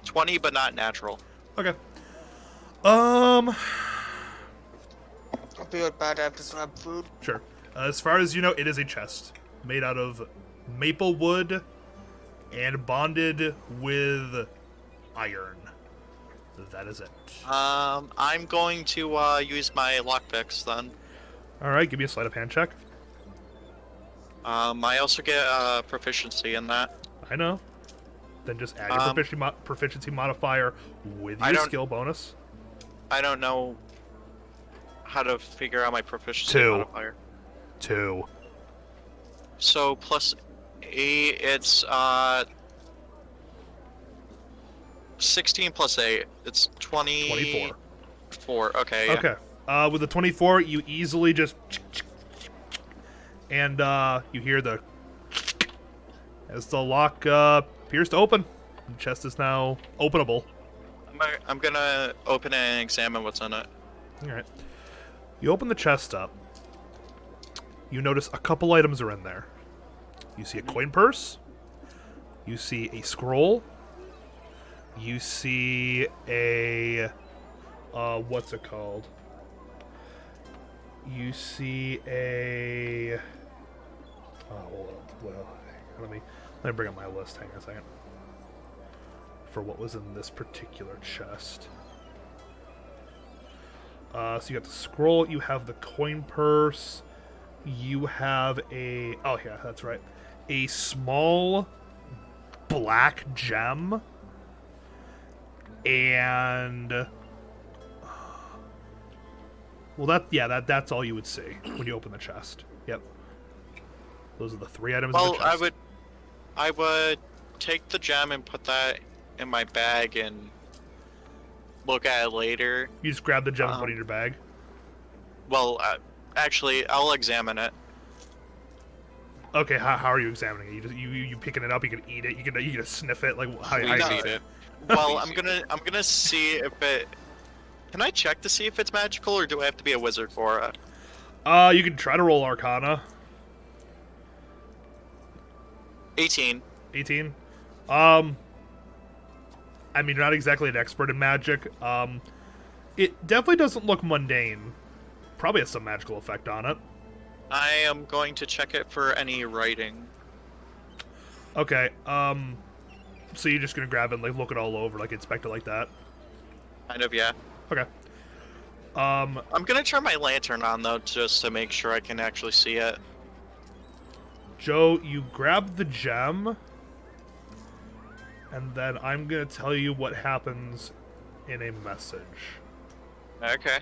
20, but not natural. Okay. I'll be right back. I have to grab food. Sure. As far as you know, it is a chest made out of maple wood and bonded with iron. That is it. I'm going to use my lockpicks then. All right. Give me a sleight of hand check. I also get proficiency in that. I know. Then just add your proficiency modifier with I your don't- skill bonus. I don't know how to figure out my proficiency 2. modifier. 2. So plus 8, it's 16 plus 8. It's 24. 4. Okay. Yeah. Okay. With the 24, you easily just and you hear the as the lock appears to open. The chest is now openable. I'm gonna open it and examine what's in it. All right. You open the chest up. You notice a couple items are in there. You see a coin purse. You see a scroll. You see a what's it called? You see a hold on. Well, let me bring up my list. Hang on a second. For what was in this particular chest. So you got the scroll, you have the coin purse, you have a... Oh, yeah, that's right. A small black gem, and... Well, that's all you would see when you open the chest. Yep. Those are the 3 items in the chest. Well, I would take the gem and put that in my bag and look at it later. You just grab the gem and put it in your bag? Well, actually, I'll examine it. Okay, how are you examining it? You picking it up? You can eat it? You can sniff it? Like how you eat it. Well, I'm gonna see if it. Can I check to see if it's magical, or do I have to be a wizard for it? You can try to roll Arcana. 18. 18. I mean, you're not exactly an expert in magic. It definitely doesn't look mundane. Probably has some magical effect on it. I am going to check it for any writing. Okay. So you're just gonna grab it and like look it all over, like inspect it like that. Kind of, yeah. Okay. I'm gonna turn my lantern on though, just to make sure I can actually see it. Joe, you grab the gem, and then I'm gonna tell you what happens in a message. Okay.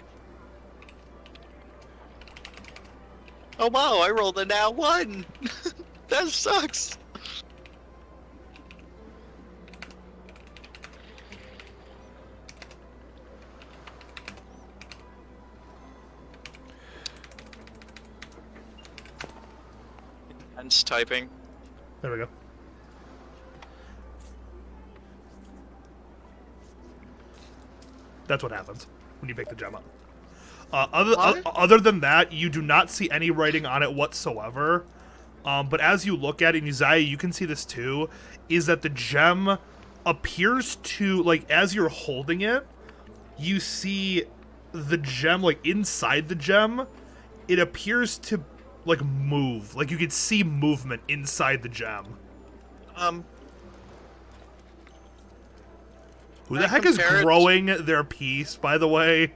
Oh wow, I rolled a nat 1! That sucks! Hence typing. There we go. That's what happens when you pick the gem up. Other than that, you do not see any writing on it whatsoever. But as you look at it, and Uzziah, you can see this too, is that the gem appears to, like, as you're holding it, you see the gem, like, inside the gem, it appears to, like, move. Like, you can see movement inside the gem. Who the heck is growing their piece, by the way?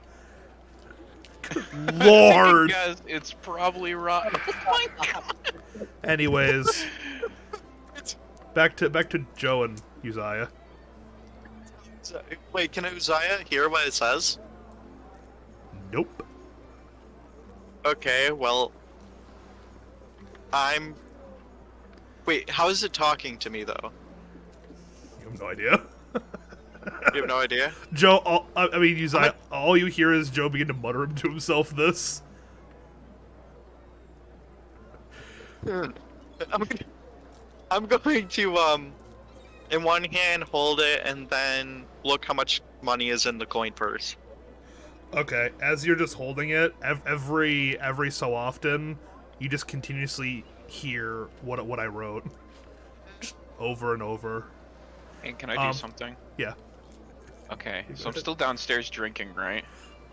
Lord! Guys, it's probably rotten. Oh my god! Anyways, back to Joe and Uzziah. Wait, can Uzziah hear what it says? Nope. Okay, well... Wait, how is it talking to me, though? You have no idea. You have no idea? Joe, Uzziah, all you hear is Joe begin to mutter to himself this. I'm going to, in one hand, hold it, and then look how much money is in the coin purse. Okay, as you're just holding it, every so often, you just continuously hear what I wrote. Over and over. And can I do something? Yeah. Okay, so I'm still downstairs drinking, right?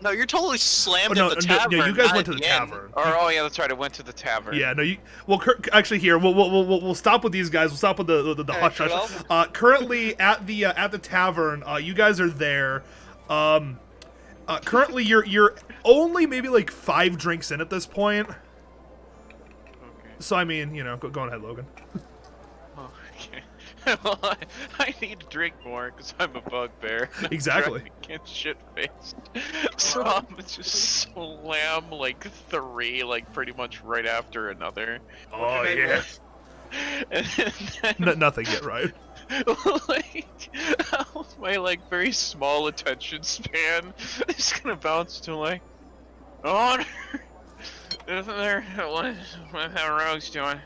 No, you're totally slammed in the tavern. No, you guys went to the tavern. Oh yeah, that's right. I went to the tavern. Yeah, no, you. Well, actually, here we'll stop with these guys. We'll stop with the hush hush. Currently at the tavern, you guys are there. Currently you're only maybe like 5 drinks in at this point. Okay. So I mean, you know, go ahead, Logan. Oh, okay. Well, I need to drink more because I'm a bugbear. Exactly. Get shit faced. So I'm just slam like 3, like pretty much right after another. Oh yeah. And then, Nothing yet, right? like my like very small attention span is gonna bounce to like, oh, isn't there what that Rogue's doing?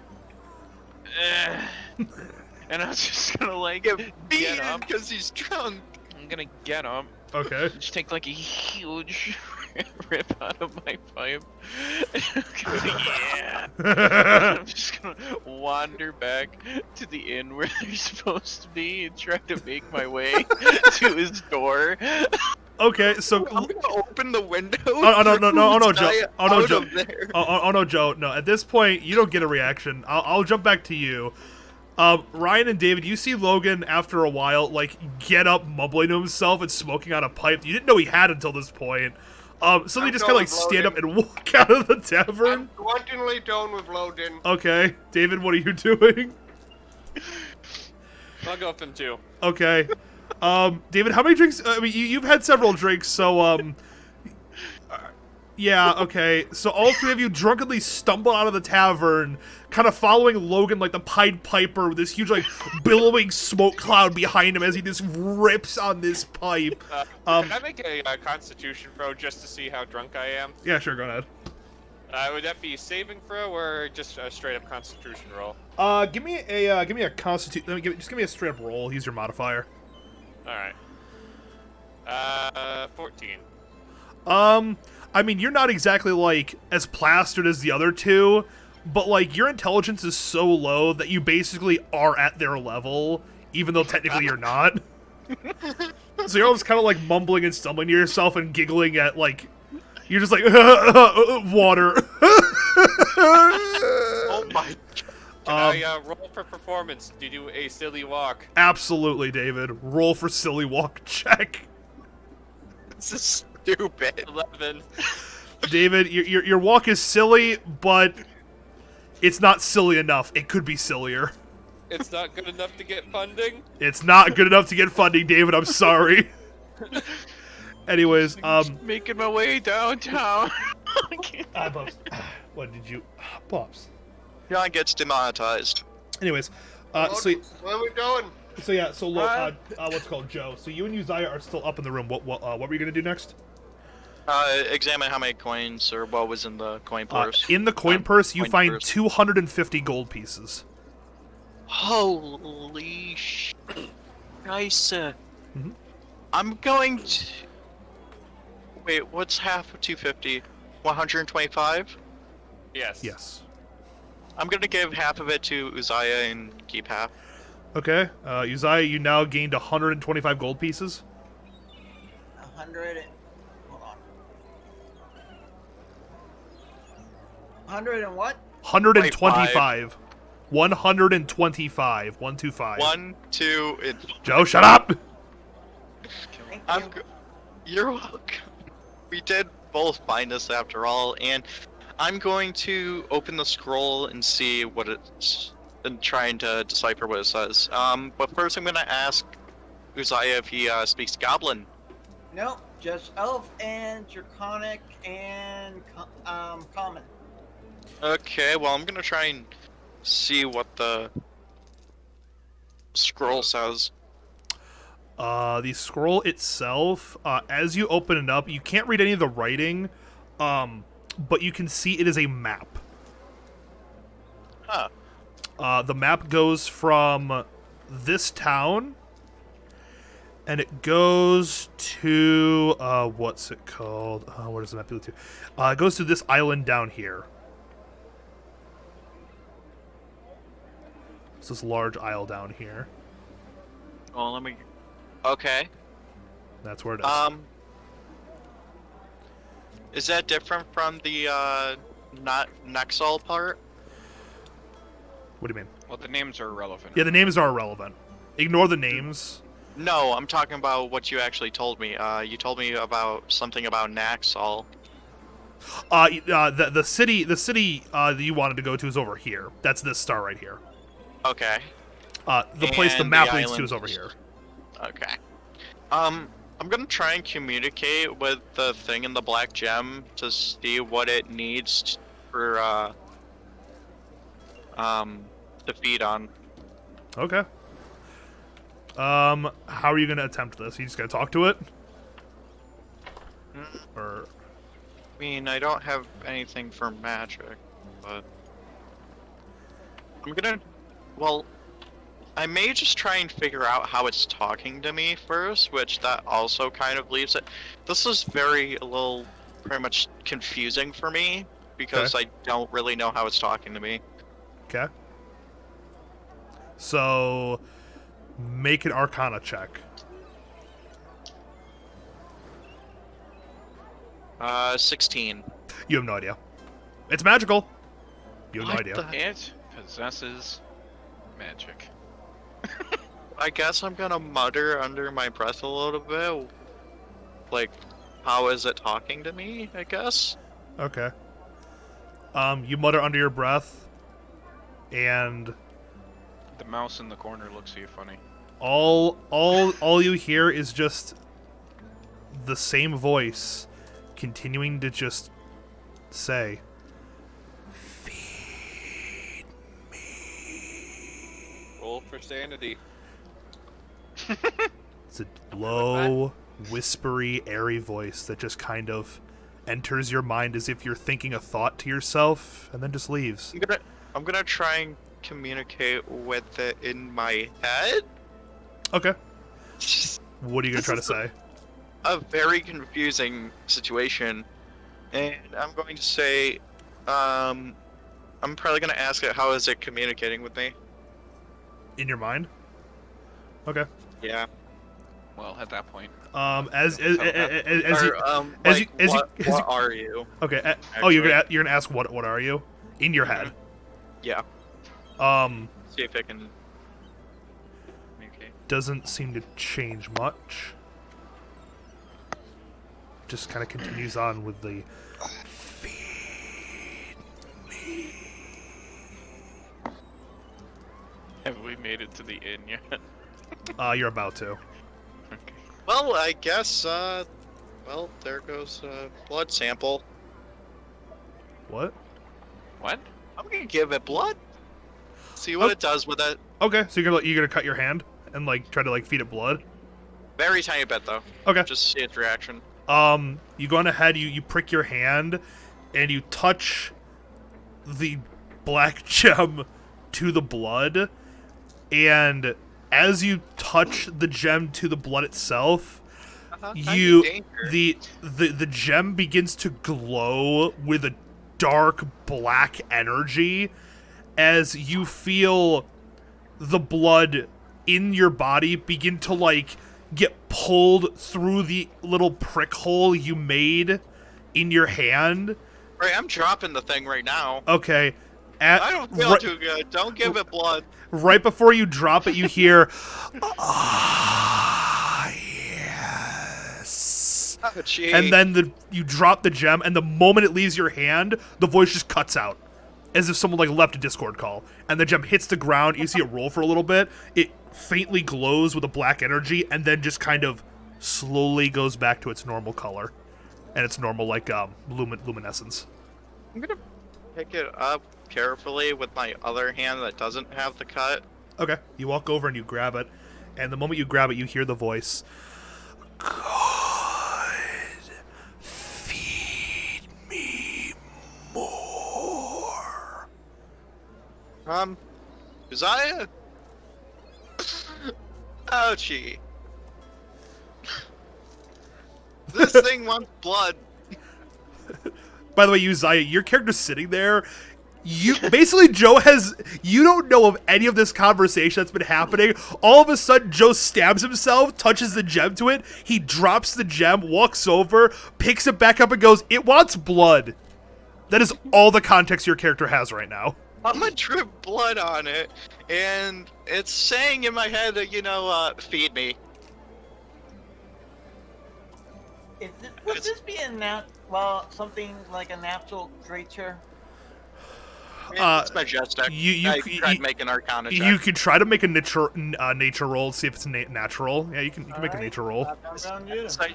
And I was just gonna like get up because he's drunk. I'm gonna get up. Okay. Just take like a huge rip out of my pipe. Yeah. I'm just gonna wander back to the inn where they're supposed to be and try to make my way to his door. Okay, so I'm gonna open the window. Oh no, Joe. Oh no, Joe. There. Oh no, Joe. No, at this point you don't get a reaction. I'll jump back to you. Ryan and David, you see Logan after a while, like, get up mumbling to himself and smoking on a pipe you didn't know he had until this point. So they just kind of like stand up and walk out of the tavern. I'm wantonly done with Logan. Okay, David, what are you doing? I'll go with him too. Okay. David, how many drinks? I mean, you've had several drinks, so, yeah, okay. So all 3 of you drunkenly stumble out of the tavern, kind of following Logan like the Pied Piper with this huge, like, billowing smoke cloud behind him as he just rips on this pipe. Can I make a constitution throw just to see how drunk I am? Yeah, sure, go ahead. Would that be saving throw or just a straight up constitution roll? Give me a constitution. Just give me a straight up roll. Use your modifier. Alright. 14. I mean, you're not exactly, like, as plastered as the other 2, but, like, your intelligence is so low that you basically are at their level, even though technically you're not. So you're all just kind of, like, mumbling and stumbling to yourself and giggling at, like, you're just like, water. Oh my god. Can I roll for performance to do a silly walk? Absolutely, David. Roll for silly walk check. This is stupid. 11. David, your walk is silly, but it's not silly enough. It could be sillier. It's not good enough to get funding? It's not good enough to get funding, David. I'm sorry. Anyways, making my way downtown. Pops. What did you, Pops? John gets demonetized. Anyways, So where are we going? So yeah, what's it called, Joe? So you and Uzziah are still up in the room. What were you gonna do next? Examine how many coins or what was in the coin purse. In the coin purse, you coin find purse. 250 gold pieces. Holy sh! Nice. Mhm. I'm going to. Wait, what's half of 250? 125? Yes. Yes. I'm gonna give half of it to Uzziah and keep half. Okay. Uzziah, you now gained 125 gold pieces. 100. Hold on. 100 and what? 125. 125. 125. 1, 2, and. Joe, shut up! Thank I'm. you. You're welcome. We did both find this after all, and I'm going to open the scroll and see what it's. And trying to decipher what it says. But first I'm gonna ask Uzziah if he speaks Goblin. Nope, just Elf and Draconic and Common. Okay, well I'm gonna try and see what the scroll says. The scroll itself, as you open it up, you can't read any of the writing, but you can see it is a map. Huh. The map goes from this town, and it goes to, what's it called? Where does the map go to? It goes to this island down here. It's this large isle down here. Well, let me. Okay. That's where it is. Is that different from the not Nexal part? What do you mean? Well, the names are irrelevant. Yeah, the names are irrelevant. Ignore the names. No, I'm talking about what you actually told me. You told me about something about Naxal. The city that you wanted to go to is over here. That's this star right here. Okay. The place the And map the leads to island is over here. Okay. I'm gonna try and communicate with the thing in the black gem to see what it needs for to feed on. Okay. How are you gonna attempt this? You just gonna talk to it? Or I mean, I don't have anything for magic, but I'm gonna. Well, I may just try and figure out how it's talking to me first, which that also kind of leaves it. This is pretty much confusing for me because I don't really know how it's talking to me. okay. So make an Arcana check. 16. You have no idea. It's magical. You have no What idea. the- It possesses magic. I guess I'm gonna mutter under my breath a little bit. Like, how is it talking to me, I guess? Okay. You mutter under your breath, and The mouse in the corner looks at you funny. all you hear is just the same voice continuing to just say, "Feed me." Roll for sanity. It's a low, whispery, airy voice that just kind of enters your mind as if you're thinking a thought to yourself and then just leaves. I'm gonna try and communicate with it in my head. Okay. What are you gonna This try to is say? A very confusing situation, and I'm going to say, I'm probably gonna ask it how is it communicating with me. In your mind? Okay. Yeah. Well, at that point. As Or, you What are you? okay. Oh, you're gonna ask what are you in your head? Yeah. Um, See if I can communicate. doesn't seem to change much. Just kind of continues on with the feed me. Have we made it to the inn yet? You're about to. Well, I guess. Well, there goes blood sample. What? What? I'm gonna give it blood. See what it does with it. Okay, so you're gonna cut your hand and like try to like feed it blood. Very tiny bit though. Okay. Just see its reaction. You go on ahead, you prick your hand, and you touch the black gem to the blood, and as you touch the gem to the blood itself, the gem begins to glow with a dark black energy as you feel the blood in your body begin to like get pulled through the little prick hole you made in your hand. Right, I'm dropping the thing right now. Okay. I don't feel too good. Don't give it blood. Right before you drop it, you hear, "Ah, yes." Oh, gee. And then you drop the gem, and the moment it leaves your hand, the voice just cuts out, as if someone like left a Discord call. And the gem hits the ground. You see it roll for a little bit. It faintly glows with a black energy, and then just kind of slowly goes back to its normal color, and its normal like luminescence. I'm gonna pick it up carefully with my other hand that doesn't have the cut. Okay, you walk over and you grab it, and the moment you grab it, you hear the voice. Good. Feed me more. Uzziah? Ouchie. This thing wants blood. By the way, Uzziah, your character's sitting there. You basically, you don't know of any of this conversation that's been happening. All of a sudden, Joe stabs himself, touches the gem to it. He drops the gem, walks over, picks it back up, and goes, "It wants blood." That is all the context your character has right now. I'm gonna drip blood on it, and it's saying in my head that, feed me. Would this be something like a natural creature? It's majestic. I tried making Arcana check. You could try to make a nature roll, see if it's natural. Yeah, you can make a nature roll. I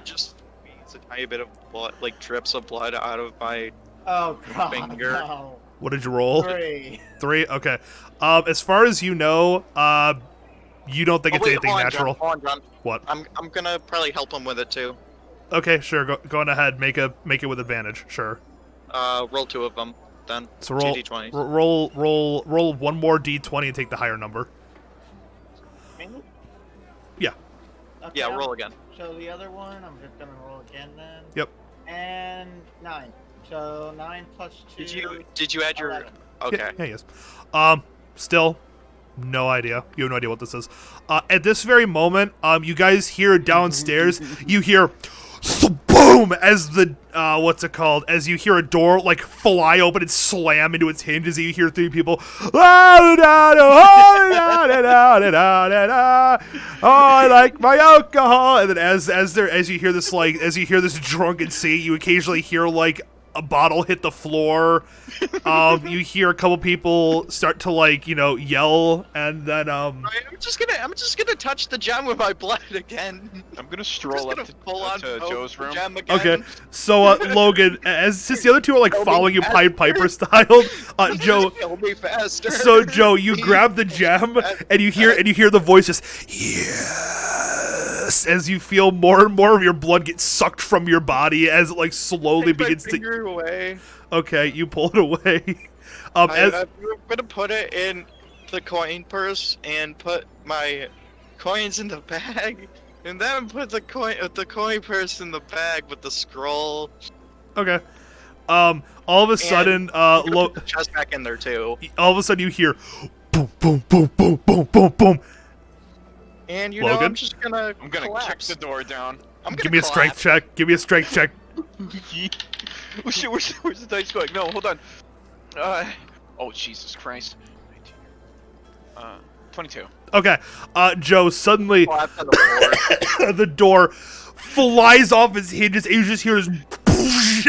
just squeeze a tiny bit of blood, like drips of blood out of my finger. No. What did you roll? 3. 3? Okay. As far as you know, you don't think it's anything natural. Hold on, John. What? I'm gonna probably help him with it too. Okay, sure. Go on ahead. Make it with advantage. Sure. Roll 2 of them then. So roll 2 d20s. roll one more d20 and take the higher number. Yeah. Okay, Yeah, roll again. So the other one, I'm just gonna roll again then. Yep. And 9. So 9 plus 2. Did you add your? 11. Okay. Yeah, yes. Still, no idea. You have no idea what this is. At this very moment, you guys hear downstairs. You hear, boom, as the as you hear a door like fly open and slam into its hinges. You hear 3 people. Oh, I like my alcohol. And then as you hear this drunken scene, you occasionally hear like a bottle hit the floor. You hear a couple people start to yell, and then I'm just gonna touch the gem with my blood again. I'm gonna stroll up to Joe's room. Okay, so Logan, since the other two are like following you Pied Piper style, Joe. Kill me faster. So Joe, you grab the gem, and you hear the voice just yes, as you feel more and more of your blood get sucked from your body as it like slowly begins to. Away. Okay, you pull it away. I'm gonna put it in the coin purse and put my coins in the bag, and then put the coin purse in the bag with the scroll. Okay. All of a sudden, put the chest back in there too. All of a sudden, you hear boom, boom, boom, boom, boom, boom, boom. And Logan? I'm just gonna. I'm gonna collapse. kick the door down. Give me a strength check. Give me a strength check. Oh shit, where's the dice going? No, hold on. Oh Jesus Christ. 22. Okay, Joe, suddenly the door flies off its hinges, and you just hear this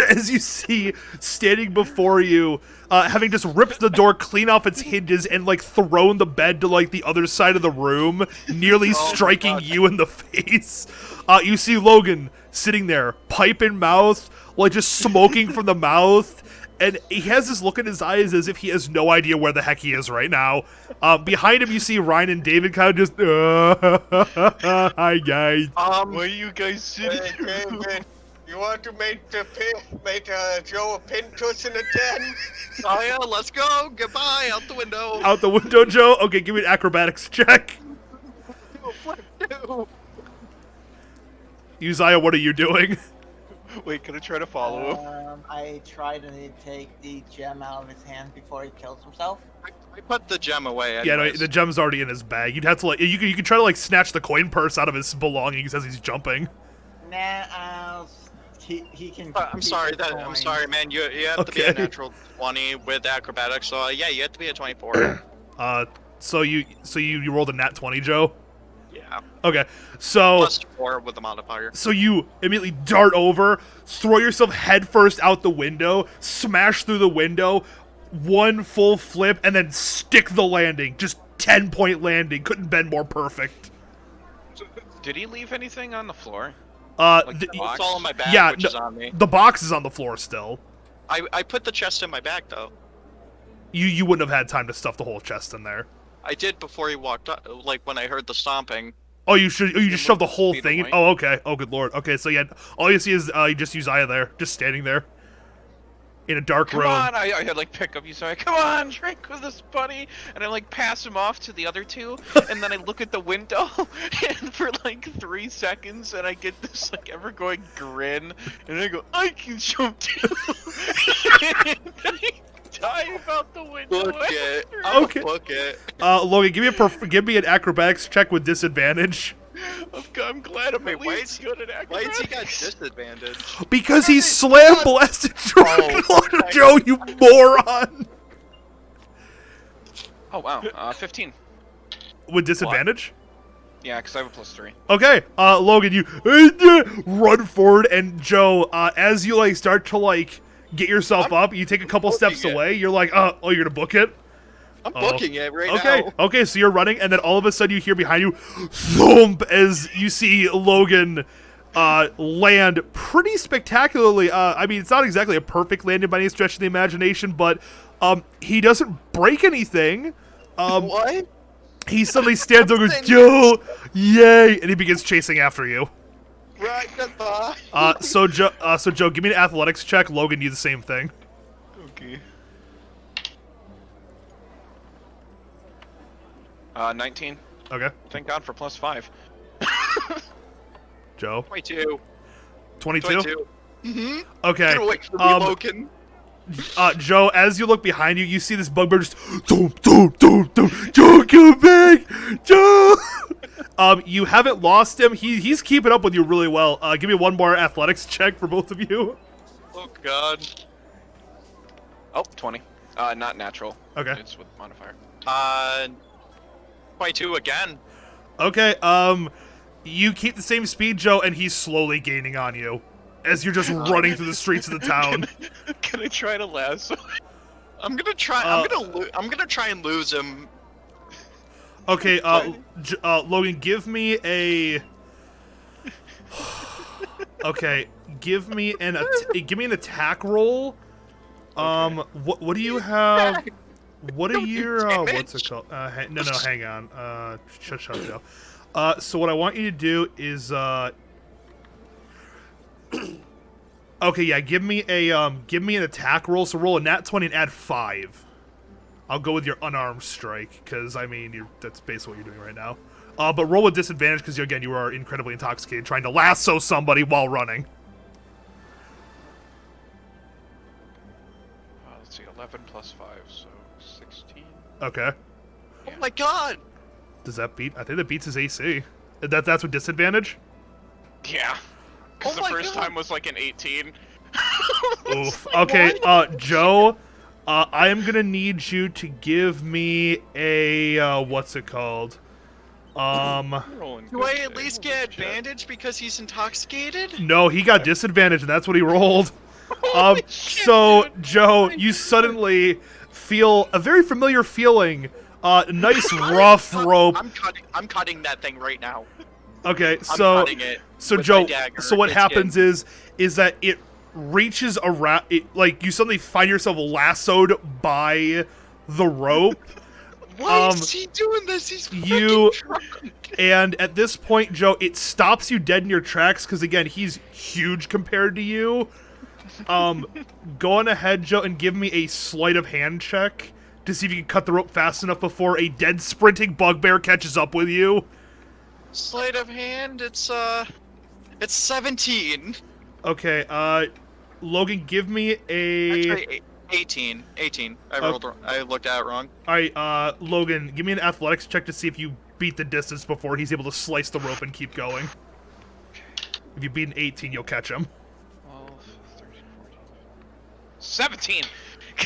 as you see standing before you, having just ripped the door clean off its hinges and like thrown the bed to like the other side of the room, nearly striking you in the face. You see Logan sitting there, pipe in mouth, like just smoking from the mouth, and he has this look in his eyes as if he has no idea where the heck he is right now. Behind him, you see Ryan and David kind of just, hi guys. Where are you guys sitting? David, You want to make Joe a pintus in a den? Oh yeah, let's go. Goodbye. Out the window. Out the window, Joe? Okay, give me an acrobatics check. Uzziah, what are you doing? Wait, can I try to follow him? I try to take the gem out of his hand before he kills himself. I put the gem away. Yeah, no, anyways. the gem's already in his bag. You'd have to, like, you could try to, like, snatch the coin purse out of his belongings as he's jumping. Nah, he can. I'm keep sorry, the coin. I'm sorry, man. You have to be a natural 20 with acrobatics. So yeah, you have to be a 24. So you rolled a nat 20, Joe? Yeah. Okay, so Plus 4 with the modifier. so you immediately dart over, throw yourself headfirst out the window, smash through the window, one full flip, and then stick the landing. Just 10-point landing. Couldn't been more perfect. Did he leave anything on the floor? Like the box? It's all in my bag, yeah, which is on me. the box is on the floor still. I put the chest in my bag though. You wouldn't have had time to stuff the whole chest in there. I did before he walked up, like when I heard the stomping. Oh, you just shoved the whole speed of thing in? light. Oh, okay. Oh, good lord. Okay, so yeah, all you see is you just use Aya there, just standing there. In a dark Come room. on! I like pick up Uzziah. Come on, drink with us, buddy! And I like pass him off to the other two, and then I look at the window, and for like 3 seconds, and I get this like ever going grin, and I go, I can jump too. And I dive out the window. Book it. after I'll Okay. book it. Logan, give me an acrobatics check with disadvantage. I'm glad I'm Wait, at why least is- good at Why has he acrobatics. got disadvantage? Because he slam blasted Oh, Joe, you moron! Oh wow, 15. With disadvantage? Yeah, because I have a +3. Okay, Logan, you run forward, and Joe, as you like start to like get yourself up, you take a couple booking steps it. away. You're like, oh, you're gonna book it. I'm Oh. booking it right Okay, now. okay, so you're running, and then all of a sudden you hear behind you, thump, as you see Logan land pretty spectacularly. I mean, it's not exactly a perfect landing by any stretch of the imagination, but he doesn't break anything. What? He suddenly stands up and goes, Joe, yay, and he begins chasing after you. Right, goodbye. So Joe, give me an athletics check. Logan, you the same thing. Okay. 19. Okay, Thank God for +5. Joe, 22. 22? 22. Mm-hmm. Okay, Get away from me, Logan. Joe, as you look behind you, you see this bugbear just doom, doom, doom, doom. Joe, come back, Joe. You haven't lost him. He's keeping up with you really well. Give me one more athletics check for both of you. Oh God. Oh, 20. Not natural. Okay. It's with modifier. 22 again. Okay. You keep the same speed, Joe, and he's slowly gaining on you as you're just running through the streets of the town. Can I try to lasso? I'm gonna try. I'm gonna try and lose him. Okay. Logan, give me a. Okay, give me an attack roll. What do you have? What are Don't do your what's it damage. called? No, hang on. Shut, Joe. So what I want you to do is okay, yeah, give me an attack roll. So roll a nat 20 and add 5. I'll go with your unarmed strike because I mean that's basically what you're doing right now. But roll with disadvantage because again you are incredibly intoxicated trying to lasso somebody while running. Let's see, 11 +5, so 16. Okay. Oh my God. Does that beat? I think that beats his AC. That's with disadvantage. Yeah. Because Oh the my first God. time was like an 18. Oof. Okay, Joe, I am gonna need you to give me a what's it called? Do I at least get advantage because he's intoxicated? No, he got disadvantage, and that's what he rolled. Holy shit, So dude. Joe, you suddenly feel a very familiar feeling. Nice rough rope. I'm cutting that thing right now. Okay, I'm so cutting it so with Joe, my dagger. so what It's happens is that it reaches around, like you suddenly find yourself lassoed by the rope, Why is he doing this? He's you freaking drunk. and at this point, Joe, it stops you dead in your tracks because again, he's huge compared to you. Go on ahead, Joe, and give me a sleight of hand check to see if you can cut the rope fast enough before a dead sprinting bugbear catches up with you. Sleight of hand, it's 17. Okay, Logan, give me a... Actually, 18. 18. I looked at it wrong. Alright, Logan, give me an athletics check to see if you beat the distance before he's able to slice the rope and keep going. If you beat an 18, you'll catch him. 12, 13, 14, 17!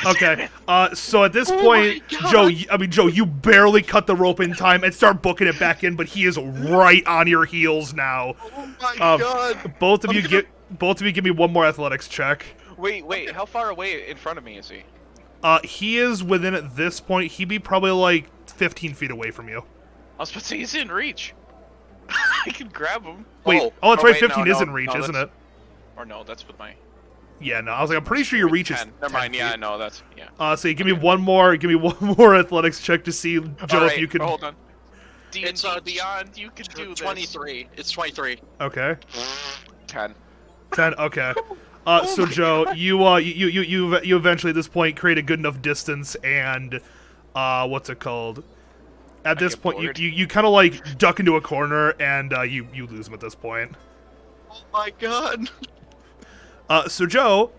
Okay, so at this point, Joe, Joe, you barely cut the rope in time and start booking it back in, but he is right on your heels now. Oh my god! Both of you give me one more athletics check. Wait, how far away in front of me is he? He is within, at this point, he'd be probably like 15 feet away from you. I was about to say he's in reach. I can grab him. Wait, that's right, wait, 15 is in no, reach, no, isn't it? Or no, that's with my... Yeah, no, I was like, I'm pretty sure your reach is 10. Never mind, 10 yeah, feet. no, that's... Yeah. So you give me one more athletics check to see, Joe, Alright, if you can... hold on. D&D It's, Beyond, you can do this. 23. It's 23. Okay. 10. 10, okay. So Joe, you eventually at this point create a good enough distance and, what's it called? At this get point, bored. you kind of like duck into a corner and, you lose him at this point. Oh my god! So Joe,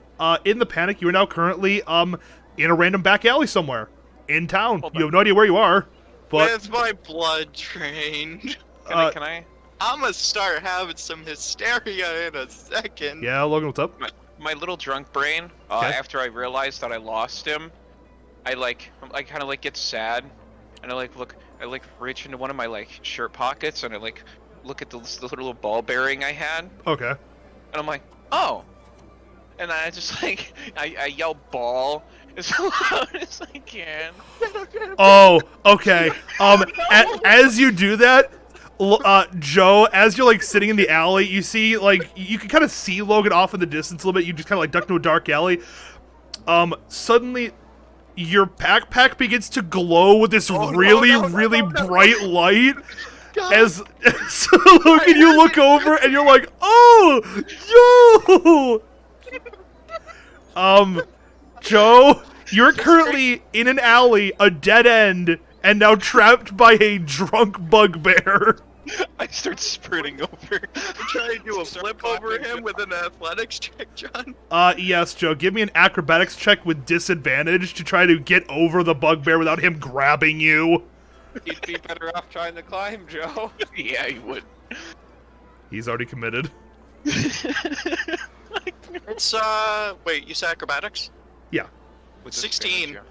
in the panic, you are now currently, in a random back alley somewhere. In town. Hold You on. have no idea where you are, but... With my blood drained. Can I? I'm gonna start having some hysteria in a second. Yeah, Logan, what's up? My little drunk brain, Okay. after I realized that I lost him, I kind of like get sad, and I reach into one of my like shirt pockets and I like look at the little ball bearing I had, and Okay. I'm like, oh, and I just like I yell ball as loud as I can. Oh, okay. As you do that, Joe, as you're like sitting in the alley, you see like you can kind of see Logan off in the distance a little bit. You just kind of like duck into a dark alley. Suddenly, your backpack begins to glow with this really bright light. As so Logan, you look over and you're like, oh, yo. Joe, you're currently in an alley, a dead end, and now trapped by a drunk bugbear. I start sprinting over. Trying to do a flip over him with an athletics check, John. Yes, Joe. Give me an acrobatics check with disadvantage to try to get over the bugbear without him grabbing you. You'd be better off trying to climb, Joe. Yeah, you would. He's already committed. It's, wait, you said acrobatics? Yeah. With 16. disadvantage,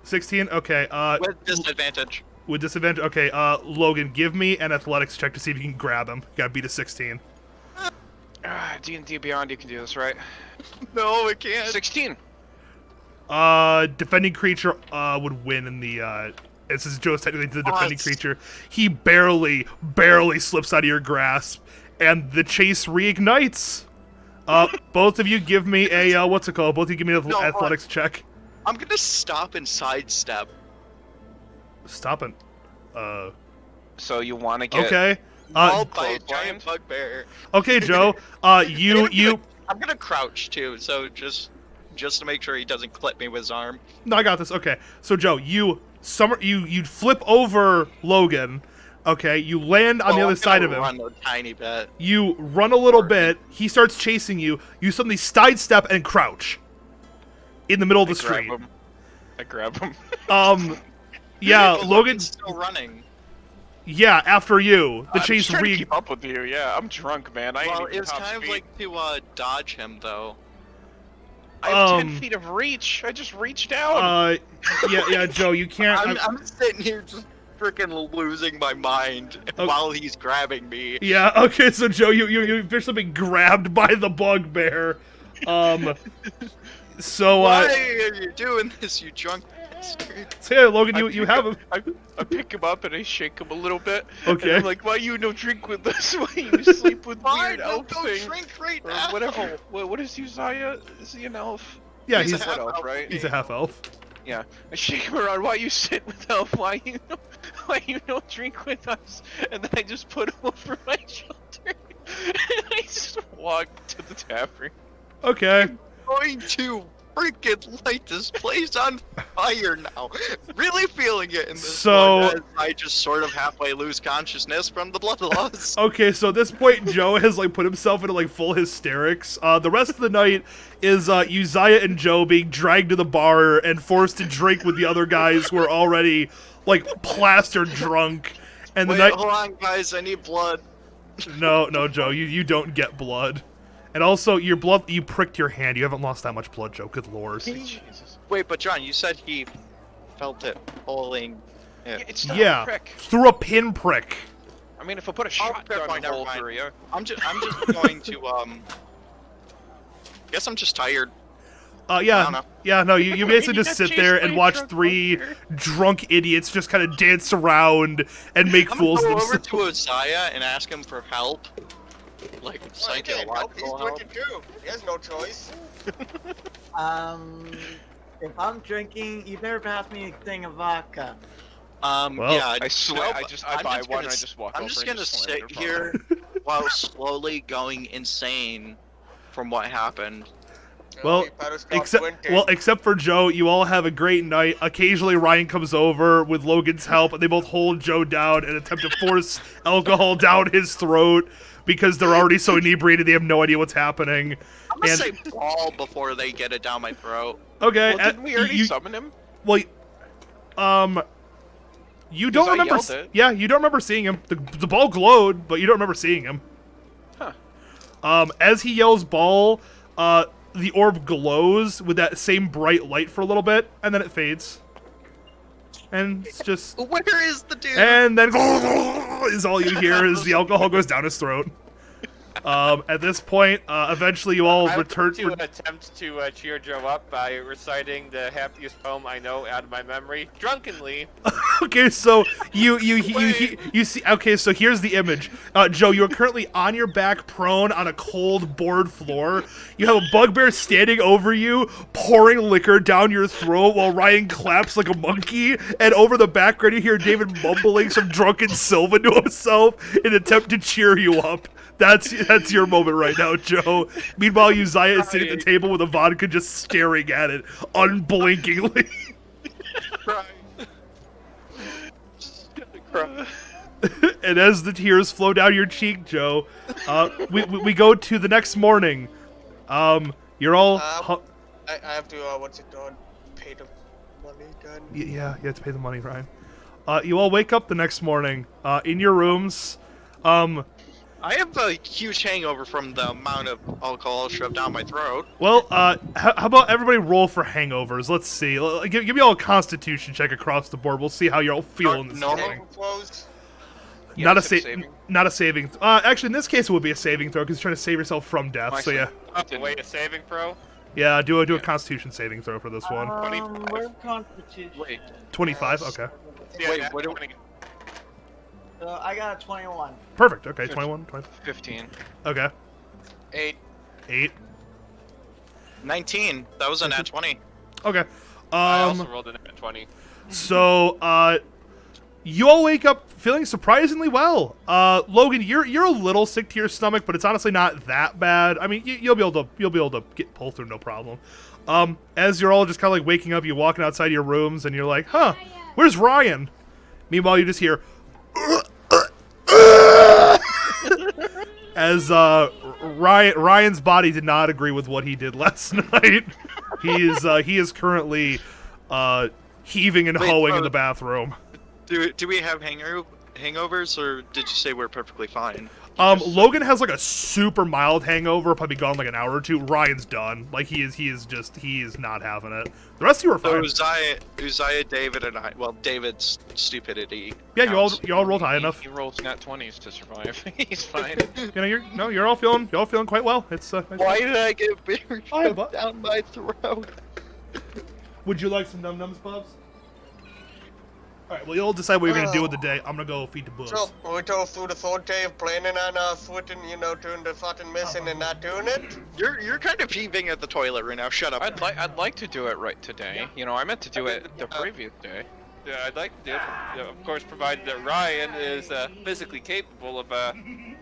16? Okay, With disadvantage. with disadvantage? Okay, Logan, give me an athletics check to see if you can grab him. You gotta beat a 16. yeah. D&D Beyond, you can do this, right? No, it can't. 16. Defending creature, would win in the, this is Joe's technically the defending creature. He barely slips out of your grasp, and the chase reignites. Both of you give me a, what's it called? Both of you give me an athletics check. I'm gonna stop and sidestep. Stop it. So you want to get... Okay. Mauled by a clotheslined? giant bugbear. Okay, Joe. You. I'm gonna crouch too, so just to make sure he doesn't clip me with his arm. No, I got this. Okay. So, Joe, you flip over Logan. Okay. You land on the other side of him. Run a tiny bit. You run a little bit. He starts chasing you. You suddenly sidestep and crouch in the middle of the street. I grab him. Yeah, But Logan's still running. Yeah, after you. The I'm chase just trying to keep up with you. Yeah, I'm drunk, man. I Well, ain't even it was top kind of speed. like to dodge him though. I have 10 feet of reach. I just reached out. Yeah, Joe, you can't. I'm sitting here just freaking losing my mind while he's grabbing me. Yeah, okay, so Joe, you officially been grabbed by the bugbear. So Why are you doing this, you drunk bastard? so yeah, Logan, you have him. I pick him up and I shake him a little bit. Okay. And I'm like, why you no drink with us? Why you sleep with Fine, weird we'll elf go thing? drink right Or now. whatever. What is Uzziah? Is he an elf? Yeah, He's he's a half elf, elf. right? he's a half elf. Yeah, I shake him around. Why you sit with us? Why you don't drink with us? And then I just put him over my shoulder. And I just walk to the tavern. Okay. Going to freaking light this place on fire now. Really feeling it in this So- one as I just sort of halfway lose consciousness from the blood loss. Okay, so at this point, Joe has like put himself into like full hysterics. The rest of the night is Uzziah and Joe being dragged to the bar and forced to drink with the other guys who are already like plastered drunk. And the Wait, night, hold on, guys. I need blood. no, Joe, you don't get blood. And also, your blood, you pricked your hand. You haven't lost that much blood, Joe. Good lord. Jesus. Wait, but John, you said he felt it pulling. Yeah, it's not Yeah, a prick. through a pinprick. I mean, if I put a fair shotgun point, hole never mind. through you. I'm just going to guess I'm just tired. I don't Yeah, know. yeah, no, you basically You just got sit there chased and by a watch drunk three fucker. drunk idiots just kind of dance around and make I'm fools gonna of go over themselves. to Uzziah and ask him for help. Like Well, he can't help. He's psychological help. drinking too. He has no choice. If I'm drinking, you better pass me a thing of vodka. Well, Yeah, I swear, no, I I'm buy just one gonna and I s- just walk I'm over just and gonna just slam sit their here while slowly going insane from what happened. Well, You better stop squinting. except for Joe, you all have a great night. Occasionally, Ryan comes over with Logan's help, and they both hold Joe down and attempt to force alcohol down his throat because they're already so inebriated they have no idea what's happening. I'm gonna And- say ball before they get it down my throat. Okay, Well, didn't we already you, summon him? well, you don't I remember? yelled it. Yeah, you don't remember seeing him. The ball glowed, but you don't remember seeing him. Huh. As he yells "ball," the orb glows with that same bright light for a little bit, and then it fades. And it's just, Where is the dude? and then is all you hear as the alcohol goes down his throat. At this point, eventually you all I return. want to attempt to cheer Joe up by reciting the happiest poem I know out of my memory, drunkenly. Okay, so you see. Okay, so here's the image. Joe, you are currently on your back, prone on a cold board floor. You have a bugbear standing over you, pouring liquor down your throat, while Ryan claps like a monkey. And over the background, you hear David mumbling some drunken Sylvan to himself in an attempt to cheer you up. That's your moment right now, Joe. Meanwhile, Uzziah is sitting at the table with a vodka, just staring at it unblinkingly. Cry. Cry. And as the tears flow down your cheek, Joe, we go to the next morning. You're all I have to, what's it called? Pay the money again. yeah, you have to pay the money, Ryan. You all wake up the next morning in your rooms. I have a huge hangover from the amount of alcohol shoved down my throat. Well, how about everybody roll for hangovers? Let's see. Give me all a Constitution check across the board. We'll see how you're all feeling this Normal. morning. Closed. Yeah, Not a except saving. saving. Not a saving. Actually, in this case, it would be a saving throw because you're trying to save yourself from death. Nice So yeah, one. Oh, wait, a saving throw? yeah. Do a Yeah. Constitution saving throw for this one. 25. Where's Constitution? Wait. 25. Okay. Yeah, Wait, yeah, what do- 20. I got a 21. Perfect. Okay. 21. 20. 15. Okay. 8. 8. 19. That was a nat 20. Okay. I also rolled a nat 20. So, you all wake up feeling surprisingly well. Logan, you're a little sick to your stomach, but it's honestly not that bad. I mean, you'll be able to pull through no problem. As you're all just kind of like waking up, you're walking outside your rooms, and you're like, huh, where's Ryan? Meanwhile, you just hear as Ryan's body did not agree with what he did last night. He is currently heaving and Wait, hoeing in the bathroom. Do we have hangovers, or did you say we're perfectly fine? Logan has like a super mild hangover, probably gone like an hour or two. Ryan's done. Like he is not having it. The rest of you are fine. So Uzziah, David, and I. Well, David's stupidity. Yeah, counts. you all rolled high enough. He rolls nat 20s to survive. He's fine. You're all feeling quite well. It's Why did I get beer Hi, shoved bud. down my throat? Would you like some num nums, Bubs? All right. Well, you'll decide what you're gonna do with the day. I'm gonna go feed the bulls. So, we go through the full day of planning on footing, doing the fucking mission and not doing it? You're kind of peeping at the toilet right now. Shut up. I'd like to do it right today. I meant to do it the previous day. Yeah, I'd like to do it. Of course, provided that Ryan is physically capable of going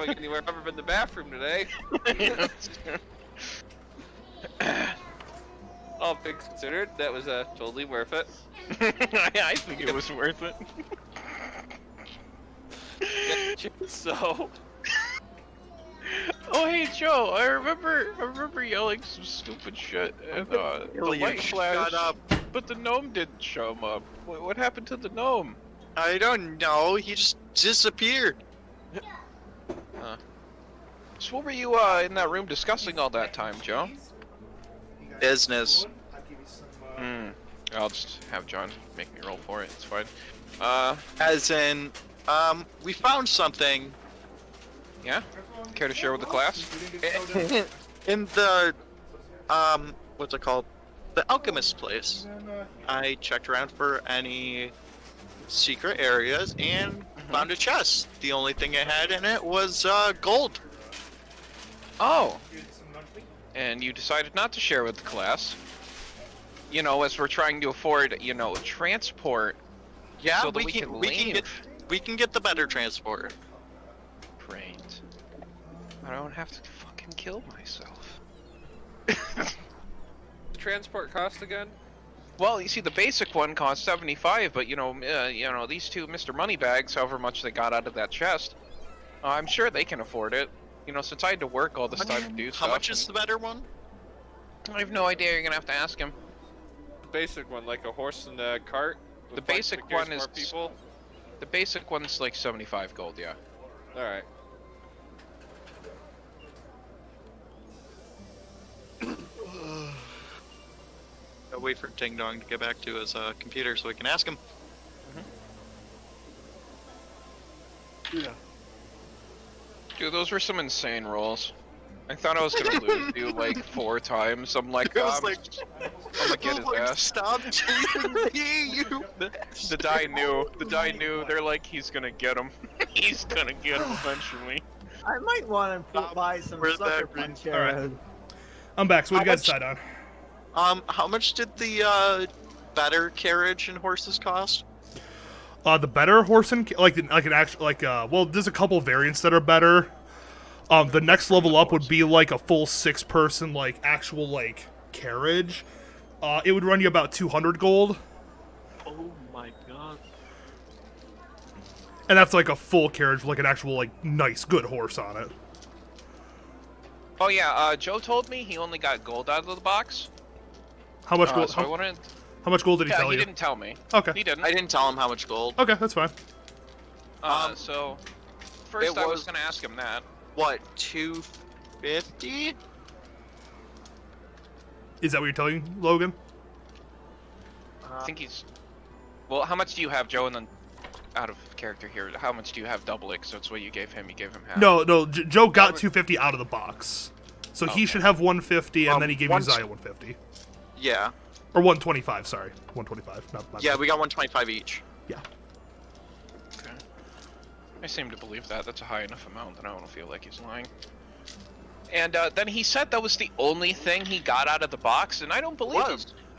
anywhere other than the bathroom today. All things considered, that was totally worth it. I think it was worth it. So. Oh hey Joe, I remember yelling some stupid shit and the light flashed, but the gnome didn't show up. What happened to the gnome? I don't know. He just disappeared. So what were you in that room discussing all that time, Joe? Business. I'll just have John make me roll for it. It's fine. As in, we found something. Yeah? Care to share with the class? In the, what's it called? The alchemist place. I checked around for any secret areas and found a chest. The only thing it had in it was, gold. Oh! And you decided not to share with the class. As we're trying to afford, transport. Yeah, so that we can get the better transport. Great. I don't have to fucking kill myself. Transport cost again? Well, you see, the basic one costs 75, but these two Mr. Moneybags, however much they got out of that chest, I'm sure they can afford it. Since I had to work all this time to do stuff. How much is the better one? I have no idea. You're gonna have to ask him. The basic one, like a horse and a cart. The basic one is. More people? The basic one's like 75 gold. Yeah. All right. I'll wait for Ding Dong to get back to his computer so we can ask him. Yeah. Dude, those were some insane rolls. I thought I was gonna lose you like 4 times. I'm like, I'm gonna get his ass. Stop chasing me, you. The die knew. The die knew. They're like, he's gonna get him. He's gonna get him eventually. I might want to buy some Where's sucker that punch All right. arrows. I'm back. So what do you guys decide on? How much did the better carriage and horses cost? The better horse and well, there's a couple variants that are better. The next level up would be like a full 6-person actual carriage. It would run you about 200 gold. Oh my god. And that's like a full carriage with an actual nice good horse on it. Oh yeah, Joe told me he only got gold out of the box. How much gold? So I wanted... How much gold did he tell he you? didn't tell me. Okay. He didn't. I didn't tell him how much gold. Okay, that's fine. So first I was gonna ask him that. What, 250? Is that what you're telling Logan? I think he's... Well, how much do you have, Joe? And then, out of character here, how much do you have doubling? So it's what you gave him. You gave him half. No, Joe got 250 out of the box. So he should have 150, and then he gave you Zaya 150. Yeah. Or 125, sorry. 125. Not Yeah, we got 125 each. Yeah. Okay. I seem to believe that. That's a high enough amount that I don't feel like he's lying. And then he said that was the only thing he got out of the box, and I don't believe him.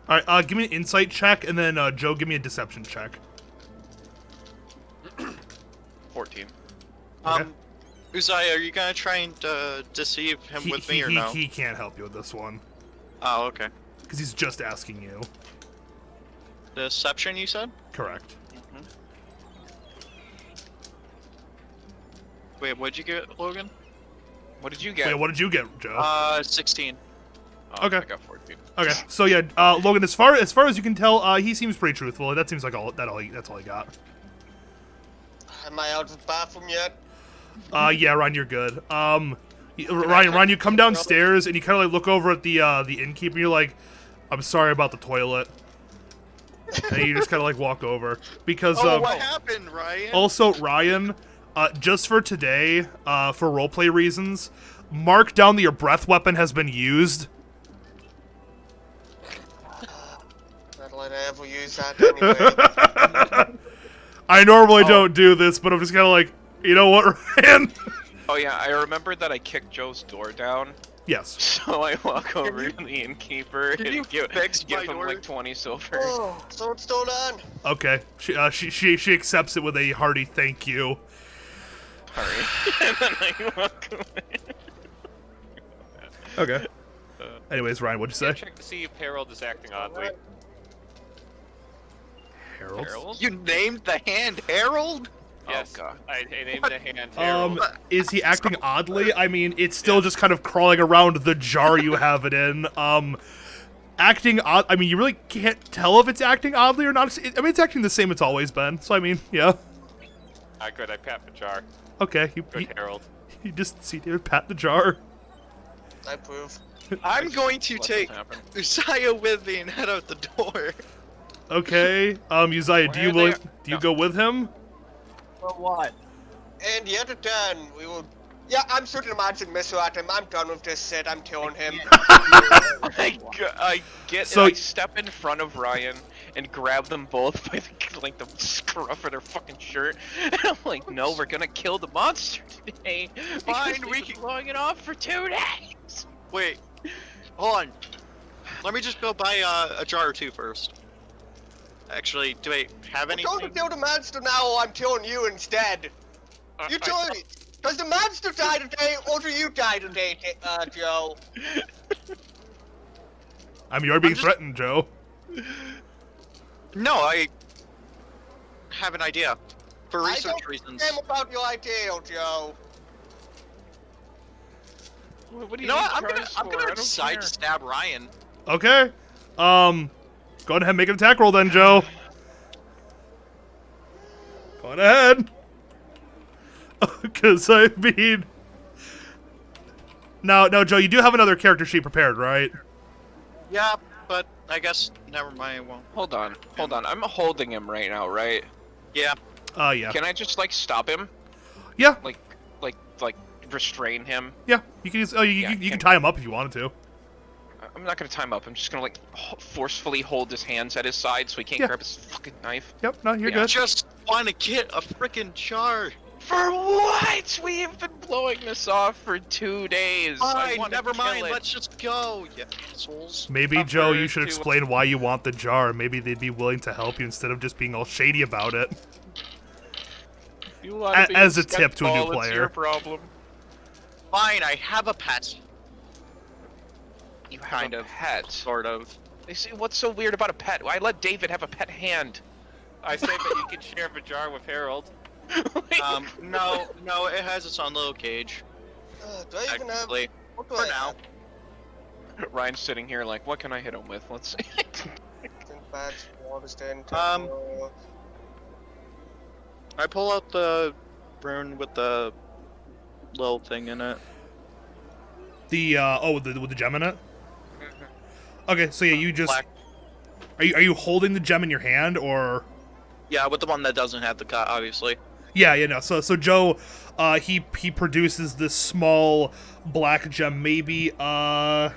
All right, give me an insight check, and then Joe, give me a deception check. 14. Okay. Uzziah, are you gonna try and deceive him with me or no? He can't help you with this one. Oh, okay. Because he's just asking you. Deception, you said? Correct. Wait, what'd you get, Logan? What did you get? Wait, what did you get, Joe? 16. Oh, Okay. I got 14. Okay, so yeah, Logan, as far as you can tell, he seems pretty truthful. That seems like that's all he got. Am I out of the bathroom yet? Yeah, Ryan, you're good. Ryan, you come downstairs and you kind of look over at the innkeeper. And you're like, "I'm sorry about the toilet," and you just kind of walk over because. What happened, Ryan? Also, Ryan, just for today, for roleplay reasons, mark down that your breath weapon has been used. That'll that I ever use that anyway. I normally don't do this, but I'm just kind of like, you know what, Ryan? Oh yeah, I remembered that I kicked Joe's door down. Yes. So I walk over to the innkeeper Can and you give fix my him door? like 20 silver. Oh, so it's still on. Okay. She accepts it with a hearty thank you. Hurry. And then I walk away. Okay. Anyways, Ryan, what'd you say? Check to see if Harold is acting oddly. Harold? Harold? You named the hand Harold? Yes, Oh god. I named the hand Harold. Is he acting oddly? I mean, it's still just kind of crawling around the jar you have it in. Acting odd. I mean, you really can't tell if it's acting oddly or not. I mean, it's acting the same it's always been. So I mean, yeah. Good, I pat the jar. Okay, Good Harold. you just see David pat the jar. I approve. I'm going to Let take this happen. Uzziah with me and head out the door. Okay. Uzziah, do you Where are do you go with him? For what? And yet again, we will. Yeah, I'm shooting mods and missile at him. I'm done with this shit. I'm killing him. I get So- I step in front of Ryan and grab them both by the scruff of their fucking shirt. And I'm like, no, we're gonna kill the monster today. Fine, because we we've been can- blowing it off for 2 days. Wait, hold on. Let me just go buy a jar or two first. Actually, do I have I'm going to anything? kill the monster now, or I'm killing you instead. You tell me. Does the monster die today, or do you die today, Joe? I mean, you're being just- threatened, Joe. No, I have an idea. For I research don't reasons. care about your idea, Joe. What do You know what? I'm need gonna jars for? I decide don't to care. stab Ryan. Okay. Go ahead and make an attack roll then, Joe. Go on ahead. Because, I mean... Now, Joe, you do have another character sheet prepared, right? Yeah, but I guess never mind. I won't. Hold on. I'm holding him right now, right? Yeah. Yeah. Can I just like stop him? Yeah, Like restrain him? yeah. You can use, you Yeah, can tie him up if you wanted to. I'm not gonna tie him up. I'm just gonna like forcefully hold his hands at his side so he can't Yeah. grab his fucking knife. Yep, no, you're Yeah. good. Just want to get a freaking jar. For what? We've been blowing this off for 2 days. I Fine, wanna never mind. kill it. Let's just go, you assholes. Maybe, Tougher Joe, you should to- explain why you want the jar. Maybe they'd be willing to help you instead of just being all shady about it. You wanna be as a tip to a new skeptical, it's player. your problem. Fine, I have a pet. You have Kind a of. pet. Sort of. They say, what's so weird about a pet? I let David have a pet hand. I say that you can share a jar with Harold. No, it has its own little cage. Do I even have... Technically, What do for I now. have? Ryan's sitting here like, what can I hit him with? Let's see. Think badge, water stand, I pull out the rune with the little thing in it. The with the gem in it. Okay, so yeah, you just Black. are you holding the gem in your hand or? Yeah, with the one that doesn't have the cut, obviously. Yeah, no. So Joe, he produces this small black gem. Maybe hang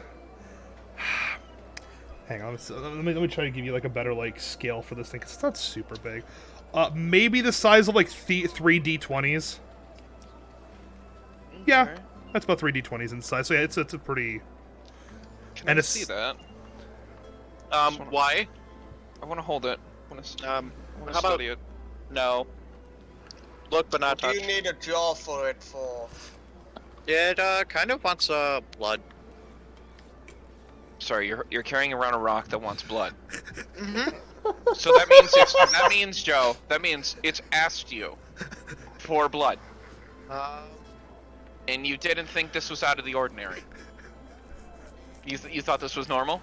on. Let me try to give you like a better like scale for this thing because it's not super big. Maybe the size of like 3 D20s. Yeah, Okay. that's about 3 D20s in size. So yeah, it's a pretty. Can And I it's- see that? Why? I want to hold it. I want to How about- study it. No. Look, but not Do touch. you need a jaw for it for? It, kind of wants, blood. Sorry, you're carrying around a rock that wants blood. Mm-hmm. So that means Joe. That means it's asked you for blood, and you didn't think this was out of the ordinary. You thought this was normal?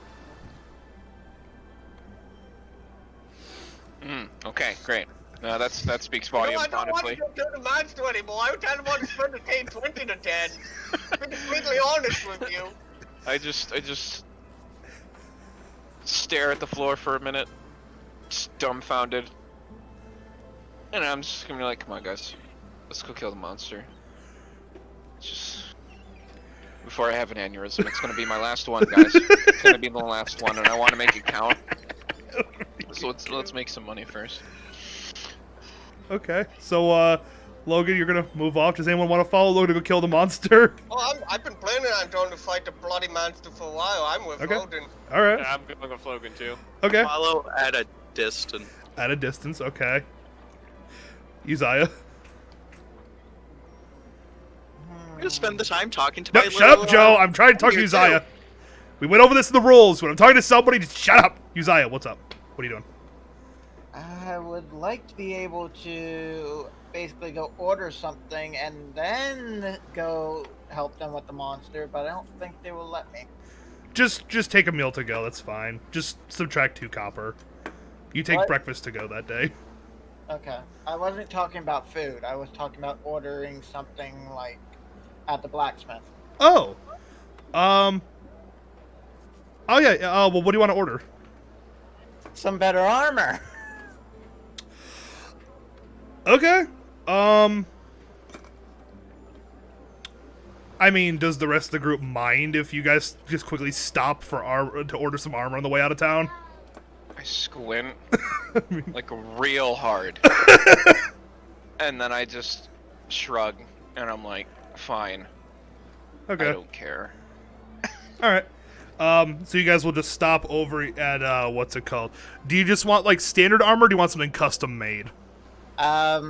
Okay, great. That speaks volumes, I don't want honestly. to go kill the monster anymore. I kind of want to spend the day 20 to 10. To be completely honest with you. I just stare at the floor for a minute, just dumbfounded. And I'm just gonna be like, come on guys, let's go kill the monster. Just before I have an aneurysm, it's gonna be my last one, guys. It's gonna be the last one, and I want to make it count. So let's make some money first. Okay, so Logan, you're gonna move off. Does anyone want to follow Logan to go kill the monster? Oh, I've been planning on going to fight the bloody monster for a while. I'm with Okay. Logan. All right. Yeah, I'm going with Logan too. Okay. Follow at a distance. At a distance. Okay. Uzziah. I'm gonna spend the time talking to No, my shut little, up, Joe. I'm trying to talk to here, Uzziah. We went over this in the rules. When I'm talking to somebody, just shut up. Uzziah, what's up? What are you doing? I would like to be able to basically go order something and then go help them with the monster, but I don't think they will let me. Just take a meal to go. That's fine. Just subtract 2 copper. You take What? breakfast to go that day. Okay. I wasn't talking about food. I was talking about ordering something like at the blacksmith. Oh. Oh yeah. Well, what do you want to order? Some better armor. Okay. I mean, does the rest of the group mind if you guys just quickly stop for to order some armor on the way out of town? I squint like real hard, and then I just shrug, and I'm like, fine. Okay. I don't care. All right. So you guys will just stop over at what's it called? Do you just want like standard armor? Or do you want something custom made?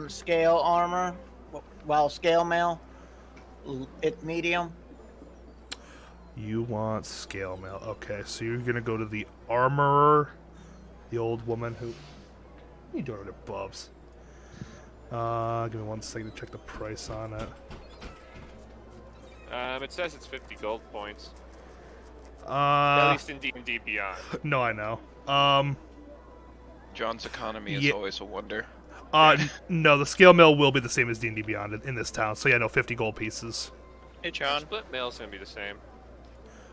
Scale armor. Well, scale mail. It's medium. You want scale mail. Okay, so you're gonna go to the armorer, the old woman who. What are you doing with your bubs? Give me 1 second to check the price on it. It says it's 50 gold points. At Uh, least in D&D Beyond. no, I know. John's economy is Yeah. always a wonder. No, the scale mail will be the same as D&D Beyond in this town. So yeah, no, 50 gold pieces. Hey, John. Split mail's gonna be the same.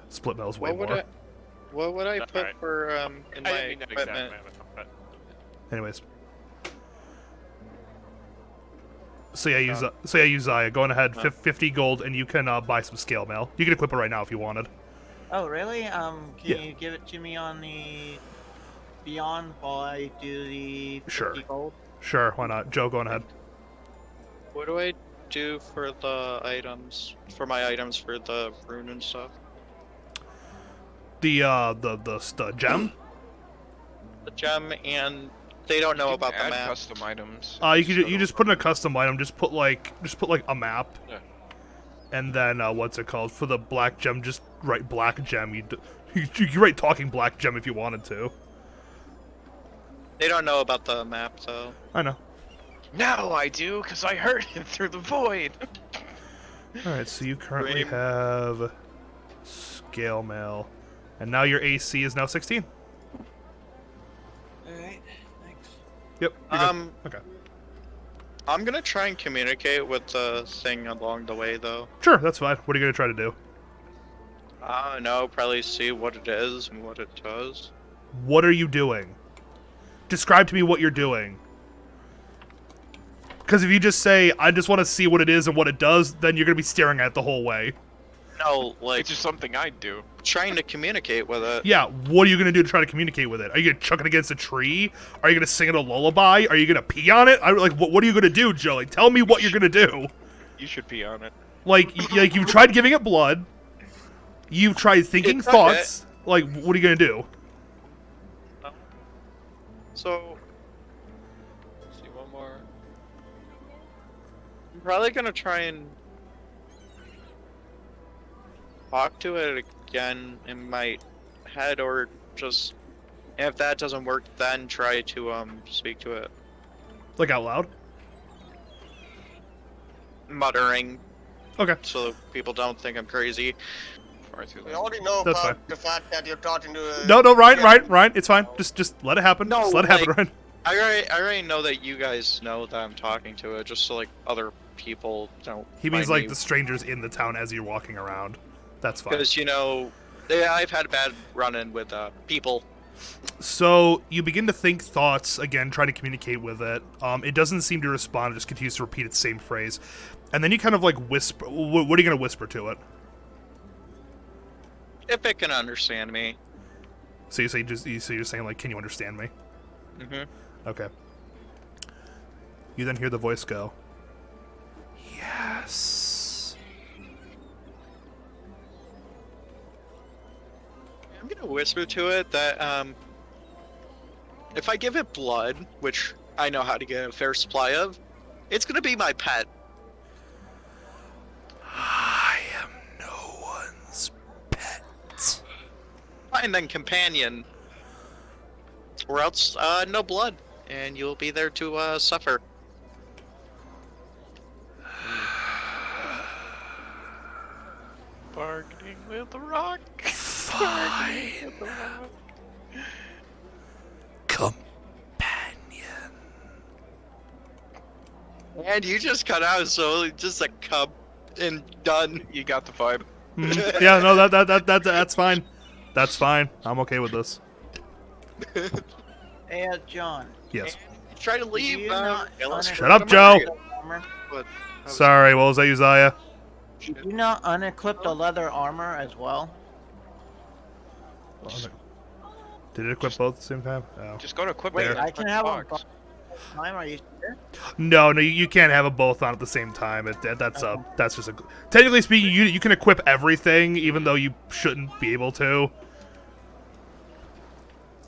Split mail's way What more. would I That's put right. for in I my didn't mean that equipment? exactly, but Anyways. So yeah, Uzziah, go on ahead, 50 gold, and you can buy some scale mail. You can equip it right now if you wanted. Oh, really? Can Yeah. you give it to me on the Beyond while I do the 50 Sure. gold? Sure, why not? Joe, go on ahead. What do I do for the items? For my items for the rune and stuff? The gem? The gem, and they don't know You about can the add map. custom items. You just put in a custom item. Just put like a map. Yeah. And then what's it called for the black gem? Just write black gem. You could write talking black gem if you wanted to. They don't know about the map, though. I know. Now I do, because I heard him through the void. All right, so you currently Dream. have scale mail, and now your AC is now 16. Alright, thanks. Yep. you're good. Okay. I'm gonna try and communicate with the thing along the way, though. Sure, that's fine. What are you gonna try to do? I don't know, probably see what it is and what it does. What are you doing? Describe to me what you're doing. Because if you just say, I just want to see what it is and what it does, then you're going to be staring at it the whole way. No, like, It's just something I do. trying to communicate with it. Yeah, what are you going to do to try to communicate with it? Are you going to chuck it against a tree? Are you going to sing it a lullaby? Are you going to pee on it? What are you going to do, Joe? Like, tell me what you're going to do. You should pee on it. Like, you've tried giving it blood. You've tried thinking It's okay. thoughts. Like, what are you going to do? So, let's see one more. I'm probably gonna try and talk to it again in my head, or just, if that doesn't work, then try to speak to it, Like, out loud? muttering, Okay. so people don't think I'm crazy. Far too We late. already know That's about fine. the fact that you're talking to a... No, Ryan, it's fine. Just let it happen. No, Just let it happen, like- Ryan. I already know that you guys know that I'm talking to it, just so like other people don't. He means find like me. the strangers in the town as you're walking around. That's fine. Because, you know, I've had a bad run-in with people. So you begin to think thoughts again, try to communicate with it. It doesn't seem to respond; it just continues to repeat its same phrase, and then you kind of like whisper. What are you going to whisper to it? If it can understand me. So you're saying like, "Can you understand me?" Mm-hmm. Okay. You then hear the voice go, "Yes." I'm gonna whisper to it that if I give it blood, which I know how to get a fair supply of, it's gonna be my pet. I am no one's pet. Fine then, companion. Or else, no blood, and you'll be there to suffer. Bargaining with the rock. Fine. Companion. And you just cut out, so just a cub and done. You got the vibe. Yeah, no, that's fine. That's fine. I'm okay with this. Hey, John. Yes. Try to Do leave. you not Shut up, Joe. armor? Sorry, what was that, Uzziah? Did you not unequip the leather armor as well? Did it equip both at the same time? Oh. Just go to equip Wait, it. I can have them both at the time. Are you sure? No, you can't have them both on at the same time. That's just a. Technically speaking, you can equip everything, even though you shouldn't be able to.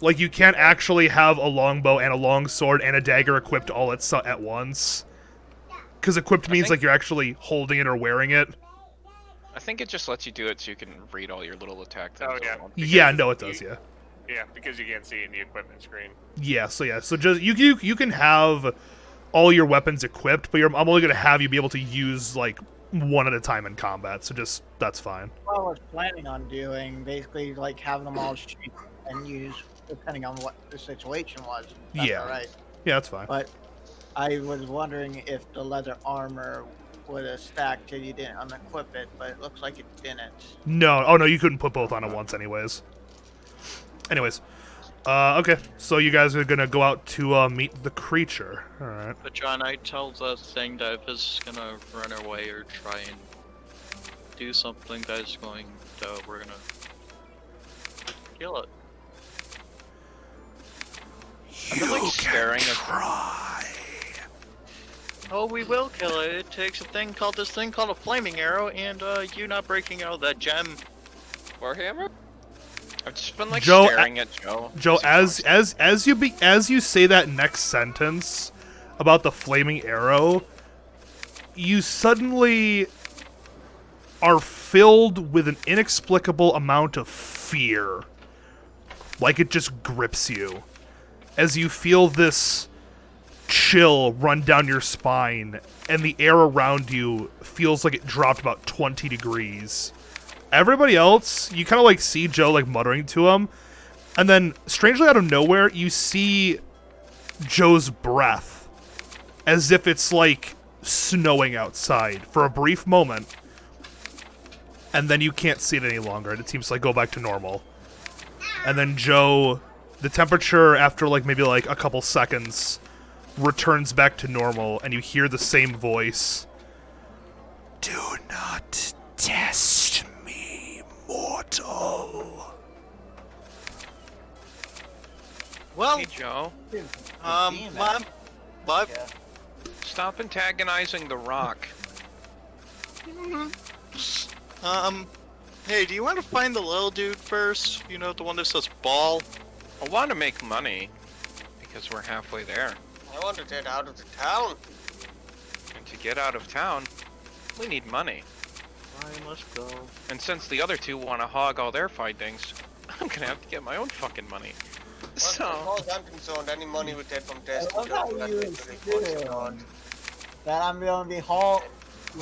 Like, you can't actually have a longbow and a longsword and a dagger equipped all at once. Because equipped means like you're actually holding it or wearing it. I think it just lets you do it so you can read all your little attack things. Oh, yeah. at once. Yeah, no, it does. Yeah. Yeah, because you can't see it in the equipment screen. Yeah. So just you can have all your weapons equipped, but I'm only gonna have you be able to use like one at a time in combat. So just that's fine. What I was planning on doing, basically, like having them all shoot and use depending on what the situation was. That's Yeah. all right. Yeah, that's fine. But I was wondering if the leather armor would have stacked till you didn't unequip it, but it looks like it didn't. No, oh no, you couldn't put both on at once, anyways. Anyways, okay, so you guys are gonna go out to meet the creature. All right. But John, I tell the thing that if it's gonna run away or try and do something, that is going to, we're gonna kill it. I've been like staring at. Try. Oh, we will kill it. It takes this thing called a flaming arrow, and you not breaking out of that gem. Warhammer? I've just been like Joe, staring at Joe. Joe, He's as you say that next sentence about the flaming arrow, you suddenly are filled with an inexplicable amount of fear. Like it just grips you. As you feel this chill run down your spine, and the air around you feels like it dropped about 20 degrees. Everybody else, you kind of like see Joe like muttering to him, and then strangely out of nowhere, you see Joe's breath, as if it's like snowing outside for a brief moment, and then you can't see it any longer, and it seems to like go back to normal. And then Joe, the temperature after like maybe like a couple seconds returns back to normal, and you hear the same voice. Do not test me, mortal. Well, Hey Joe, Mom, what? Yeah. stop antagonizing the rock. Hey, do you want to find the little dude first? You know, the one that says ball? I want to make money because we're halfway there. I want to get out of the town. And to get out of town, we need money. Fine, let's go. And since the other two want to hog all their findings, I'm gonna have to get my own fucking money. As So, far as I'm concerned, any money we get from I Test love how you assume that I'm going to be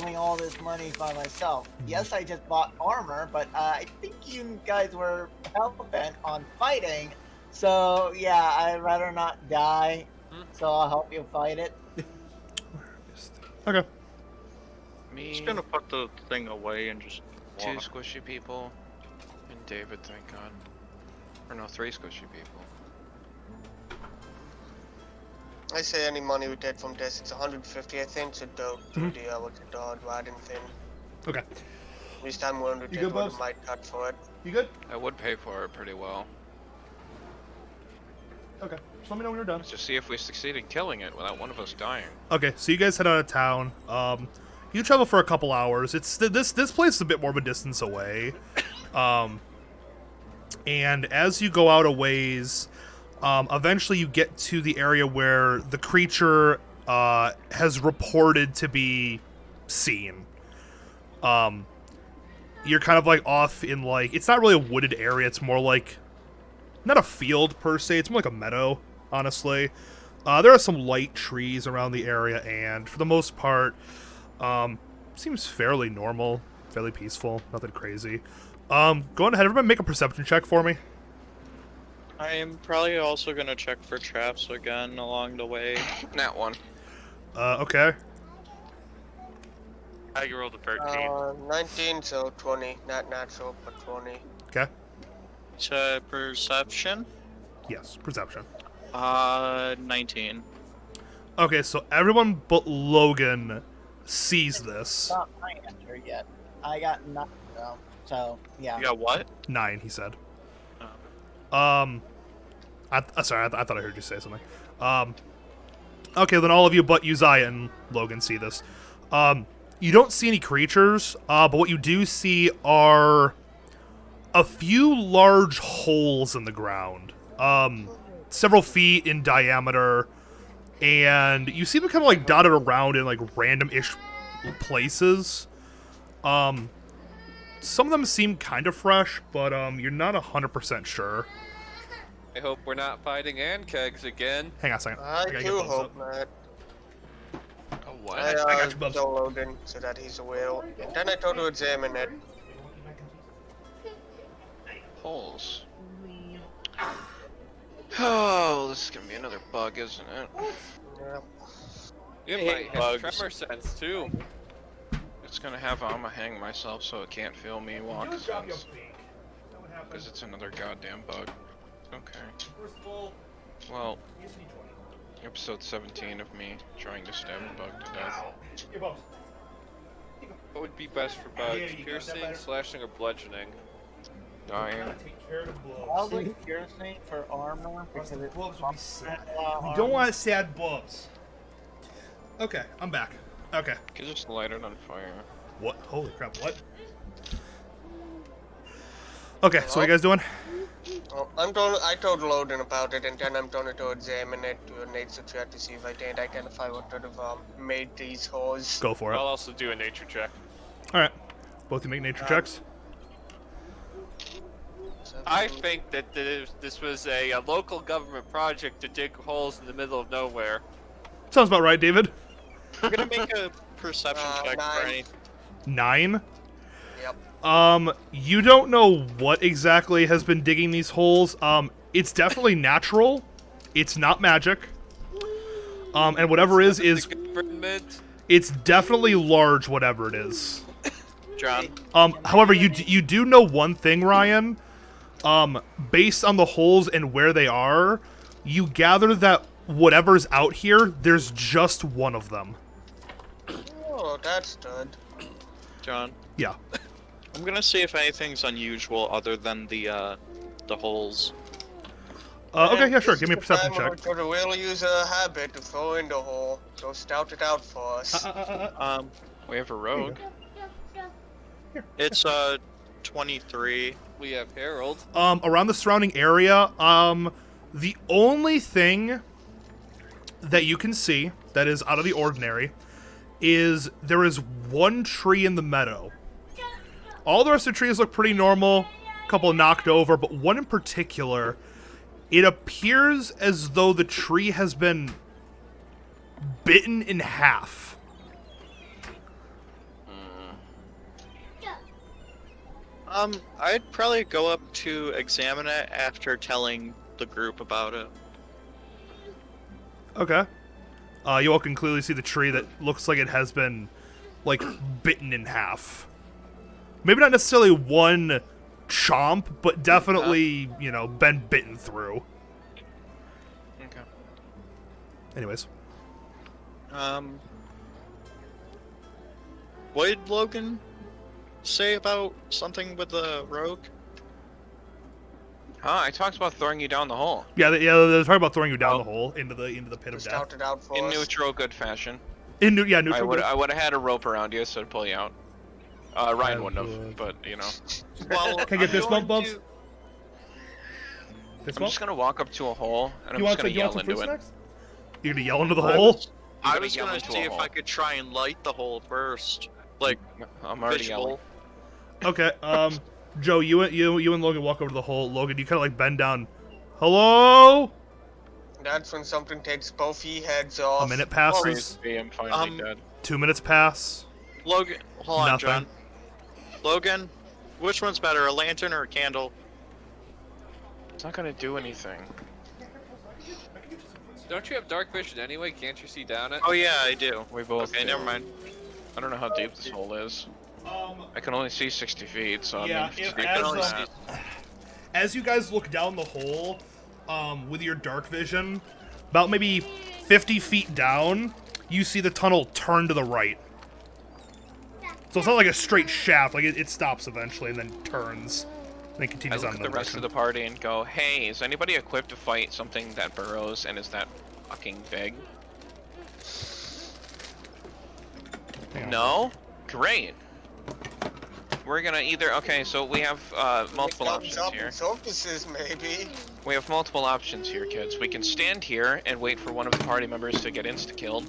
doing all this money by myself. Yes, I just bought armor, but I think you guys were hell-bent on fighting. So, yeah, I'd rather not die. So I'll help you fight it. Okay. me, Just gonna put the thing away and just two walk. squishy people, and David, thank God. Or no, three squishy people. I say any money we get from Test, it's 150, I think, so don't do the what's it called, riding thing. Okay. At least I'm willing to You take good, what boss? it might cut for it. You good? I would pay for it pretty well. Okay. Just let me know when you're done. Let's just see if we succeed in killing it without one of us dying. Okay, so you guys head out of town. You travel for a couple hours. It's this place is a bit more of a distance away. And as you go out a ways, eventually you get to the area where the creature has reported to be seen. You're kind of like off in like, it's not really a wooded area. It's more like, not a field per se. It's more like a meadow, honestly. There are some light trees around the area, and for the most part, seems fairly normal, fairly peaceful, nothing crazy. Go on ahead, everybody make a perception check for me. I am probably also gonna check for traps again along the way. Nat 1. Okay. I rolled a 13. 19, so 20. Not natural, but 20. Okay. To perception? Yes, perception. 19. Okay, so everyone but Logan sees this. Not my answer yet. I got nothing though. So yeah. You got what? 9, he said. Oh. Sorry, I thought I heard you say something. Okay, then all of you but Uzziah and Logan see this. You don't see any creatures, but what you do see are a few large holes in the ground. Several feet in diameter, and you see them kind of like dotted around in like random-ish places. Some of them seem kind of fresh, but you're not 100% sure. I hope we're not fighting kegs again. Hang on a second. I gotta do get Bubs hope up. not. Oh, what? I got you, Bubs. told Logan so that he's aware. And then I told him to examine it. Holes. Oh, this is gonna be another bug, isn't it? Yeah. It might have tremor sense too. It's gonna have I'ma hang myself so it can't feel me walk sense. Because it's another goddamn bug. Okay. Well, episode 17 of me trying to stab a bug to death. What would be best for bugs? Piercing, slashing, or bludgeoning? Dying. Probably piercing for armor because it We don't want sad bubs. Okay, I'm back. Okay. You can just light it on fire. What? Holy crap, what? Okay, so what are you guys doing? Well, I told Logan about it, and then I'm going to examine it, do a nature check to see if I can identify what could have made these holes. Go for it. I'll also do a nature check. Alright. Both you make nature checks? I think that this was a local government project to dig holes in the middle of nowhere. Sounds about right, David. I'm gonna make a perception check for 9. any. 9? Yep. You don't know what exactly has been digging these holes. It's definitely natural. It's not magic. And whatever is Government. it's definitely large, whatever it is. John. However, you do know one thing, Ryan. Based on the holes and where they are, you gather that whatever's out here, there's just one of them. Oh, that's good. John. Yeah. I'm gonna see if anything's unusual other than the holes. Okay, yeah, sure. Give me a perception check. We're going to really use a habit to throw in the hole, so stout it out for us. We have a rogue. It's 23. We have Harold. Around the surrounding area, the only thing that you can see that is out of the ordinary is there is one tree in the meadow. All the rest of the trees look pretty normal, a couple knocked over, but one in particular, it appears as though the tree has been bitten in half. I'd probably go up to examine it after telling the group about it. Okay. You all can clearly see the tree that looks like it has been, like, bitten in half. Maybe not necessarily one chomp, but definitely, you know, been bitten through. Okay. Anyways. What did Logan say about something with the rogue? Huh? I talked about throwing you down the hole. Yeah, they're talking about throwing you down the hole into the pit of Just death. scout it out for In us. neutral, good fashion. Neutral. I good. would have had a rope around you, so I'd pull you out. Ryan I wouldn't would. have, but you know. Well, Can I get I'm fist bump, going Bubs? to- Fist I'm bump? just gonna walk up to a hole and I'm You just want gonna yell some into fruit it. snacks? You're gonna yell into the I hole? was- I'm I gonna was yell gonna into see a if hole. I could try and light the hole first, like I'm already yelling. visual. Okay, Joe, you and Logan walk over to the hole. Logan, you kind of like bend down. Hello? That's when something takes both heads off. A minute passes. I'm finally dead. 2 minutes pass. Logan, hold on, Nothing. John. Logan, which one's better, a lantern or a candle? It's not gonna do anything. Don't you have dark vision anyway? Can't you see down it? Oh yeah, I do. We both Okay, do. never mind. I don't know how deep this hole is. I can only see 60 feet, so Yeah, I mean, if it's if- deeper as, than uh, that. As you guys look down the hole, with your dark vision, about maybe 50 feet down, you see the tunnel turn to the right. So it's not like a straight shaft, like it stops eventually and then turns. And then I continues look on at in the rest of the party and go, hey, is anybody equipped to fight something that burrows and is that fucking big? Hang on. No? Great. We're gonna either, okay, so we have multiple Thumbs options up here. and surfaces, maybe. We have multiple options here, kids. We can stand here and wait for one of the party members to get insta-killed.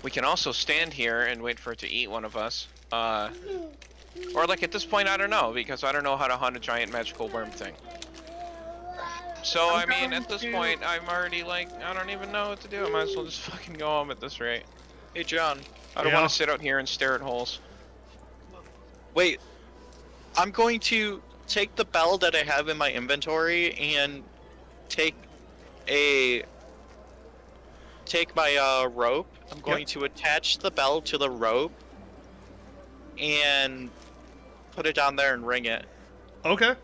We can also stand here and wait for it to eat one of us. Or like at this point, I don't know, because I don't know how to hunt a giant magical worm thing. So, I mean, at this point, I'm already like, I don't even know what to do. I might as well just fucking go home at this rate. Hey John, I don't Yeah? want to sit out here and stare at holes. wait. I'm going to take the bell that I have in my inventory and take my rope. I'm going to attach the bell to the rope and put it down there and ring it. Okay.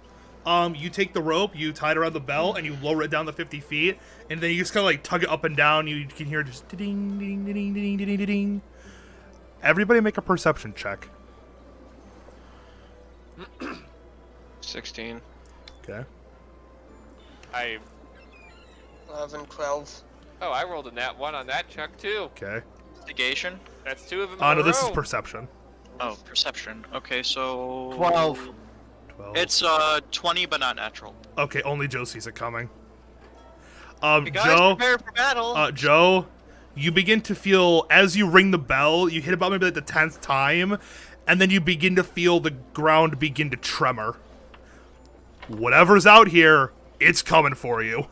You take the rope, you tie it around the bell, and you lower it down to 50 feet, and then you just kind of like tug it up and down. You can hear just ding, ding, ding, ding, ding, ding, ding. Everybody make a perception check. 16. Okay. I 11, 12. Oh, I rolled a nat 1 on that check too. Okay. Investigation? That's 2 of them. Oh, in no, a this is row. perception. Oh, perception. Okay, so 12. 12. It's 20, but not natural. Okay, only Joe sees it coming. You guys Joe, prepare for battle. Joe, you begin to feel, as you ring the bell, you hit about maybe like the 10th time, and then you begin to feel the ground begin to tremor. Whatever's out here, it's coming for you.